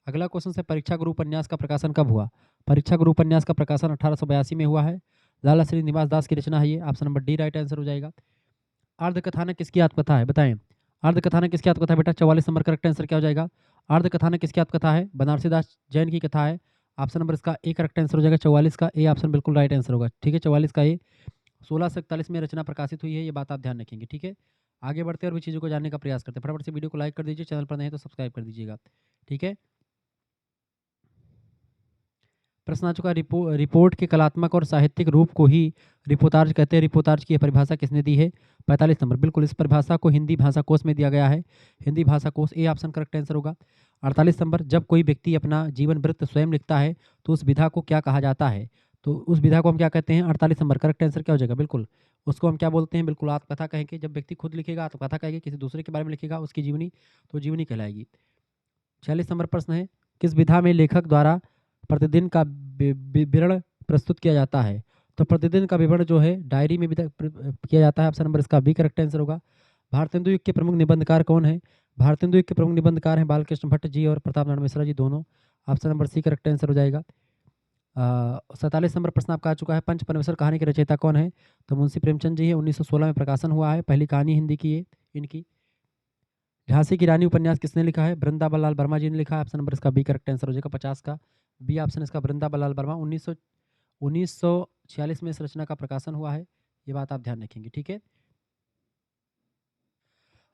अगला क्वेश्चन है, परीक्षा गुरु उपन्यास का प्रकाशन कब हुआ? परीक्षा गुरु उपन्यास का प्रकाशन 1882 में हुआ है। लाला श्रीनिवास दास की रचना है ये। Option number D right answer हो जाएगा। अर्धकथानक किसकी आत्मकथा है? बताएं। अर्धकथानक किसकी आत्मकथा है बेटा? 44 नंबर करेक्ट आंसर क्या हो जाएगा? अर्धकथानक किसकी आत्मकथा है? बनारसी दास जैन की कथा है। ऑप्शन नंबर इसका ए करेक्ट आंसर हो जाएगा। 44 का ए ऑप्शन बिल्कुल राइट आंसर होगा। ठीक है, 44 का ए। 1641 में रचना प्रकाशित हुई है, ये बात आप ध्यान रखेंगे। ठीक है, आगे बढ़ते और भी चीज़ों को जानने का प्रयास करते हैं। फटाफट से वीडियो को लाइक कर दीजिए, चैनल पर नहीं तो सब्सक्राइब कर दीजिएगा। ठीक है, प्रश्न आ चुका, रिपोर्ट के कलात्मक और साहित्यिक रूप को ही रिपोर्टाज कहते हैं। रिपोर्टाज की परिभाषा किसने दी है? 45 नंबर, बिल्कुल इस परिभाषा को हिंदी भाषा कोश में दिया गया है। हिंदी भाषा कोश, ए ऑप्शन करेक्ट आंसर होगा। 48 नंबर, जब कोई व्यक्ति अपना जीवन वृत्त स्वयं लिखता है तो उस विधा को क्या कहा जाता है? तो उस विधा को हम क्या कहते हैं? 48 नंबर करेक्ट आंसर क्या हो जाएगा? बिल्कुल उसको हम क्या बोलते हैं? बिल्कुल आत्मकथा कहेंगे। जब व्यक्ति खुद लिखेगा आत्मकथा कहेंगे, किसी दूसरे के बारे में लिखेगा उसकी जीवनी, तो जीवनी कहलाएगी। 46 नंबर प्रश्न है, किस विधा में लेखक द्वारा प्रतिदिन का विवरण प्रस्तुत किया जाता है? तो प्रतिदिन का विवरण जो है डायरी में भी किया जाता है। ऑप्शन नंबर इसका बी करेक्ट आंसर होगा। भारतेंदु युग के प्रमुख निबंधकार कौन है? भारतेंदु युग के प्रमुख निबंधकार हैं बालकृष्ण भट्ट जी और प्रताप नारायण मिश्रा जी, दोनों। Option number C correct answer हो जाएगा। 47 नंबर प्रश्न आपका आ चुका है, पंच परमेश्वर कहानी के रचयिता कौन है? तो मुंशी प्रेमचंद जी है। 1916 में प्रकाशन हुआ है, पहली कहानी हिंदी की है इनकी। झांसी की रानी उपन्यास किसने लिखा है? वृंदावन लाल वर्मा जी ने लिखा है। ऑप्शन नंबर इसका बी करेक्ट आंसर हो जाएगा। 50 का बी ऑप्शन इसका वृंदावन लाल वर्मा। 1946 में इस रचना का प्रकाशन हुआ है, ये बात आप ध्यान रखेंगे। ठीक है,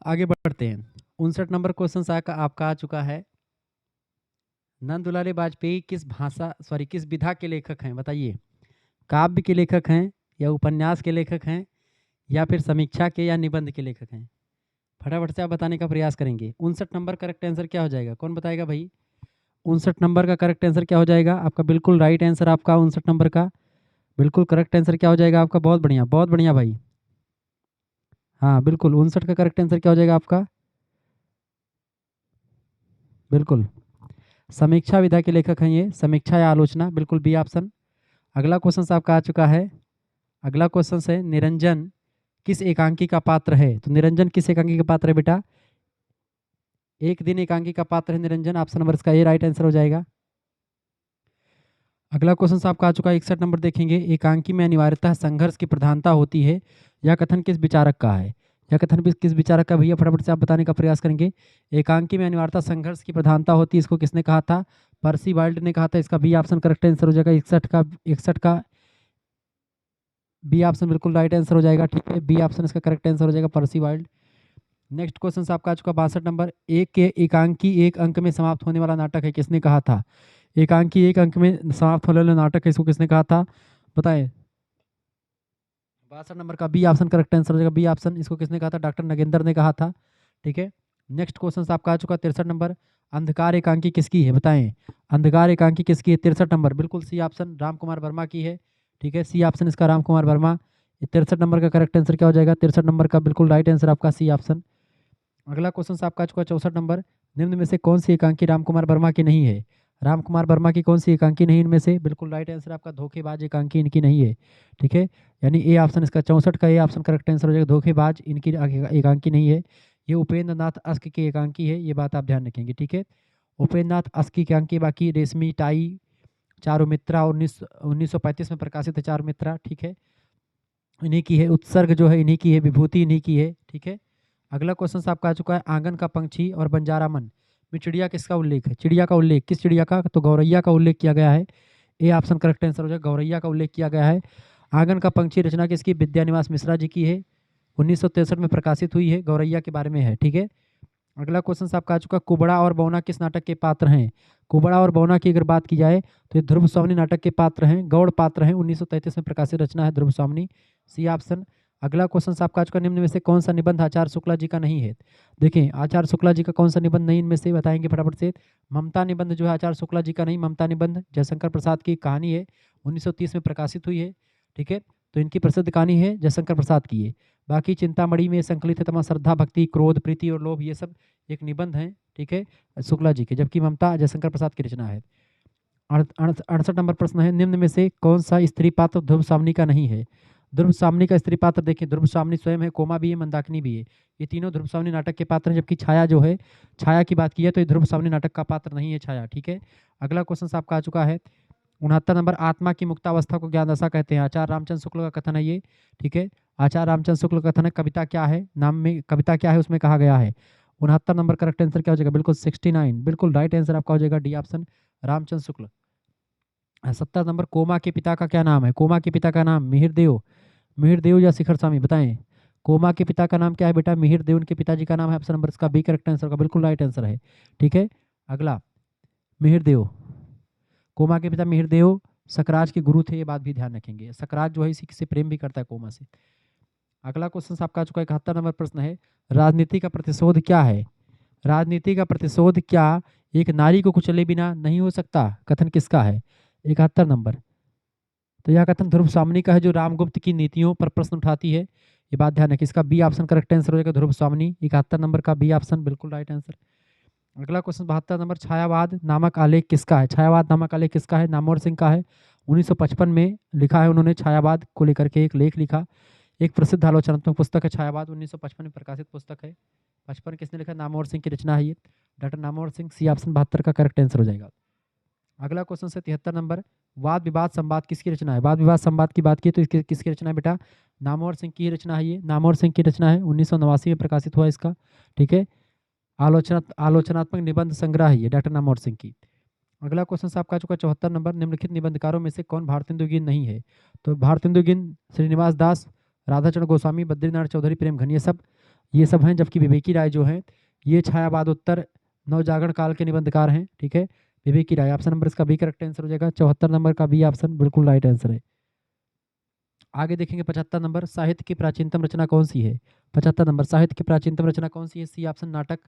आगे बढ़ते हैं। 59 नंबर क्वेश्चन आपका आ चुका है, नंदुलारे वाजपेयी किस विधा के लेखक हैं? बताइए, काव्य के लेखक हैं या उपन्यास के लेखक हैं या फिर समीक्षा के या निबंध के लेखक हैं? फटाफट से आप बताने का प्रयास करेंगे। 59 नंबर करेक्ट आंसर क्या हो जाएगा? कौन बताएगा भाई? 59 नंबर का करेक्ट आंसर क्या हो जाएगा आपका? बिल्कुल राइट आंसर आपका 59 नंबर का बिल्कुल करेक्ट आंसर क्या हो जाएगा आपका? बहुत बढ़िया भाई। हाँ बिल्कुल, 59 का करेक्ट आंसर क्या हो जाएगा आपका? बिल्कुल समीक्षा विधा के लेखक हैं ये, समीक्षा या आलोचना, बिल्कुल बी ऑप्शन। अगला क्वेश्चन आपका आ चुका है, अगला क्वेश्चन है, निरंजन किस एकांकी का पात्र है? तो निरंजन किस एकांकी का पात्र है बेटा? एक दिन एकांकी का पात्र है निरंजन। ऑप्शन नंबर इसका ए राइट आंसर हो जाएगा। अगला क्वेश्चन आपका आ चुका है 61 नंबर, देखेंगे, एकांकी में अनिवार्यतः संघर्ष की प्रधानता होती है, यह कथन किस विचारक का है? यह कथन किस विचारक का? भैया फटाफट से आप बताने का प्रयास करेंगे। एकांकी में अनिवार्यतः संघर्ष की प्रधानता होती है, इसको किसने कहा था? पर्सी वाइल्ड ने कहा था। इसका बी ऑप्शन करेक्ट आंसर हो जाएगा। 61 का बी ऑप्शन बिल्कुल राइट आंसर हो जाएगा। ठीक है, बी ऑप्शन इसका करेक्ट आंसर हो जाएगा, पर्सी वाइल्ड। नेक्स्ट क्वेश्चन आपका आ चुका 62 नंबर, एक के एकांकी एक अंक में समाप्त होने वाला नाटक है, किसने कहा था? एकांकी एक अंक में समाप्त होने वाला नाटक है, इसको किसने कहा था? बताएं। 62 नंबर का बी ऑप्शन करेक्ट आंसर हो जाएगा। बी ऑप्शन, इसको किसने कहा था? डॉक्टर नगेंद्र ने कहा था। ठीक है, नेक्स्ट क्वेश्चन आपका आ चुका 63 नंबर, अंधकार एकांकी किसकी है? बताएं, अंधकार एकांकी किसकी है? 63 नंबर, बिल्कुल सी ऑप्शन राम कुमार वर्मा की है। ठीक है, सी ऑप्शन इसका राम कुमार वर्मा। 63 नंबर का करेक्ट आंसर क्या हो जाएगा? 63 नंबर का बिल्कुल राइट आंसर आपका सी ऑप्शन। अगला क्वेश्चन आपका आ चुका 64 नंबर, निम्न में से कौन सी एकांकी राम कुमार वर्मा की नहीं है? राम कुमार वर्मा की कौन सी एकांकी नहीं इनमें से? बिल्कुल राइट आंसर आपका धोखेबाज एकांकी इनकी नहीं है। ठीक है, यानी ए ऑप्शन इसका 64 का ए ऑप्शन करेक्ट आंसर हो जाएगा। धोखेबाज इनकी एकांकी नहीं है, ये उपेंद्र नाथ अस्क की एकांकी है, ये बात आप ध्यान रखेंगे। ठीक है, उपेंद्र नाथ अस्क की एकांकी, बाकी रेशमी टाई, चारुमित्रा 1935 में प्रकाशित है चारुमित्रा। ठीक है, इन्हीं की है। उत्सर्ग जो है इन्हीं की है, विभूति इन्हीं की है। ठीक है, अगला क्वेश्चन आपका आ चुका है, आंगन का पंछी और बंजारा मन में चिड़िया किसका उल्लेख है? चिड़िया का उल्लेख किस चिड़िया का? तो गौरैया का उल्लेख किया गया है। ए ऑप्शन करेक्ट आंसर हो जाएगा, गौरैया का उल्लेख किया गया है। आंगन का पंछी रचना किसकी? विद्यानिवास मिश्रा जी की है, 1963 में प्रकाशित हुई है, गौरैया के बारे में है। ठीक है, अगला क्वेश्चन आपका आ चुका, कुबड़ा और बौना किस नाटक के पात्र हैं? कुबड़ा और बौना की अगर बात की जाए तो ये ध्रुव स्वामिनी नाटक के पात्र हैं, गौड़ पात्र हैं, 1933 में प्रकाशित रचना है ध्रुव स्वामिनी, सी ऑप्शन। अगला क्वेश्चन आपका आ चुका, निम्न में से कौन सा निबंध आचार्य शुक्ला जी का नहीं है? देखिए आचार्य शुक्ला जी का कौन सा निबंध नहीं इनमें से बताएंगे फटाफट से। ममता निबंध जो है आचार्य शुक्ला जी का नहीं, ममता निबंध जयशंकर प्रसाद की कहानी है, 1930 में प्रकाशित हुई है। ठीक है, तो इनकी प्रसिद्ध कहानी है जयशंकर प्रसाद की है। बाकी चिंतामणि में संकलित है तमाम श्रद्धा भक्ति क्रोध प्रीति और लोभ, ये सब एक निबंध है। ठीक है, शुक्ला जी के, जबकि ममता जयशंकर प्रसाद की रचना है। 68 नंबर प्रश्न है, निम्न में से कौन सा स्त्री पात्र ध्रुव सामनी का नहीं है? ध्रुव सामनी का स्त्री पात्र देखिए, ध्रुव सामनी स्वयं है, कोमा भी है, मंदाकिनी भी है, ये तीनों ध्रुव सामनी नाटक के पात्र हैं। जबकि छाया जो है, छाया की बात की है तो ये ध्रुव सामनी नाटक का पात्र नहीं है छाया। ठीक है, अगला क्वेश्चन आपका आ चुका है 69 नंबर, आत्मा की मुक्तावस्था को ज्ञान दशा कहते हैं, आचार्य रामचंद्र शुक्ल का कथन है ये। ठीक है, आचार्य रामचंद्र शुक्ल का कथन है, कविता क्या है नाम में, कविता क्या है उसमें कहा गया है। 69 नंबर करेक्ट आंसर क्या हो जाएगा? बिल्कुल 69, बिल्कुल राइट आंसर आपका हो जाएगा D option, Ramchandra Shukla. 70 number, coma के पिता का क्या नाम है? कोमा के पिता का नाम मिहिर देव, मिहिर देव या शिखर स्वामी, बताएं। कोमा के पिता का नाम क्या है बेटा? मिहिर देव उनके पिताजी का नाम है, ऑप्शन नंबर इसका बी करेक्ट आंसर का, बिल्कुल राइट आंसर है। ठीक है, अगला, मिहिर देव, कोमा के पिता मिहिर देव सकराज के गुरु थे, ये बात भी ध्यान रखेंगे। सकराज जो है इसी से प्रेम भी करता है कोमा से। अगला क्वेश्चन आपका आ चुका है 71 नंबर प्रश्न है, राजनीति का प्रतिशोध क्या है? राजनीति का प्रतिशोध क्या एक नारी को कुचले बिना नहीं हो सकता? कथन किसका है? 71 नंबर, तो यह कथन ध्रुव सामनी का है, जो रामगुप्त की नीतियों पर प्रश्न उठाती है, ये बात ध्यान रखें। इसका बी ऑप्शन करेक्ट आंसर हो जाएगा, ध्रुव सामनी, 71 नंबर का बी ऑप्शन बिल्कुल राइट आंसर। अगला क्वेश्चन 72 नंबर, छायावाद नामक आलेख किसका है? छायावाद नामक आलेख किसका है? नामवर सिंह का है, 1955 में लिखा है उन्होंने, छायावाद को लेकर के एक लेख लिखा। एक प्रसिद्ध आलोचनात्मक पुस्तक है छायावाद, 1955 में प्रकाशित पुस्तक है। 55 किसने लिखा? नामवर सिंह की रचना है ये, doctor Namvar Singh, C option 72 का करेक्ट आंसर हो जाएगा। अगला क्वेश्चन है 73 नंबर, वाद विवाद संवाद किसकी रचना है? वाद विवाद संवाद की बात की तो इसकी किसकी रचना है बेटा? नामवर सिंह की रचना है ये, नामवर सिंह की रचना है, 1989 में प्रकाशित हुआ इसका। ठीक है, आलोचनात्मक निबंध संग्रह है ये, डॉक्टर नामवर सिंह की। अगला क्वेश्चन आपका चुका 74 नंबर, निम्नलिखित निबंधकारों में से कौन भारतेंदु गिन नहीं है? तो भारतेंदु गिन श्रीनिवास दास, राधाचरण गोस्वामी, बद्रीनाथ चौधरी, प्रेम घन, ये सब हैं। जबकि विवेकी राय जो हैं ये छायावादोत्तर नवजागरण काल के निबंधकार हैं। ठीक है, विवेकी राय, ऑप्शन नंबर इसका बी करेक्ट आंसर हो जाएगा, 74 नंबर का बी ऑप्शन बिल्कुल राइट आंसर है। आगे देखेंगे 75 नंबर, साहित्य की प्राचीनतम रचना कौन सी है? 75 नंबर, साहित्य की प्राचीनतम रचना कौन सी है? सी ऑप्शन नाटक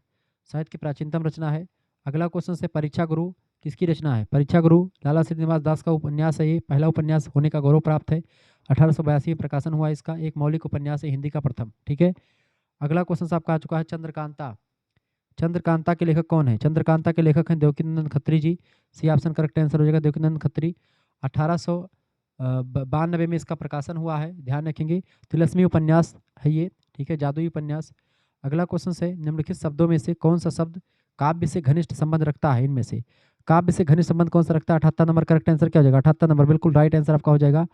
साहित्य की प्राचीनतम रचना है। अगला क्वेश्चन से, परीक्षा गुरु किसकी रचना है? परीक्षा गुरु लाला श्रीनिवास दास का उपन्यास है, ये पहला उपन्यास होने का गौरव प्राप्त है, 1882 में प्रकाशन हुआ इसका, एक मौलिक उपन्यास है, हिंदी का प्रथम। ठीक है, अगला क्वेश्चन आपका आ चुका है चंद्रकांता, चंद्रकांता के लेखक कौन है? चंद्रकांता के लेखक हैं देवकीनंदन खत्री जी, सी ऑप्शन करेक्ट आंसर हो जाएगा, देवकीनंदन खत्री, 1892 में इसका प्रकाशन हुआ है, ध्यान रखेंगे। तिलस्मी उपन्यास है ये। ठीक है, जादुई उपन्यास। अगला क्वेश्चन है, निम्नलिखित शब्दों में से कौन सा शब्द काव्य से घनिष्ठ संबंध रखता है? इनमें से काव्य से घनिष्ठ संबंध कौन सा रखता है? 78 नंबर करेक्ट आंसर क्या हो जाएगा? 78 नंबर बिल्कुल राइट आंसर आपका हो जाएगा,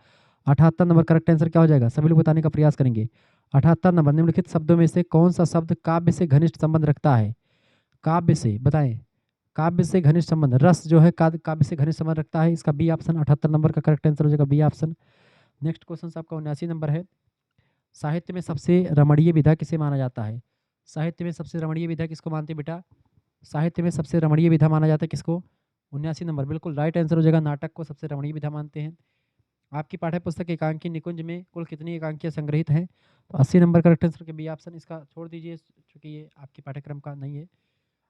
78 नंबर करेक्ट आंसर क्या हो जाएगा? सभी लोग बताने का प्रयास करेंगे। 78 नंबर, निम्नलिखित शब्दों में से कौन सा शब्द काव्य से घनिष्ठ संबंध रखता है? काव्य से, बताएं, काव्य से घनिष्ठ संबंध, रस जो है काव्य से घनिष्ठ संबंध रखता है, इसका बी ऑप्शन 78 नंबर का करेक्ट आंसर हो जाएगा, बी ऑप्शन। नेक्स्ट क्वेश्चन आपका 79 नंबर है, साहित्य में सबसे रमणीय विधा किसे माना जाता है? साहित्य में सबसे रमणीय विधा किसको मानते हैं बेटा? साहित्य में सबसे रमणीय विधा माना जाता है किसको? 79 नंबर, बिल्कुल राइट आंसर हो जाएगा, नाटक को सबसे रमणीय विधा मानते हैं। आपकी पाठ्य पुस्तक एकांकी निकुंज में कुल कितनी एकांकियाँ संग्रहित हैं? तो 80 नंबर करेक्ट आंसर के बी ऑप्शन, इसका छोड़ दीजिए क्योंकि ये आपके पाठ्यक्रम का नहीं है।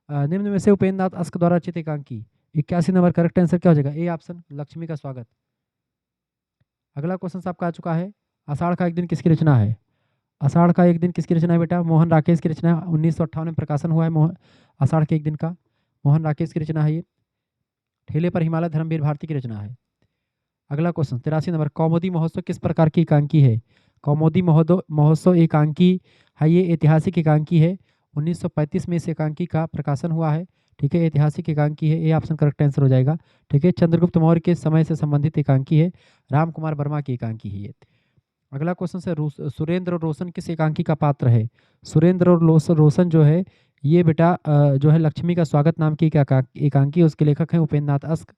निम्न में से उपेंद्र नाथ अस्क द्वारा रचित एकांकी, 81 नंबर करेक्ट आंसर क्या हो जाएगा? ए ऑप्शन, लक्ष्मी का स्वागत। अगला क्वेश्चन आपका आ चुका है, आषाढ़ का एक दिन किसकी रचना है? आषाढ़ का एक दिन किसकी रचना है बेटा? मोहन राकेश की रचना है, 1958 में प्रकाशन हुआ है आषाढ़ के एक दिन का, मोहन राकेश की रचना है ये। ठेले पर हिमालय धर्मवीर भारती की रचना है। अगला क्वेश्चन 83 नंबर, कौमुदी महोत्सव किस प्रकार की एकांकी है? कौमुदी महोत्सव एकांकी है, ये ऐतिहासिक एकांकी है। 1935 में इस एकांकी का प्रकाशन हुआ है। ठीक है, ऐतिहासिक एकांकी है, ये ऑप्शन करेक्ट आंसर हो जाएगा। ठीक है, चंद्रगुप्त मौर्य के समय से संबंधित एकांकी है, राम कुमार वर्मा की एकांकी है ये। अगला क्वेश्चन से सुरेंद्र और रोशन किस एकांकी का पात्र है? सुरेंद्र और रोशन जो है ये बेटा जो है लक्ष्मी का स्वागत नाम की एकांकी, उसके लेखक हैं उपेंद्र नाथ अस्क।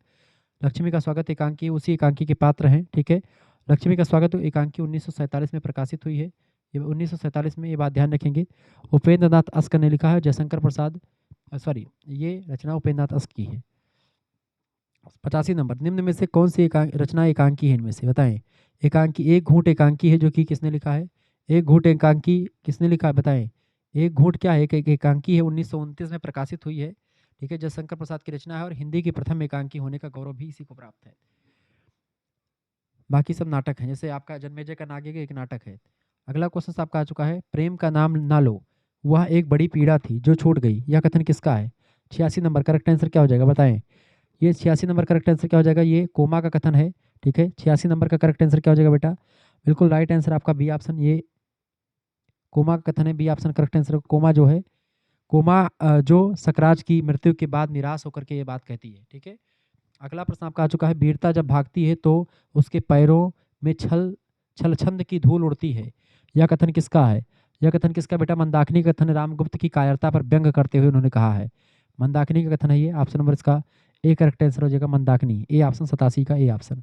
लक्ष्मी का स्वागत एकांकी उसी एकांकी के पात्र हैं। ठीक है, लक्ष्मी का स्वागत एकांकी 1947 में प्रकाशित हुई है। ये 1947 में, ये बात ध्यान रखेंगे। उपेंद्र नाथ अस्क ने लिखा है, जयशंकर प्रसाद सॉरी, ये रचना उपेंद्र नाथ अस्क की है। 85 नंबर, निम्न में से कौन सी रचना एकांकी है? इनमें से बताएं। एकांकी, एक घूंट एकांकी है, जो कि किसने लिखा है? एक घूंट एकांकी किसने लिखा है बताएं। एक घूंट क्या है? एक एकांकी है, 1929 में प्रकाशित हुई है। ठीक है, जयशंकर प्रसाद की रचना है और हिंदी की प्रथम एकांकी होने का गौरव भी इसी को प्राप्त है। बाकी सब नाटक हैं, जैसे आपका जन्मेजय का नागे एक नाटक है। अगला क्वेश्चन आपका आ चुका है, प्रेम का नाम ना लो, वह एक बड़ी पीड़ा थी जो छूट गई, यह कथन किसका है? 86 नंबर, करेक्ट आंसर क्या हो जाएगा बताएं। ये 86 नंबर करेक्ट आंसर क्या हो जाएगा? ये कोमा का कथन है। ठीक है, 86 नंबर का करेक्ट आंसर क्या हो जाएगा बेटा? बिल्कुल राइट आंसर आपका बी ऑप्शन, ये कोमा का कथन है, बी ऑप्शन करेक्ट आंसर। कोमा जो है, कोमा जो सकराज की मृत्यु के बाद निराश होकर के ये बात कहती है। ठीक है, अगला प्रश्न आपका आ चुका है, वीरता जब भागती है तो उसके पैरों में छल छंद की धूल उड़ती है, यह कथन किसका है? यह कथन किसका बेटा? मंदाकिनी का कथन, रामगुप्त की कायरता पर व्यंग करते हुए उन्होंने कहा है। मंदाकिनी का कथन है ये, ऑप्शन नंबर इसका ए करेक्ट आंसर हो जाएगा, मंदाकिनी, ए ऑप्शन 87 का ए ऑप्शन।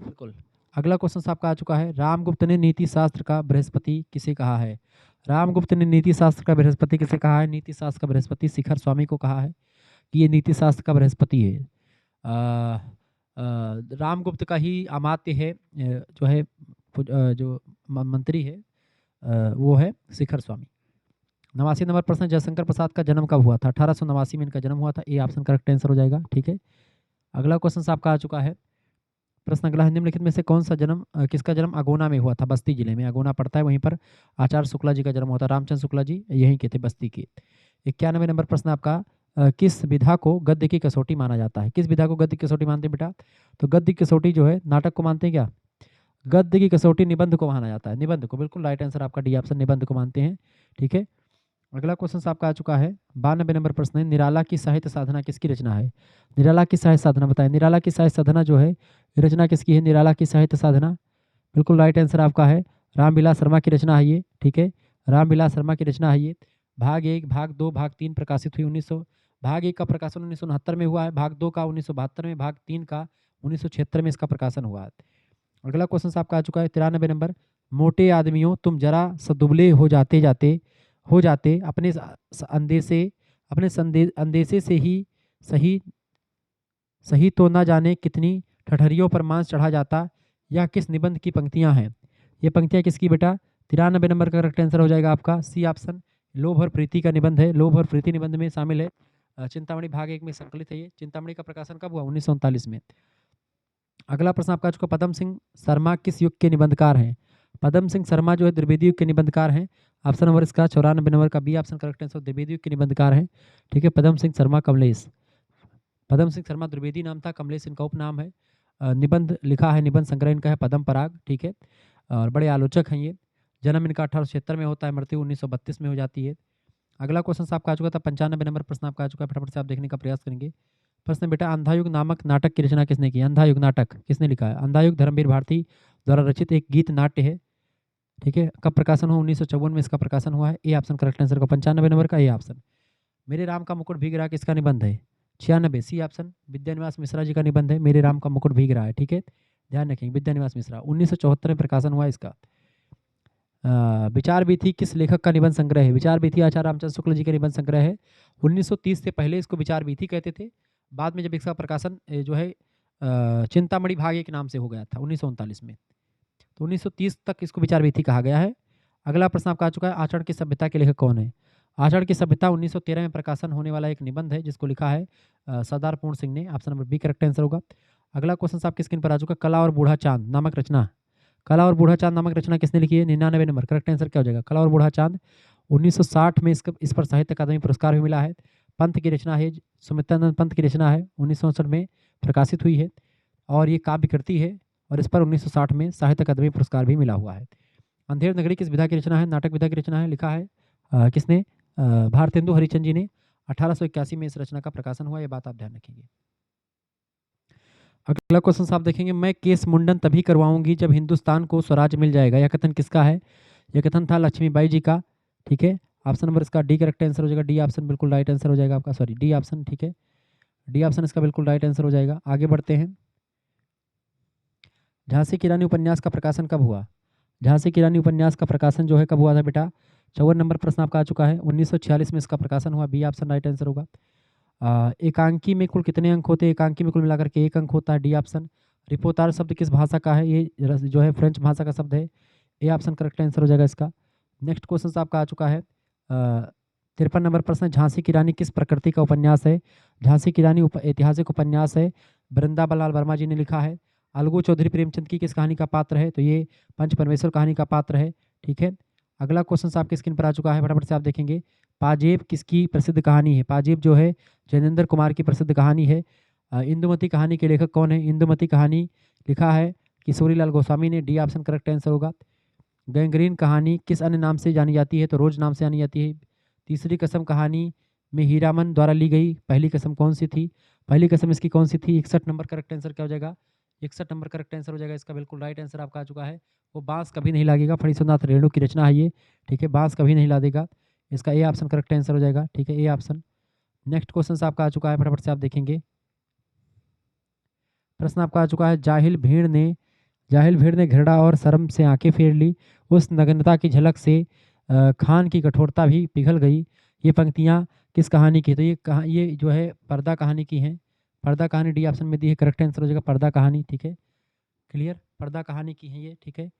बिल्कुल। अगला क्वेश्चन आपका आ चुका है, रामगुप्त ने नीति शास्त्र का बृहस्पति किसे कहा है? रामगुप्त ने नीति शास्त्र का बृहस्पति किसे कहा है? नीति शास्त्र का बृहस्पति शिखर स्वामी को कहा है कि ये नीति शास्त्र का बृहस्पति है। रामगुप्त का ही अमात्य है, जो है जो मंत्री है, वो है शिखर स्वामी। 89 नंबर प्रश्न, जयशंकर प्रसाद का जन्म कब हुआ था? 1889 में इनका जन्म हुआ था, ए ऑप्शन करेक्ट आंसर हो जाएगा। ठीक है, अगला क्वेश्चन आपका आ चुका है, प्रश्न अगला है, निम्नलिखित में से कौन सा जन्म किसका जन्म अगोना में हुआ था? बस्ती जिले में अगोना पड़ता है, वहीं पर आचार्य शुक्ला जी का जन्म होता है। रामचंद्र शुक्ला जी यहीं के थे, बस्ती के। 91 नंबर प्रश्न आपका, किस विधा को गद्य की कसौटी माना जाता है? किस विधा को गद्य की कसौटी मानते हैं बेटा? तो गद्य की कसौटी जो है नाटक को मानते हैं क्या? गद्य की कसौटी निबंध को माना जाता है, निबंध को। बिल्कुल राइट आंसर आपका डी ऑप्शन, निबंध को मानते हैं। ठीक है, अगला क्वेश्चन आपका आ चुका है, 92 नंबर प्रश्न है, निराला की साहित्य साधना किसकी रचना है? निराला की साहित्य साधना बताएं। निराला की साहित्य साधना जो है रचना किसकी है? निराला की साहित्य साधना, बिल्कुल राइट आंसर आपका है, रामविलास शर्मा की रचना है ये। ठीक है, रामविलास शर्मा की रचना है ये। भाग 1, भाग 2, भाग 3 प्रकाशित हुई 1900, भाग 1 का प्रकाशन 1969 में हुआ है, भाग 2 का 1972 में, भाग 3 का 1976 में इसका प्रकाशन हुआ है। अगला क्वेश्चन आपका आ चुका है 93 नंबर, मोटे आदमियों तुम जरा सदुबले हो जाते अपने अंदेशे से ही सही सही तो ना जाने कितनी ठठरियों पर मांस चढ़ा जाता, यह किस निबंध की पंक्तियां हैं? ये पंक्तियां किसकी बेटा? 93 नंबर का करेक्ट आंसर हो जाएगा आपका सी ऑप्शन, लोभ और प्रीति का निबंध है। लोभ और प्रीति निबंध में शामिल है, चिंतामणि भाग 1 में संकलित है ये। चिंतामणि का प्रकाशन कब हुआ? 1939 में। अगला प्रश्न आपका चुका, पदम सिंह शर्मा किस युग के निबंधकार हैं? पदम सिंह शर्मा जो है द्विवेदी युग के निबंधकार हैं। ऑप्शन नंबर इसका 94 नंबर का B option correct answer, Dwivedi युग के निबंधकार हैं। ठीक है, पदम सिंह शर्मा कमलेश, पदम सिंह शर्मा द्विवेदी नाम था, कमलेश इनका उपनाम है। निबंध लिखा है, निबंध संग्रह इनका है पदम पराग। ठीक है, और बड़े आलोचक हैं ये। जन्म इनका 1876 में होता है, मृत्यु 1932 में हो जाती है। अगला क्वेश्चन आपका आ चुका था 95 नंबर प्रश्न आपका आ चुका है, फटाफट से आप देखने का प्रयास करेंगे। प्रश्न बेटा, अंधायुग नामक नाटक की रचना किसने की? अंधायुग नाटक किसने लिखा है? अंधायुग धर्मवीर भारती द्वारा रचित एक गीत नाट्य है। ठीक है, कब प्रकाशन हुआ? 1954 में इसका प्रकाशन हुआ है, ए ऑप्शन करेक्ट आंसर का 95 नंबर का ए ऑप्शन। मेरे राम का मुकुट भीग रहा किसका निबंध है? 96, सी ऑप्शन, विद्यानिवास मिश्रा जी का निबंध है, मेरे राम का मुकुट भीग रहा है। ठीक है, ध्यान रखेंगे, विद्यानिवास मिश्रा, 1974 में प्रकाशन हुआ इसका। विचार भी थी किस लेखक का निबंध संग्रह है? विचार भी थी आचार्य रामचंद्र शुक्ल जी का निबंध संग्रह है। 1930 से पहले इसको विचार भी थी कहते थे, बाद में जब इसका प्रकाशन जो है चिंतामणि भाग 1 नाम से हो गया था 1939 में, तो 1930 तक इसको विचार भी थी कहा गया है। अगला प्रश्न आपका आ चुका है, आचरण की सभ्यता के लेखक कौन है? आचरण की सभ्यता 1913 में प्रकाशन होने वाला एक निबंध है, जिसको लिखा है सरदार पूर्ण सिंह ने। Option number B correct answer होगा। अगला क्वेश्चन आपकी स्क्रीन पर आ चुका, कला और बूढ़ा चांद नामक रचना, कला और बूढ़ा चांद नामक रचना किसने लिखी है? 99 नंबर करेक्ट आंसर क्या हो जाएगा? कला और बूढ़ा चांद। 1960 में इस पर साहित्य अकादमी पुरस्कार भी मिला है। पंत की रचना है, सुमित्रानंद पंत की रचना है, 1964 में प्रकाशित हुई है और ये काव्य कृति है और इस पर 1960 में साहित्य अकादमी पुरस्कार भी मिला हुआ है। अंधेर नगरी किस विधा की रचना है? नाटक विधा की रचना है। लिखा है किसने? भारतेंदु हरिचंद जी ने। 1881 में इस रचना का प्रकाशन हुआ, ये बात आप ध्यान रखेंगे। अगला क्वेश्चन आप देखेंगे, मैं केस मुंडन तभी करवाऊंगी जब हिंदुस्तान को स्वराज मिल जाएगा। यह कथन किसका है? यह कथन था लक्ष्मीबाई जी का। ठीक है, ऑप्शन नंबर इसका डी करेक्ट आंसर हो जाएगा। डी ऑप्शन बिल्कुल राइट आंसर हो जाएगा आपका, सॉरी डी ऑप्शन। ठीक है, डी ऑप्शन इसका बिल्कुल राइट आंसर हो जाएगा। आगे बढ़ते हैं। झांसी की रानी उपन्यास का प्रकाशन कब हुआ? झांसी की रानी उपन्यास का प्रकाशन जो है कब हुआ था बेटा? 54 नंबर प्रश्न आपका आ चुका है। 1946 में इसका प्रकाशन हुआ। बी ऑप्शन राइट आंसर होगा। एकांकी में कुल कितने अंक होते हैं? एकांकी में कुल मिलाकर के 1 अंक होता है। D option. रिपोर्टार शब्द किस भाषा का है? ये जो है फ्रेंच भाषा का शब्द है। ए ऑप्शन करेक्ट आंसर हो जाएगा इसका। नेक्स्ट क्वेश्चन आपका आ चुका है 53 नंबर प्रश्न, झांसी की रानी किस प्रकृति का उपन्यास है? झांसी की रानी ऐतिहासिक उपन्यास है। वृंदावन वर्मा जी ने लिखा है। अलगू चौधरी प्रेमचंद की किस कहानी का पात्र है? तो ये पंच परमेश्वर कहानी का पात्र है। ठीक है, अगला क्वेश्चन आपके स्क्रीन पर आ चुका है, फटाफट से आप देखेंगे। पाजेब किसकी प्रसिद्ध कहानी है? पाजेब जो है जैनेन्द्र कुमार की प्रसिद्ध कहानी है। इंदुमती कहानी के लेखक कौन है? इंदुमती कहानी लिखा है किशोरीलाल गोस्वामी ने। डी ऑप्शन करेक्ट आंसर होगा। गैंग्रीन कहानी किस अन्य नाम से जानी जाती है? तो रोज नाम से जानी जाती है। तीसरी कसम कहानी में हीरामन द्वारा ली गई पहली कसम कौन सी थी? पहली कसम इसकी कौन सी थी? 61 नंबर करेक्ट आंसर क्या हो जाएगा? 61 नंबर करेक्ट आंसर हो जाएगा इसका, बिल्कुल राइट आंसर आपका आ चुका है। वो बांस कभी नहीं लागेगा, फणीश्वरनाथ रेणु की रचना है ये। ठीक है, बांस कभी नहीं लादेगा, इसका ए ऑप्शन करेक्ट आंसर हो जाएगा। ठीक है, ए ऑप्शन। नेक्स्ट क्वेश्चन आपका आ चुका है, फटाफट से आप देखेंगे। प्रश्न आपका आ चुका है, जाहिल भीड़ ने घृणा और शर्म से आंखें फेर ली, उस नग्नता की झलक से खान की कठोरता भी पिघल गई। ये पंक्तियाँ किस कहानी की? तो ये जो है पर्दा कहानी की हैं। पर्दा कहानी डी ऑप्शन में दी है, करेक्ट आंसर हो जाएगा पर्दा कहानी। ठीक है, क्लियर, पर्दा कहानी की है ये। ठीक है,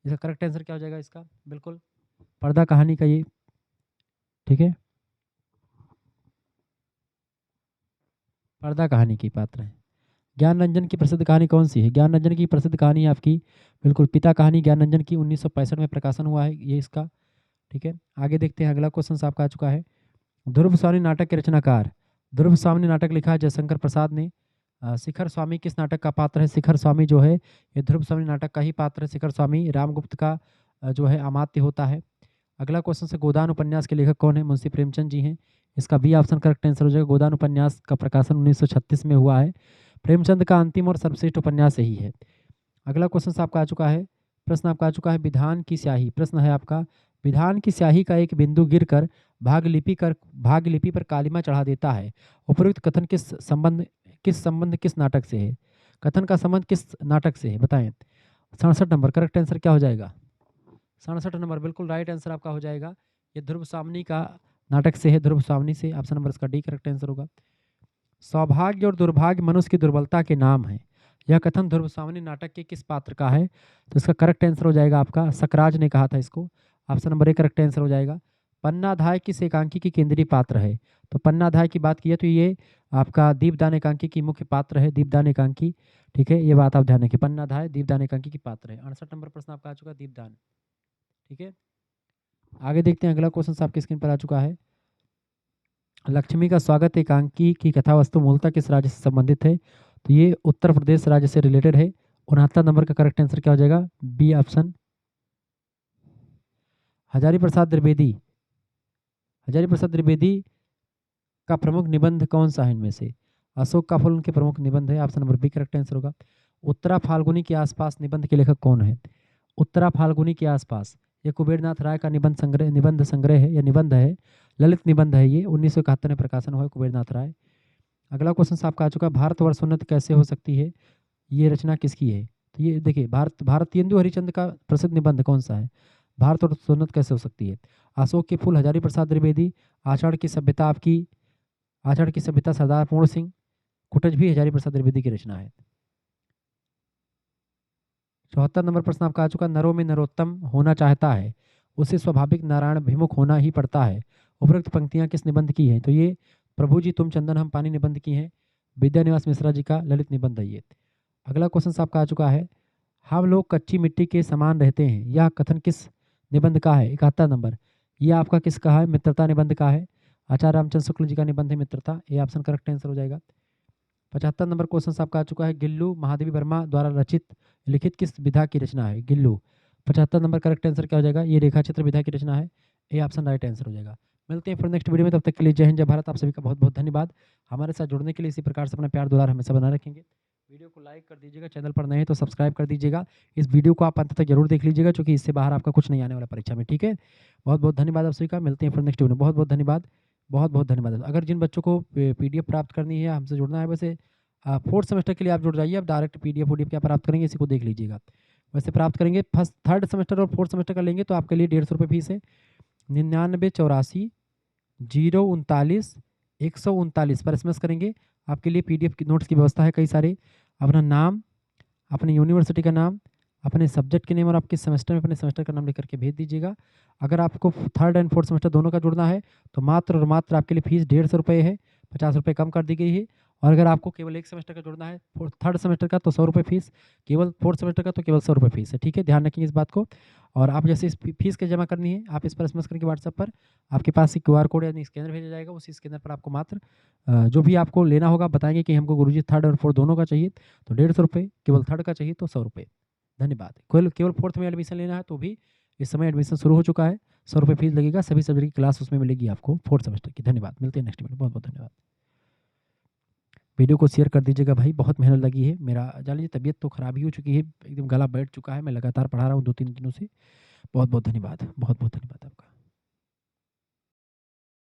इसका करेक्ट आंसर क्या हो जाएगा इसका? बिल्कुल पर्दा कहानी का ये। ठीक है, पर्दा कहानी की पात्र है। ज्ञान रंजन की प्रसिद्ध कहानी कौन सी है? ज्ञान रंजन की प्रसिद्ध कहानी है आपकी बिल्कुल पिता कहानी। ज्ञान रंजन की 1965 में प्रकाशन हुआ है ये इसका। ठीक है, आगे देखते हैं। अगला क्वेश्चन आपका आ चुका है, ध्रुव स्वामी नाटक के रचनाकार। ध्रुव स्वामी नाटक लिखा है जयशंकर प्रसाद ने। शिखर स्वामी किस नाटक का पात्र है? शिखर स्वामी जो है ये ध्रुव स्वामी नाटक का ही पात्र है। शिखर स्वामी रामगुप्त का जो है अमात्य होता है। अगला क्वेश्चन से, गोदान उपन्यास के लेखक कौन है? मुंशी प्रेमचंद जी हैं। इसका बी ऑप्शन करेक्ट आंसर हो जाएगा। गोदान उपन्यास का प्रकाशन 1936 में हुआ है। प्रेमचंद का अंतिम और सर्वश्रेष्ठ उपन्यास यही है। अगला क्वेश्चन आपका आ चुका है, प्रश्न आपका आ चुका है, विधान की स्याही। प्रश्न है आपका, विधान की स्याही का एक बिंदु गिरकर भागलिपि पर कालिमा चढ़ा देता है। उपयुक्त कथन किस नाटक से है? कथन का संबंध किस नाटक से है बताएं। 67 नंबर करेक्ट आंसर क्या हो जाएगा? 67 नंबर बिल्कुल राइट आंसर आपका हो जाएगा। ये ध्रुव सामनी का नाटक से है, ध्रुव सामनी से। ऑप्शन नंबर इसका डी करेक्ट आंसर होगा। सौभाग्य और दुर्भाग्य मनुष्य की दुर्बलता के नाम है। यह कथन ध्रुव सामनी नाटक के किस पात्र का है? तो इसका करेक्ट आंसर हो जाएगा आपका, सकराज ने कहा था इसको। Option number A correct answer हो जाएगा। पन्नाधाय किस एकांकी की केंद्रीय पात्र है? तो पन्नाधाय की बात की है तो ये आपका दीपदान एकांकी की मुख्य पात्र है, दीपदान एकांकी। ठीक है, ये बात आप ध्यान रखिए, पन्नाधाय दीपदान एकांकी की पात्र है। 68 नंबर प्रश्न आपका आ चुका है, दीपदान। ठीक है, आगे देखते हैं। अगला क्वेश्चन आपके स्क्रीन पर आ चुका है, लक्ष्मी का स्वागत एकांकी की कथा वस्तु मूलतः किस राज्य से संबंधित है? तो ये उत्तर प्रदेश राज्य से रिलेटेड है। 69 नंबर का करेक्ट आंसर क्या हो जाएगा? B option. हजारी प्रसाद द्विवेदी का प्रमुख निबंध कौन सा है इनमें से? अशोक का फूल उनके प्रमुख निबंध है। Option number B correct answer होगा। उत्तरा फाल्गुनी के आसपास निबंध के लेखक कौन है? उत्तरा फाल्गुनी के आसपास, ये कुबेरनाथ राय का निबंध संग्रह है या निबंध है, ललित निबंध है ये। 1971 में प्रकाशन हुआ है, कुबेरनाथ राय। अगला क्वेश्चन आपका आ चुका है, भारतवर्ष उन्नत कैसे हो सकती है? ये रचना किसकी है? तो ये देखिए, भारतेंदु हरिचंद का प्रसिद्ध निबंध कौन सा है? भारतवर्ष उन्नत कैसे हो सकती है? अशोक के फूल हजारी प्रसाद द्विवेदी, आषाढ़ की सभ्यता सरदार पूर्ण सिंह, कुटज भी हजारी प्रसाद द्विवेदी की रचना है। 74 नंबर प्रश्न आपका आ चुका, नरों में नरोत्तम होना चाहता है, उसे स्वाभाविक नारायण भिमुख होना ही पड़ता है। उपरोक्त पंक्तियां किस निबंध की हैं? तो ये प्रभु जी तुम चंदन हम पानी निबंध की हैं। विद्यानिवास मिश्रा जी का ललित निबंध है ये। अगला क्वेश्चन आपका आ चुका है, हम लोग कच्ची मिट्टी के समान रहते हैं, यह कथन किस निबंध का है? 71 नंबर, यह आपका किसका है? मित्रता निबंध का है। आचार्य रामचंद्र शुक्ल जी का निबंध है मित्रता, ये ऑप्शन करेक्ट आंसर हो जाएगा। 75 नंबर क्वेश्चन आपका आ चुका है, गिल्लू महादेवी वर्मा द्वारा रचित लिखित किस विधा की रचना है? गिल्लू। 75 नंबर करेक्ट आंसर क्या हो जाएगा? ये रेखा चित्र विधा की रचना है, ये ऑप्शन राइट आंसर हो जाएगा। मिलते हैं फिर नेक्स्ट वीडियो में, तब तक के लिए जय हिंद जय भारत। आप सभी का बहुत बहुत धन्यवाद। हमारे साथ जुड़ने के लिए इसी प्रकार से अपना प्यार दुलार हमेशा बनाए रखेंगे। वीडियो को लाइक कर दीजिएगा, चैनल पर नए हैं तो सब्सक्राइब कर दीजिएगा। इस वीडियो को आप अंत तक जरूर देख लीजिएगा, क्योंकि इससे बाहर आपका कुछ नहीं आने वाला परीक्षा में, ठीक है। बहुत बहुत धन्यवाद आप सभी का, मिलते हैं फिर नेक्स्ट वीडियो में। बहुत बहुत धन्यवाद, बहुत बहुत धन्यवाद। अगर जिन बच्चों को पीडीएफ प्राप्त करनी है, हमसे जुड़ना है, वैसे फोर्थ सेमेस्टर के लिए आप जुड़ जाइए। आप डायरेक्ट पीडीएफ क्या प्राप्त करेंगे, इसी को देख लीजिएगा। वैसे प्राप्त करेंगे फर्स्ट थर्ड सेमेस्टर और फोर्थ सेमेस्टर का लेंगे तो आपके लिए 150 रुपये फीस है। 9984 039 139 पर एसएमएस करेंगे। आपके लिए पीडीएफ की नोट्स की व्यवस्था है कई सारे। अपना नाम, अपनी यूनिवर्सिटी का नाम, अपने सब्जेक्ट के नेम और आपके सेमेस्टर में अपने सेमेस्टर का नाम लिख करके भेज दीजिएगा। अगर आपको थर्ड एंड फोर्थ सेमेस्टर दोनों का जुड़ना है तो मात्र और मात्र आपके लिए फीस 150 रुपये है, 50 रुपये कम कर दी गई है। और अगर आपको केवल एक सेमेस्टर का जुड़ना है थर्ड सेमेस्टर का तो 100 रुपये फीस, केवल फोर्थ सेमेस्टर का तो केवल 100 रुपये फीस है, ठीक है। ध्यान रखेंगे इस बात को। और आप जैसे इस फीस के जमा करनी है, आप इस पर एसएमएस करेंगे व्हाट्सएप पर, आपके पास एक क्यूआर कोड यानी स्कैनर भेजा जाएगा। उसी स्कैनर पर आपको मात्र जो भी आपको लेना होगा बताएंगे कि हमको गुरुजी थर्ड और फोर्थ दोनों का चाहिए तो 150 रुपये, केवल थर्ड का चाहिए तो 100 रुपये। धन्यवाद। केवल फोर्थ में एडमिशन लेना है तो भी इस समय एडमिशन शुरू हो चुका है। 100 रुपये फीस लगेगा, सभी सब्जेक्ट की क्लास उसमें मिलेगी आपको फोर्थ सेमेस्टर की। धन्यवाद, मिलते हैं नेक्स्ट वीडियो में। बहुत बहुत धन्यवाद। वीडियो को शेयर कर दीजिएगा भाई, बहुत मेहनत लगी है। मेरा जान लीजिए तबीयत तो खराब ही हो चुकी है, एकदम गला बैठ चुका है। मैं लगातार पढ़ा रहा हूँ 2-3 दिनों से। बहुत बहुत धन्यवाद, बहुत बहुत धन्यवाद आपका।